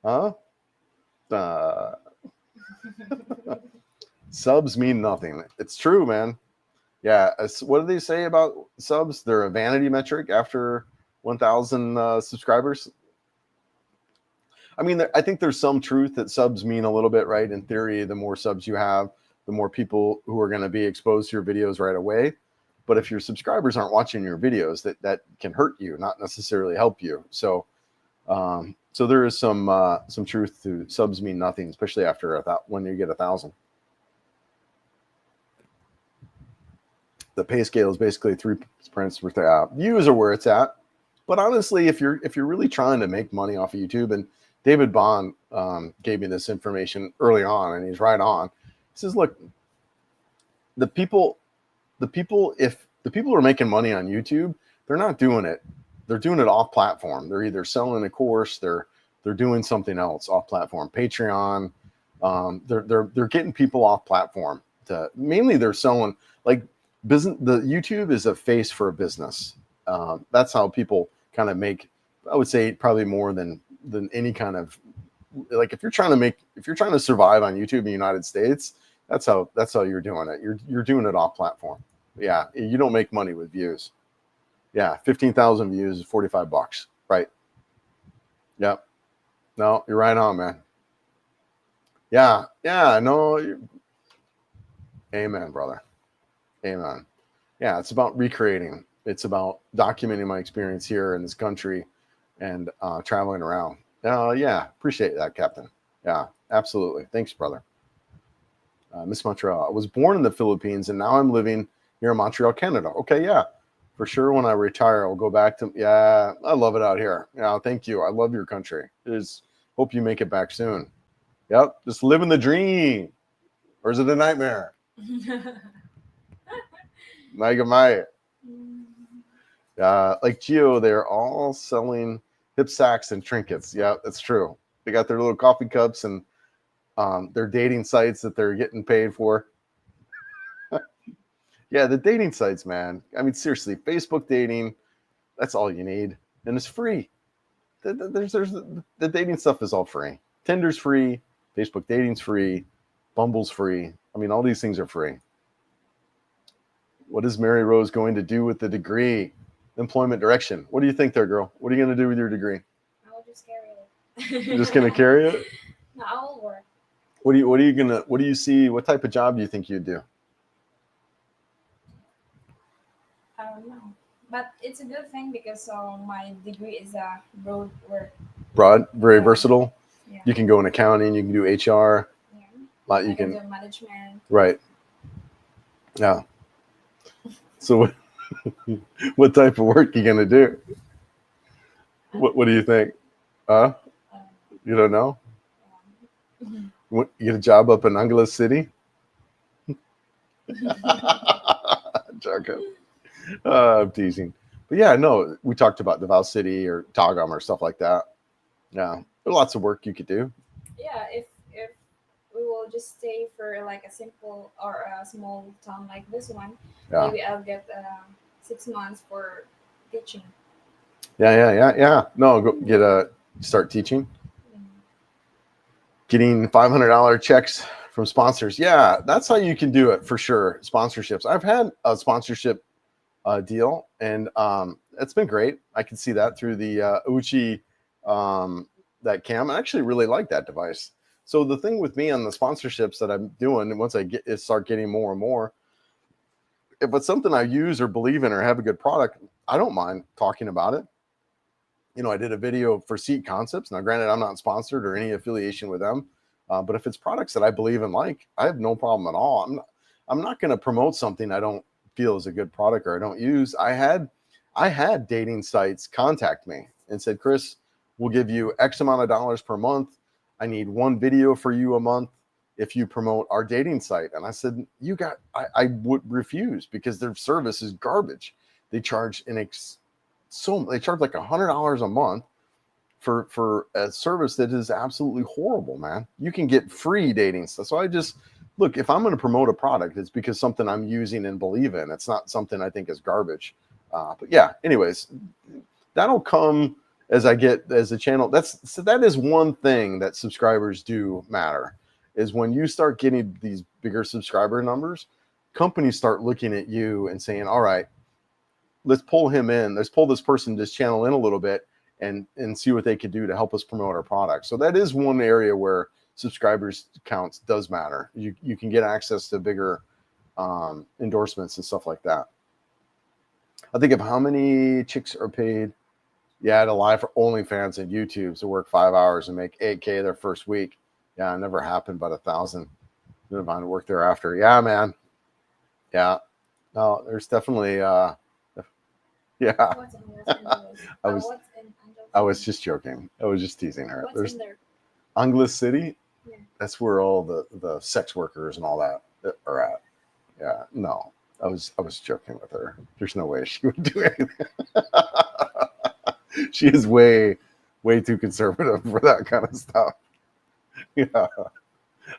S1: Huh? Subs mean nothing. It's true, man. Yeah. What do they say about subs? They're a vanity metric after 1,000 subscribers. I mean, I think there's some truth that subs mean a little bit, right? In theory, the more subs you have, the more people who are going to be exposed to your videos right away. But if your subscribers aren't watching your videos, that can hurt you, not necessarily help you. So, so there is some truth to subs mean nothing, especially after when you get 1,000. The pay scale is basically 3 prints worth of views are where it's at. But honestly, if you're really trying to make money off of YouTube, and David Bond gave me this information early on, and he's right on. He says, look, the people who are making money on YouTube, they're not doing it. They're doing it off platform. They're either selling a course, they're doing something else off platform, Patreon. They're getting people off platform mainly they're selling like business. The YouTube is a face for a business. That's how people kind of make, I would say, probably more than any kind of, like, if you're trying to survive on YouTube in the United States, that's how you're doing it. You're doing it off platform. Yeah, you don't make money with views. Yeah, 15,000 views is $45, right? Yep. No, you're right on, man. Yeah, no. Amen, brother. Amen. Yeah, it's about recreating. It's about documenting my experience here in this country and traveling around. Yeah, appreciate that, Captain. Yeah, absolutely. Thanks, brother. Miss Montreal. I was born in the Philippines, and now I'm living here in Montreal, Canada. Okay, yeah, for sure. When I retire, I'll go back to. Yeah, I love it out here. Yeah, thank you. I love your country. Hope you make it back soon. Yep, just living the dream. Or is it a nightmare? Maya. Like Geo, they're all selling hip sacks and trinkets. Yeah, that's true. They got their little coffee cups and their dating sites that they're getting paid for. Yeah, the dating sites, man. I mean, seriously, Facebook dating, that's all you need. And it's free. The dating stuff is all free. Tinder's free. Facebook dating's free. Bumble's free. I mean, all these things are free. What is Mary Rose going to do with the degree? Employment direction. What do you think there, girl? What are you going to do with your degree?
S2: I'll just carry it.
S1: You're just going to carry it?
S2: No, I'll work.
S1: What do you see? What type of job do you think you'd do?
S2: I don't know. But it's a good thing because my degree is a broad work.
S1: Broad, very versatile.
S2: Yeah.
S1: You can go in accounting, you can do HR.
S2: Yeah.
S1: You can
S2: do management.
S1: Right. Yeah. So what type of work are you going to do? What do you think? You don't know? You get a job up in Angeles City? Joking. I'm teasing. But yeah, no, we talked about Davao City or Tagum or stuff like that. Yeah, there's lots of work you could do.
S2: Yeah, if we will just stay for like a simple or a small town like this one, maybe I'll get 6 months for teaching.
S1: Yeah. No, start teaching. Getting $500 checks from sponsors. Yeah, that's how you can do it for sure. Sponsorships. I've had a sponsorship deal, and it's been great. I can see that through the Uchi that cam. I actually really like that device. So the thing with me on the sponsorships that I'm doing, once I start getting more and more, if it's something I use or believe in or have a good product, I don't mind talking about it. You know, I did a video for Seat Concepts. Now, granted, I'm not sponsored or any affiliation with them, but if it's products that I believe in, like, I have no problem at all. I'm not going to promote something I don't feel is a good product or I don't use. I had dating sites contact me and said, Chris, we'll give you X amount of dollars per month. I need one video for you a month if you promote our dating site. And I said, I would refuse because their service is garbage. They charge they charge like $100 a month for a service that is absolutely horrible, man. You can get free dating stuff. So I just look, if I'm going to promote a product, it's because something I'm using and believe in. It's not something I think is garbage. But yeah, anyways, that'll come as I get as a channel. That is one thing that subscribers do matter, is when you start getting these bigger subscriber numbers, companies start looking at you and saying, all right, let's pull him in. Let's pull this person, this channel in a little bit and see what they could do to help us promote our product. So that is one area where subscribers counts does matter. You can get access to bigger endorsements and stuff like that. I think of how many chicks are paid. Yeah, to live for OnlyFans and YouTube to work 5 hours and make 8K their first week. Yeah, it never happened, but 1,000. Move on to work thereafter. Yeah, man. Yeah. No, there's definitely yeah. I was just joking. I was just teasing her.
S2: What's in there?
S1: Angeles City.
S2: Yeah.
S1: That's where all the sex workers and all that are at. Yeah. No, I was joking with her. There's no way she would do anything. She is way too conservative for that kind of stuff. Yeah.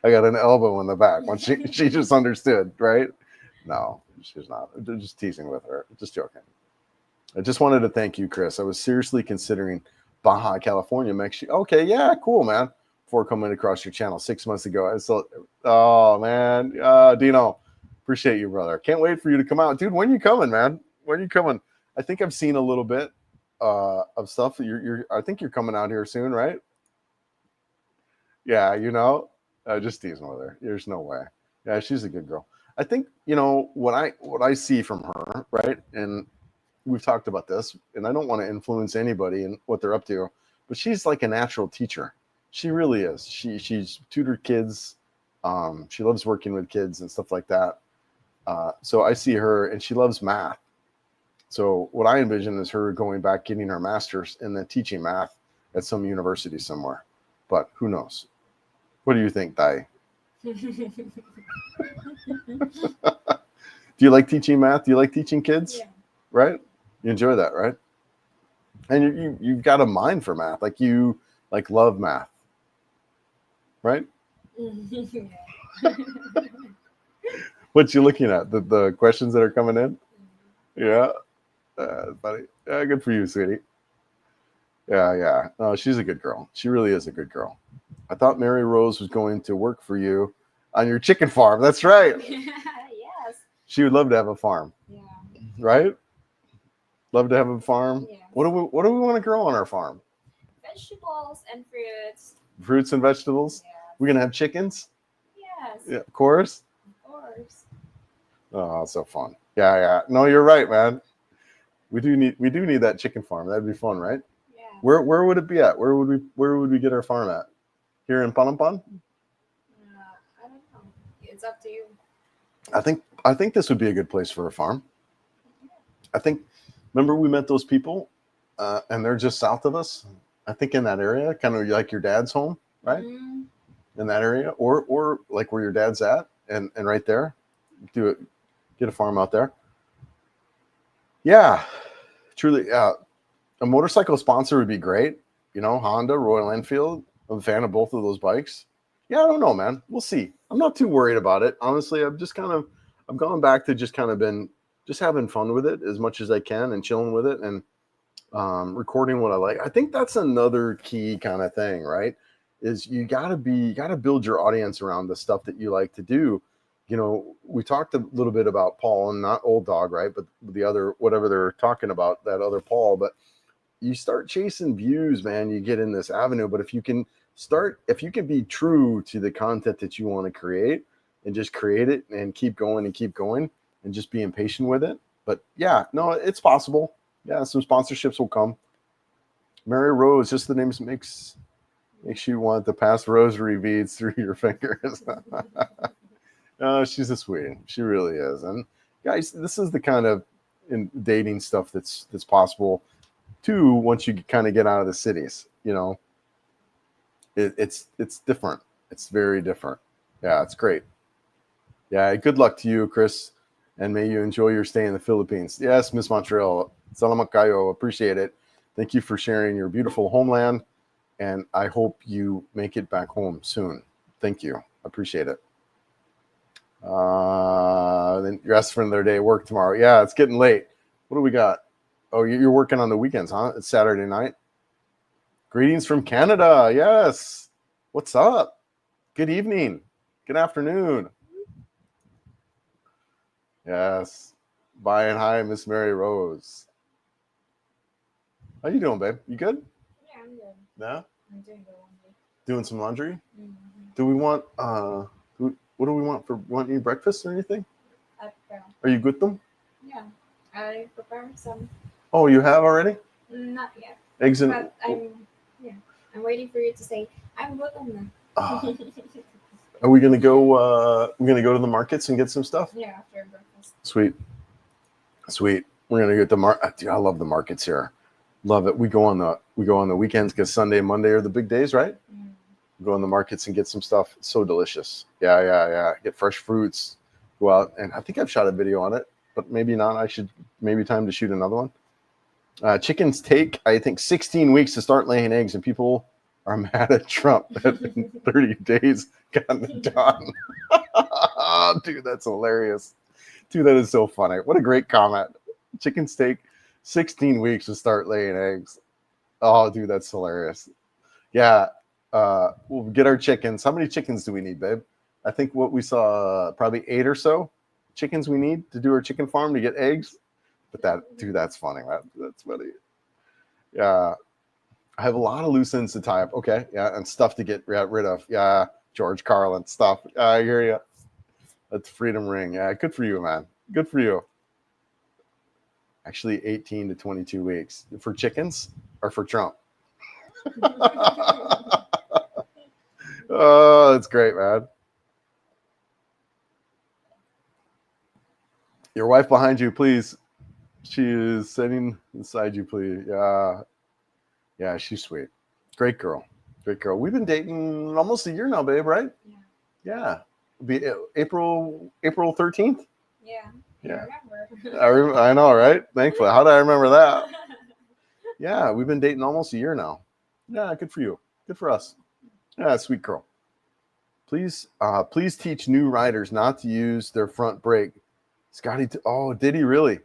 S1: I got an elbow in the back when she just understood, right? No, she's not. I'm just teasing with her. Just joking. I just wanted to thank you, Chris. I was seriously considering Baja California. Okay, yeah, cool, man. Before coming across your channel 6 months ago, I still. Oh man, Dino, appreciate you, brother. Can't wait for you to come out, dude. When you coming, man? When you coming? I think I've seen a little bit of stuff. I think you're coming out here soon, right? Yeah, just teasing with her. There's no way. Yeah, she's a good girl. I think what I see from her, right? And we've talked about this, and I don't want to influence anybody and what they're up to, but she's like a natural teacher. She really is. She's tutored kids. She loves working with kids and stuff like that. So I see her, and she loves math. So what I envision is her going back, getting her master's, and then teaching math at some university somewhere. But who knows? What do you think, Dai? Do you like teaching math? Do you like teaching kids?
S2: Yeah.
S1: Right? You enjoy that, right? And you've got a mind for math. Like you love math. Right? What you looking at? The questions that are coming in? Yeah. Buddy. Yeah, good for you, sweetie. Yeah. No, she's a good girl. She really is a good girl. I thought Mary Rose was going to work for you on your chicken farm. That's right.
S2: Yes.
S1: She would love to have a farm.
S2: Yeah.
S1: Right? Love to have a farm.
S2: Yeah.
S1: What do we want to grow on our farm?
S2: Vegetables and fruits.
S1: Fruits and vegetables.
S2: Yeah.
S1: We're gonna have chickens.
S2: Yes.
S1: Yeah, of course.
S2: Of course.
S1: Oh, so fun. Yeah. No, you're right, man. We do need that chicken farm. That'd be fun, right?
S2: Yeah.
S1: Where would it be at? Where would we get our farm at? Here in Palompon?
S2: I don't know. It's up to you.
S1: I think this would be a good place for a farm. I think. Remember we met those people, and they're just south of us. I think in that area, kind of like your dad's home, right?
S2: Mm.
S1: In that area, or like where your dad's at, and right there, get a farm out there. Yeah, truly. A motorcycle sponsor would be great. Honda, Royal Enfield. I'm a fan of both of those bikes. Yeah, I don't know, man. We'll see. I'm not too worried about it. Honestly, I've gone back to just kind of been just having fun with it as much as I can and chilling with it and recording what I like. I think that's another key kind of thing, right? Is you gotta build your audience around the stuff that you like to do. We talked a little bit about Paul, and not Old Dog, right? But the other, whatever they're talking about, that other Paul. But you start chasing views, man, you get in this avenue. But if you can be true to the content that you want to create and just create it and keep going and just being patient with it. But yeah, no, it's possible. Yeah, some sponsorships will come. Mary Rose, just the name makes you want to pass rosary beads through your fingers. Oh, she's a sweetie. She really is. And guys, this is the kind of dating stuff that's possible too once you kind of get out of the cities. It's different. It's very different. Yeah, it's great. Yeah, good luck to you, Chris, and may you enjoy your stay in the Philippines. Yes, Miss Montreal. Salamat kayo. Appreciate it. Thank you for sharing your beautiful homeland and I hope you make it back home soon. Thank you. Appreciate it. Then your rest for their day at work tomorrow. Yeah, it's getting late. What do we got? Oh, you're working on the weekends, huh? It's Saturday night. Greetings from Canada. Yes. What's up? Good evening. Good afternoon. Yes. Bye and hi, Miss Mary Rose. How you doing, babe? You good?
S2: Yeah, I'm good.
S1: Yeah.
S2: I'm doing the laundry.
S1: Doing some laundry.
S2: Mm-hmm.
S1: Do we want what do we want for want any breakfast or anything?
S2: I prepare.
S1: Are you with them?
S2: Yeah, I prepare some.
S1: Oh, you have already?
S2: Not yet.
S1: Eggs and
S2: But I'm waiting for you to say I'm good on that.
S1: Are we gonna go we're gonna go to the markets and get some stuff?
S2: Yeah, after breakfast.
S1: Sweet. We're gonna get the Dude, I love the markets here. Love it. We go on the weekends because Sunday and Monday are the big days, right?
S2: Mm.
S1: Go in the markets and get some stuff. It's so delicious. Yeah. Get fresh fruits. Go out, and I think I've shot a video on it, but maybe not. I should maybe time to shoot another one. Chickens take, I think, 16 weeks to start laying eggs, and people are mad at Trump that in 30 days gotten it done. Dude, that's hilarious. Dude, that is so funny. What a great comment. Chickens take 16 weeks to start laying eggs. Oh, dude, that's hilarious. Yeah. We'll get our chickens. How many chickens do we need, babe? I think what we saw, probably 8 or so chickens we need to do our chicken farm to get eggs. But that's funny. That's funny. Yeah. I have a lot of loose ends to tie up. Okay. Yeah. And stuff to get rid of. Yeah. George Carlin stuff. I hear you. That's Freedom Ring. Yeah. Good for you, man. Good for you. Actually, 18 to 22 weeks for chickens or for Trump. Oh, that's great, man. Your wife behind you, please. She is sitting inside you, please. Yeah, she's sweet. Great girl. We've been dating almost a year now, babe, right? Yeah. Be April 13th.
S2: Yeah. Remember.
S1: I know, right? Thankfully. How did I remember that? Yeah, we've been dating almost a year now. Yeah, good for you. Good for us. Yeah, sweet girl. Please teach new riders not to use their front brake. Scotty, did he really?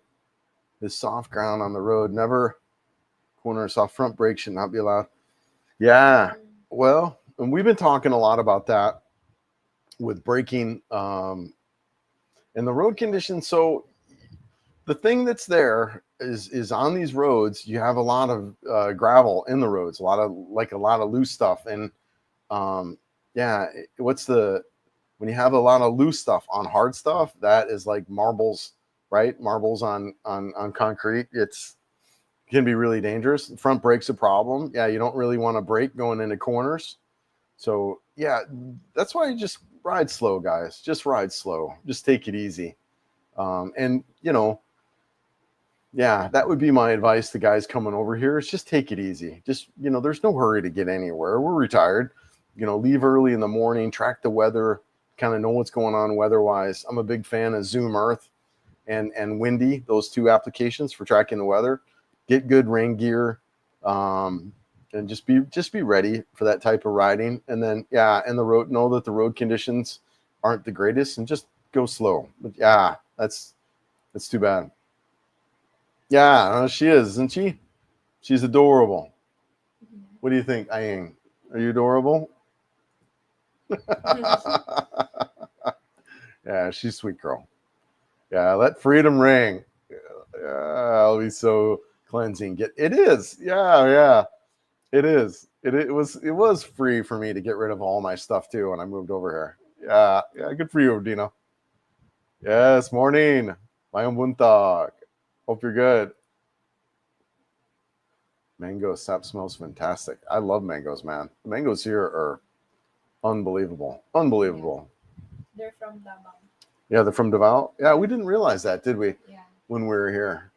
S1: His soft ground on the road, never corner soft front brake should not be allowed. Yeah, well, and we've been talking a lot about that with braking and the road conditions. So the thing that's there is on these roads, you have a lot of gravel in the roads, a lot of loose stuff, and when you have a lot of loose stuff on hard stuff, that is like marbles, right? Marbles on concrete. It can be really dangerous. Front brake's a problem. Yeah, you don't really want to brake going into corners. So yeah, that's why you just ride slow, guys. Just ride slow. Just take it easy. And yeah, that would be my advice to guys coming over here is just take it easy. Just, there's no hurry to get anywhere. We're retired. Leave early in the morning, track the weather, kind of know what's going on weather-wise. I'm a big fan of Zoom Earth and Windy, those two applications for tracking the weather. Get good rain gear, and just be ready for that type of riding. And then, and the road, know that the road conditions aren't the greatest, and just go slow. But yeah, that's too bad. Yeah, she is, isn't she? She's adorable. What do you think, Aying? Are you adorable? Yeah, she's a sweet girl. Yeah, let freedom ring. I'll be so cleansing. It is. Yeah. It is. It was free for me to get rid of all my stuff too when I moved over here. Yeah, good for you, Dino. Yes, morning. Mayong buntag. Hope you're good. Mango sap smells fantastic. I love mangoes, man. The mangoes here are unbelievable.
S2: They're from Davao.
S1: Yeah, they're from Davao. Yeah, we didn't realize that, did we?
S2: Yeah.
S1: When we were here,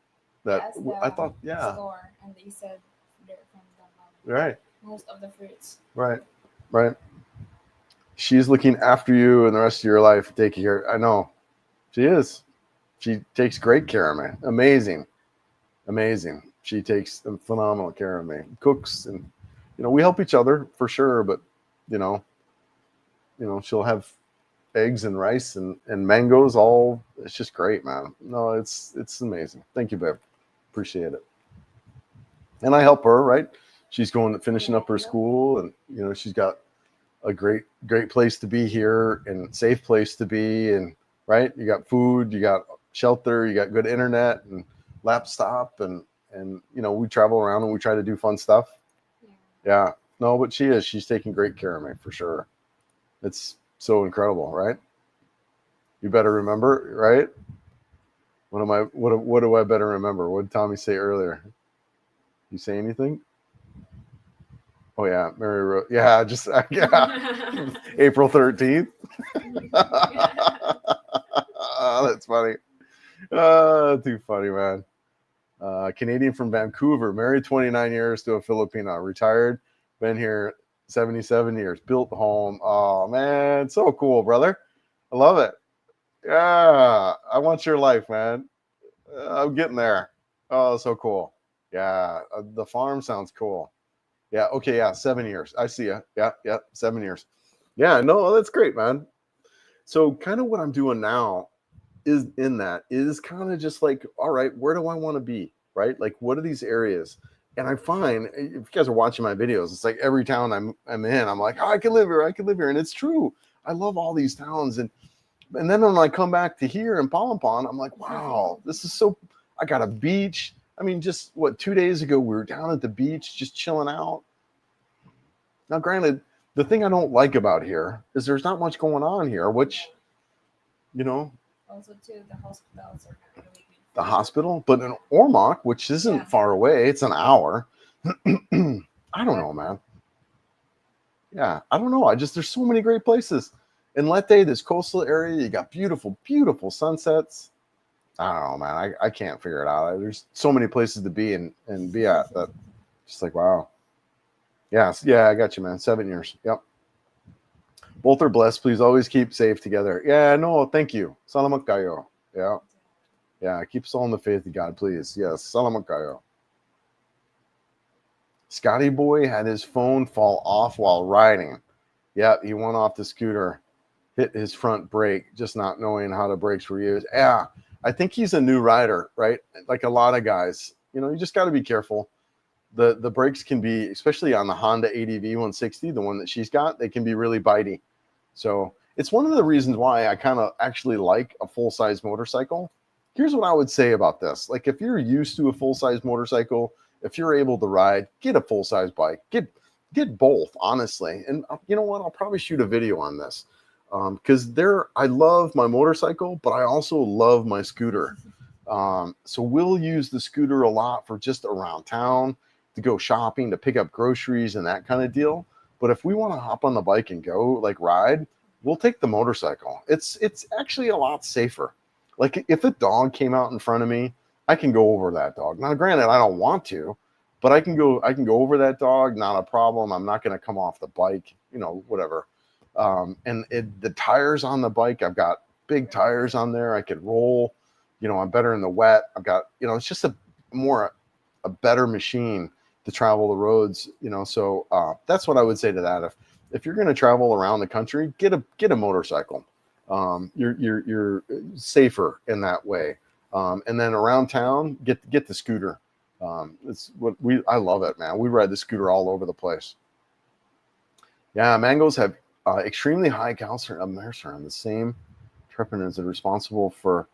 S1: I thought,
S2: store, and they said they're from Davao.
S1: Right.
S2: Most of the fruits.
S1: Right. She's looking after you and the rest of your life. Take care. I know, she is. She takes great care of me. Amazing. She takes phenomenal care of me. Cooks and we help each other for sure, but you know, she'll have eggs and rice and mangoes. All it's just great, man. No, it's amazing. Thank you, babe. Appreciate it. And I help her, right? She's finishing up her school, and she's got a great place to be here and safe place to be, and right, you got food, you got shelter, you got good internet and laptop, and we travel around and we try to do fun stuff. Yeah, no, but she's taking great care of me for sure. It's so incredible, right? You better remember, right? What do I better remember? What did Tommy say earlier? You say anything? Oh yeah, Mary Rose. Yeah, just yeah. April 13th. Oh, that's funny. Too funny, man. Canadian from Vancouver, married 29 years to a Filipino, retired, been here 77 years, built home. Oh man, so cool, brother. I love it. Yeah, I want your life, man. I'm getting there. Oh, so cool. Yeah, the farm sounds cool. Yeah. Okay. Yeah. 7 years. I see ya. Yeah. Yeah. 7 years. Yeah. No, that's great, man. So kind of what I'm doing now is kind of just like, all right, where do I want to be? Right. Like, what are these areas? And I find if you guys are watching my videos, it's like every town I'm in, I'm like, oh, I could live here. I could live here. And it's true. I love all these towns. And then when I come back to here in Palompon, I'm like, wow, this is so, I got a beach. I mean, just 2 days ago, we were down at the beach, just chilling out. Now, granted, the thing I don't like about here is there's not much going on here, which,
S2: Also, too, the hospitals are not really good.
S1: the hospital, but in Ormoc, which isn't far away, it's an hour. I don't know, man. Yeah, I don't know. There's so many great places. In Leyte, this coastal area, you got beautiful, beautiful sunsets. I don't know, man. I can't figure it out. There's so many places to be and be at that. Just like, wow. Yes, yeah, I got you, man. 7 years. Yep. Both are blessed. Please always keep safe together. Yeah, no, thank you. Salamat kayo. Yeah. Yeah, keep us all in the faith of God, please. Yes, salamat kayo. Scotty Boy had his phone fall off while riding. Yeah, he went off the scooter, hit his front brake, just not knowing how the brakes were used. Yeah, I think he's a new rider, right? Like a lot of guys. You just got to be careful. The brakes can be, especially on the Honda ADV 160, the one that she's got, they can be really bitey. So it's one of the reasons why I kind of actually like a full-size motorcycle. Here's what I would say about this. Like, if you're used to a full-size motorcycle, if you're able to ride, get a full-size bike. Get both, honestly. And you know what? I'll probably shoot a video on this because I love my motorcycle, but I also love my scooter. So we'll use the scooter a lot for just around town, to go shopping, to pick up groceries and that kind of deal. But if we want to hop on the bike and go like ride, we'll take the motorcycle. It's actually a lot safer. Like, if a dog came out in front of me, I can go over that dog. Now, granted, I don't want to, but I can go over that dog. Not a problem. I'm not going to come off the bike, whatever. And the tires on the bike, I've got big tires on there. I could roll, I'm better in the wet. I've got, it's just a better machine to travel the roads, so that's what I would say to that. If you're going to travel around the country, get a motorcycle. You're safer in that way. And then around town, get the scooter. It's I love it, man. We ride the scooter all over the place. Yeah, mangoes have extremely high calcium and the same terpenes are responsible for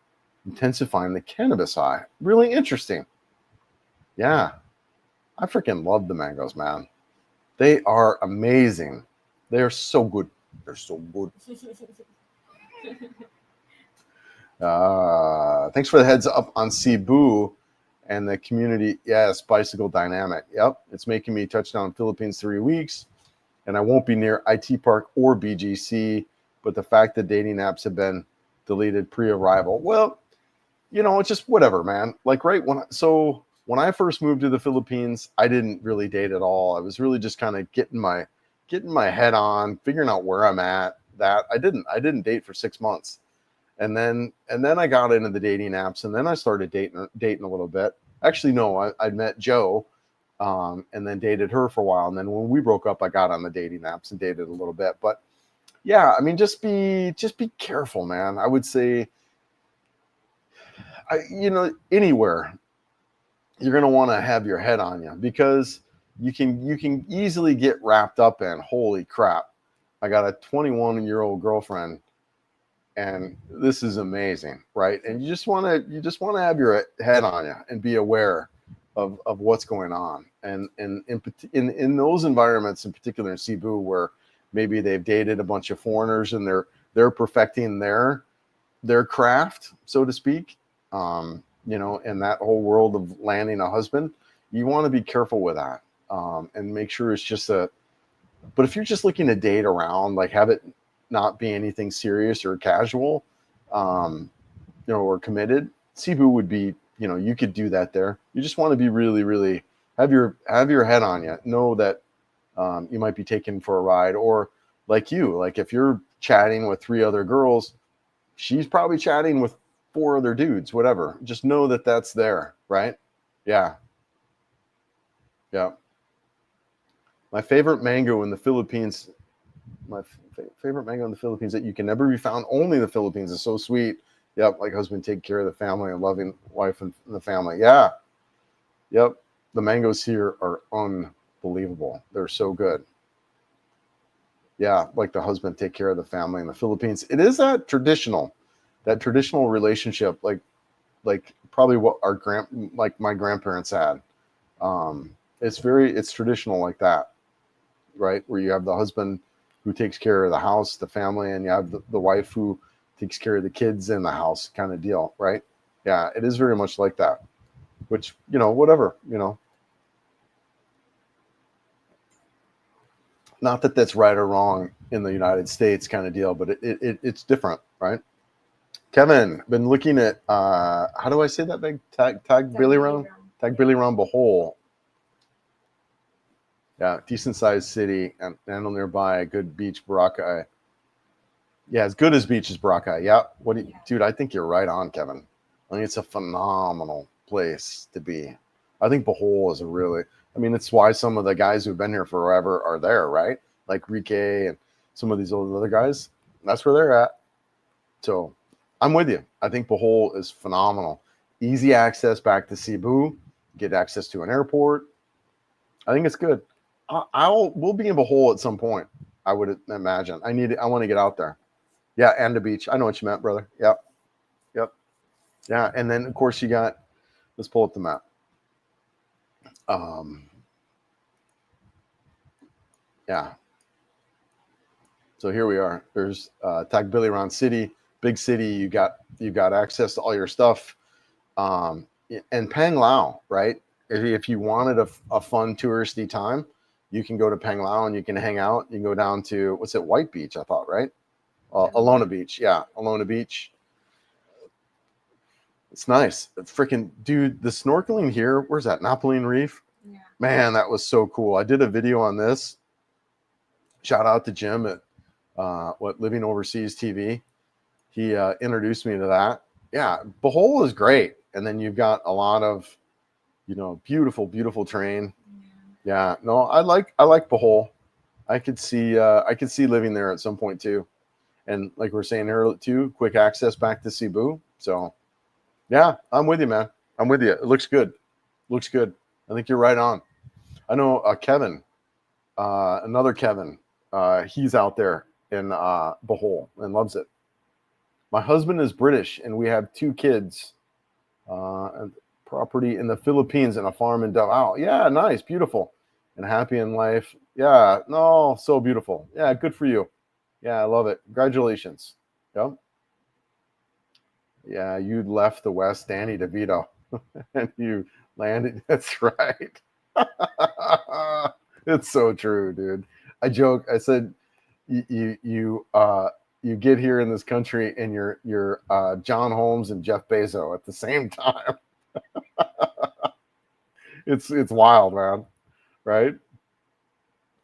S1: intensifying the cannabis high. Really interesting. Yeah. I freaking love the mangoes, man. They are amazing. They are so good. They're so good. Thanks for the heads up on Cebu and the community. Yes, bicycle dynamic. Yep, it's making me touch down Philippines 3 weeks, and I won't be near IT Park or BGC. But the fact that dating apps have been deleted pre-arrival, well, it's just whatever, man. Like, right when I first moved to the Philippines, I didn't really date at all. I was really just kind of getting my head on, figuring out where I'm at. That I didn't date for 6 months. And then I got into the dating apps, and then I started dating a little bit. Actually, no, I met Joe and then dated her for a while. And then when we broke up, I got on the dating apps and dated a little bit. But yeah, I mean, just be careful, man. I would say, anywhere you're going to want to have your head on you, because you can easily get wrapped up in, holy crap, I got a 21-year-old girlfriend and this is amazing, right? And you just want to have your head on you and be aware of what's going on. And in those environments, in particular in Cebu, where maybe they've dated a bunch of foreigners and they're perfecting their craft, so to speak, in that whole world of landing a husband, you want to be careful with that, and make sure it's just but if you're just looking to date around, like, have it not be anything serious or casual, or committed, Cebu would be, you could do that there. You just want to be really, really have your head on you. Know that you might be taken for a ride, or like if you're chatting with 3 other girls, she's probably chatting with 4 other dudes, whatever. Just know that that's there, right? Yeah. Yeah. My favorite mango in the Philippines, favorite mango in the Philippines that you can never be found only in the Philippines, is so sweet. Yep. Like husband, take care of the family, and loving wife and the family. Yeah. Yep. The mangoes here are unbelievable. They're so good. Yeah. Like the husband, take care of the family in the Philippines. It is that traditional relationship, like probably what my grandparents had. It's traditional like that, right? Where you have the husband who takes care of the house, the family, and you have the wife who takes care of the kids in the house, kind of deal, right? Yeah, it is very much like that, which, whatever, not that that's right or wrong in the United States kind of deal, but it's different, right? Kevin, been looking at, how do I say that big? Tag Billy Round? Tag Billy Round Bohol. Yeah, decent sized city, and nearby, a good beach, Boracay. Yeah, as good as beach as Boracay. Yeah. Dude, I think you're right on, Kevin. I think it's a phenomenal place to be. I think Bohol is it's why some of the guys who've been here forever are there, right? Like Rike and some of these old other guys. That's where they're at. So I'm with you. I think Bohol is phenomenal. Easy access back to Cebu. Get access to an airport. I think it's good. We'll be in Bohol at some point, I would imagine. I want to get out there. Yeah, and the beach. I know what you meant, brother. Yep. Yeah, and then of course let's pull up the map. Yeah. So here we are. There's Tagbiliran City, big city. You got access to all your stuff. And Panglao, right? If you wanted a fun touristy time, you can go to Panglao and you can hang out. You can go down to, what's it, White Beach, I thought, right? Alona Beach. Yeah, Alona Beach. It's nice. Freaking dude, the snorkeling here, where's that? Napoleon Reef?
S2: Yeah.
S1: Man, that was so cool. I did a video on this. Shout out to Jim at Living Overseas TV. He introduced me to that. Yeah, Bohol is great. And then you've got a lot of, beautiful, beautiful terrain. Yeah, no, I like Bohol. I could see living there at some point too. And like we're saying earlier too, quick access back to Cebu. So yeah, I'm with you, man. I'm with you. It looks good. I think you're right on. I know Kevin, another Kevin, he's out there in Bohol and loves it. My husband is British and we have 2 kids. Property in the Philippines and a farm in Davao. Yeah, nice, beautiful, and happy in life. Yeah, no, so beautiful. Yeah, good for you. Yeah, I love it. Congratulations. Yep. Yeah, you left the West, Danny DeVito, and you landed. That's right. It's so true, dude. I joke. I said, you get here in this country and you're John Holmes and Jeff Bezos at the same time. It's wild, man. Right?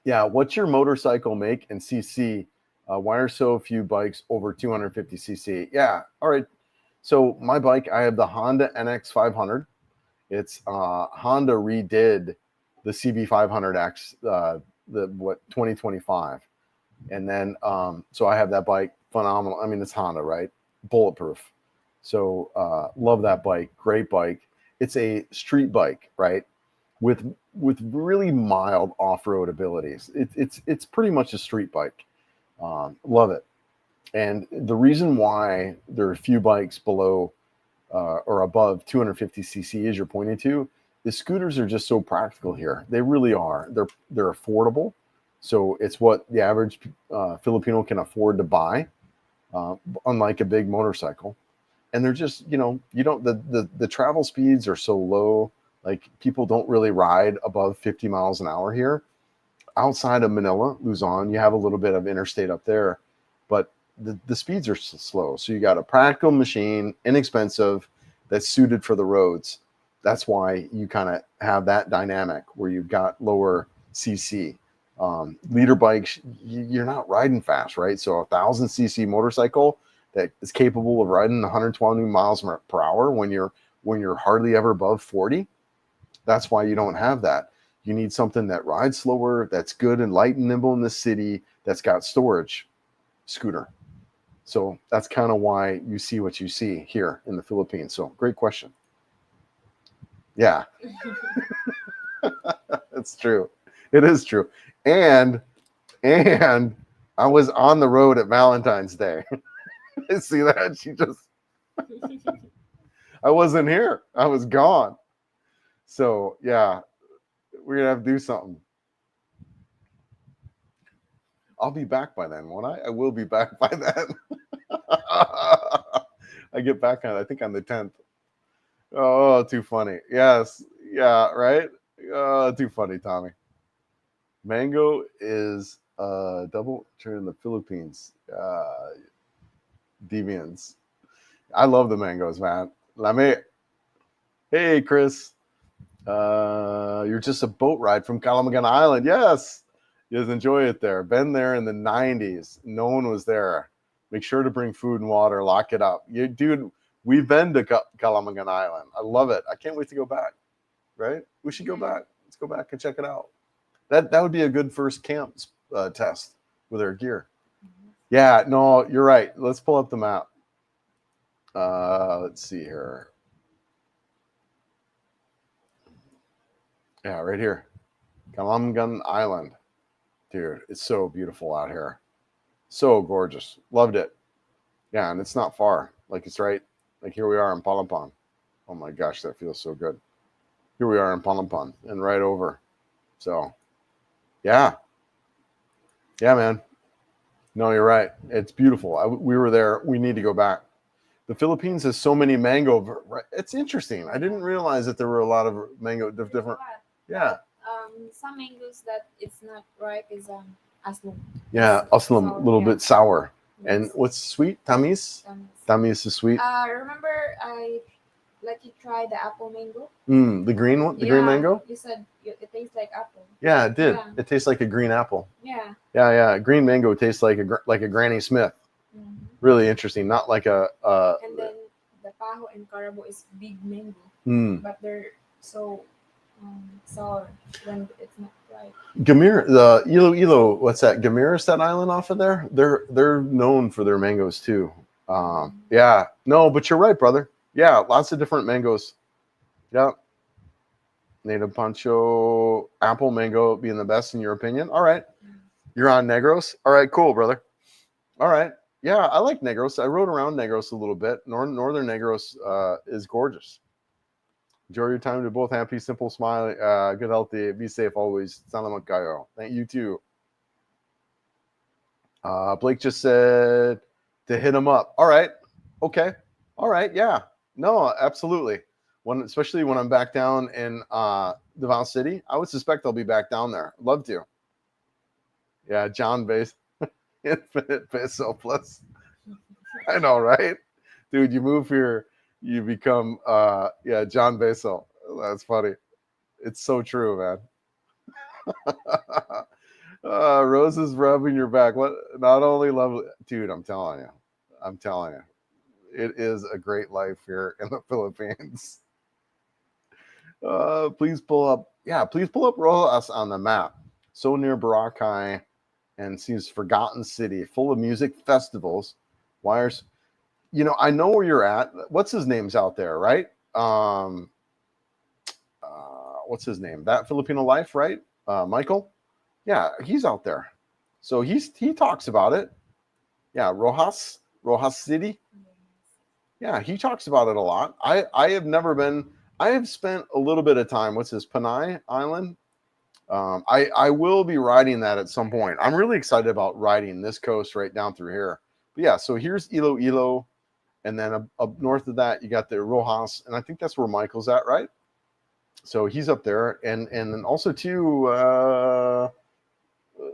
S1: Yeah. What's your motorcycle make and CC? Why are so few bikes over 250 cc? Yeah. All right. So my bike, I have the Honda NX 500. It's Honda redid the CB500X, the 2025. And then, so I have that bike, phenomenal. I mean, it's Honda, right? Bulletproof. So love that bike, great bike. It's a street bike, right? With really mild off-road abilities. It's pretty much a street bike. Love it. And the reason why there are a few bikes below or above 250 cc, as you're pointing to, is scooters are just so practical here. They really are. They're affordable. So it's what the average Filipino can afford to buy, unlike a big motorcycle. And they're just, you don't, the travel speeds are so low. Like, people don't really ride above 50 miles an hour here. Outside of Manila, Luzon, you have a little bit of interstate up there, but the speeds are slow. So you got a practical machine, inexpensive, that's suited for the roads. That's why you kind of have that dynamic where you've got lower CC. Leader bikes, you're not riding fast, right? So 1,000 cc motorcycle that is capable of riding 120 miles per hour when you're hardly ever above 40. That's why you don't have that. You need something that rides slower, that's good and light and nimble in the city, that's got storage. Scooter. So that's kind of why you see what you see here in the Philippines. So great question. Yeah, it's true. It is true. And I was on the road at Valentine's Day. See that? She just, I wasn't here. I was gone. So yeah, we're gonna have to do something. I'll be back by then, won't I? I will be back by then. I get back on, I think, on the 10th. Oh, too funny. Yes. Yeah, right? Too funny, Tommy. Mango is double turn in the Philippines. Deviants. I love the mangoes, man. Lame. Hey, Chris. You're just a boat ride from Calamagan Island. Yes. You guys enjoy it there. Been there in the 90s. No one was there. Make sure to bring food and water. Lock it up. Dude, we've been to Calamagan Island. I love it. I can't wait to go back. Right? We should go back. Let's go back and check it out. That would be a good first camp test with our gear. Yeah, no, you're right. Let's pull up the map. Let's see here. Yeah, right here. Calamagan Island. Dude, it's so beautiful out here. So gorgeous. Loved it. Yeah, and it's not far. Like, it's right. Like, here we are in Palompon. Oh my gosh, that feels so good. Here we are in Palompon and right over. So, yeah. Yeah, man. No, you're right. It's beautiful. We were there. We need to go back. The Philippines has so many mango. It's interesting. I didn't realize that there were a lot of mango different. Yeah.
S2: Some mangoes that it's not ripe is aslum.
S1: Yeah, aslum, a little bit sour. Yes. And what's sweet? Tamis? Tamis is sweet.
S2: Remember I let you try the apple mango?
S1: The green one? The green mango?
S2: You said it tastes like apple.
S1: Yeah, it did. Yeah. It tastes like a green apple.
S2: Yeah.
S1: Yeah. Green mango tastes like a Granny Smith. Mm-hmm. Really interesting. Not like a.
S2: And then the paho and carabo is big mango, but they're so sour when it's not right.
S1: Gamir, the Ilo, what's that? Gamir is that island off of there? They're known for their mangoes too. Yeah. No, but you're right, brother. Yeah, lots of different mangoes. Yeah. Native Pancho, apple, mango being the best in your opinion. All right. You're on Negros. All right, cool, brother. All right. Yeah, I like Negros. I rode around Negros a little bit. Northern Negros is gorgeous. Enjoy your time. To both happy, simple, smile, good, healthy, be safe always. Salamat kayo. Thank you too. Blake just said to hit him up. All right. Okay. All right. Yeah. No, absolutely. Especially when I'm back down in Davao City, I would suspect I'll be back down there. Love to. Yeah, John Base. Infinite peso plus. I know, right? Dude, you move here, you become John Beso. That's funny. It's so true, man. Roses rubbing your back. What? Not only lovely, dude, I'm telling you. It is a great life here in the Philippines. Please pull up. Yeah, please pull up Rojas on the map. So near Boracay and seems forgotten city, full of music festivals. Wires. You know, I know where you're at. What's his name's out there, right? What's his name? That Filipino Life, right? Michael. Yeah, he's out there. So he talks about it. Yeah, Rojas City. Yeah, he talks about it a lot. I have never been. I have spent a little bit of time. What's this? Panay Island. I will be riding that at some point. I'm really excited about riding this coast right down through here. But yeah, so here's Iloilo, and then up north of that you got the Rojas, and I think that's where Michael's at, right? So he's up there, and then also too.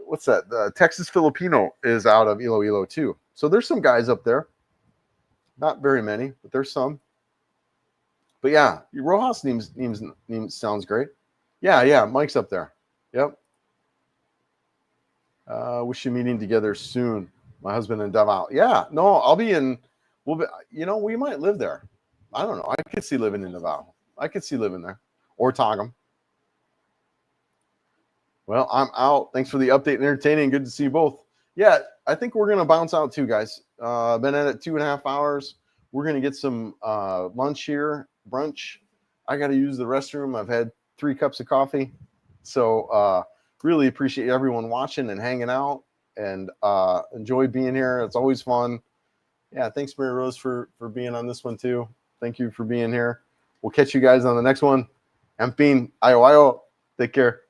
S1: What's that? The Texas Filipino is out of Iloilo too. So there's some guys up there. Not very many, but there's some. But yeah, Rojas names sounds great. Yeah, Mike's up there. Yep. We should meeting together soon. My husband and Davao. Yeah, no, I'll be in. We'll be. You know, we might live there. I don't know. I could see living in Davao. I could see living there or Togum. Well, I'm out. Thanks for the update and entertaining. Good to see you both. Yeah, I think we're gonna bounce out too, guys. Been at it 2.5 hours. We're gonna get some lunch here, brunch. I got to use the restroom. I've had 3 cups of coffee, so really appreciate everyone watching and hanging out, and enjoy being here. It's always fun. Yeah, thanks, Mary Rose, for being on this one too. Thank you for being here. We'll catch you guys on the next one. En fin, ayo. Take care.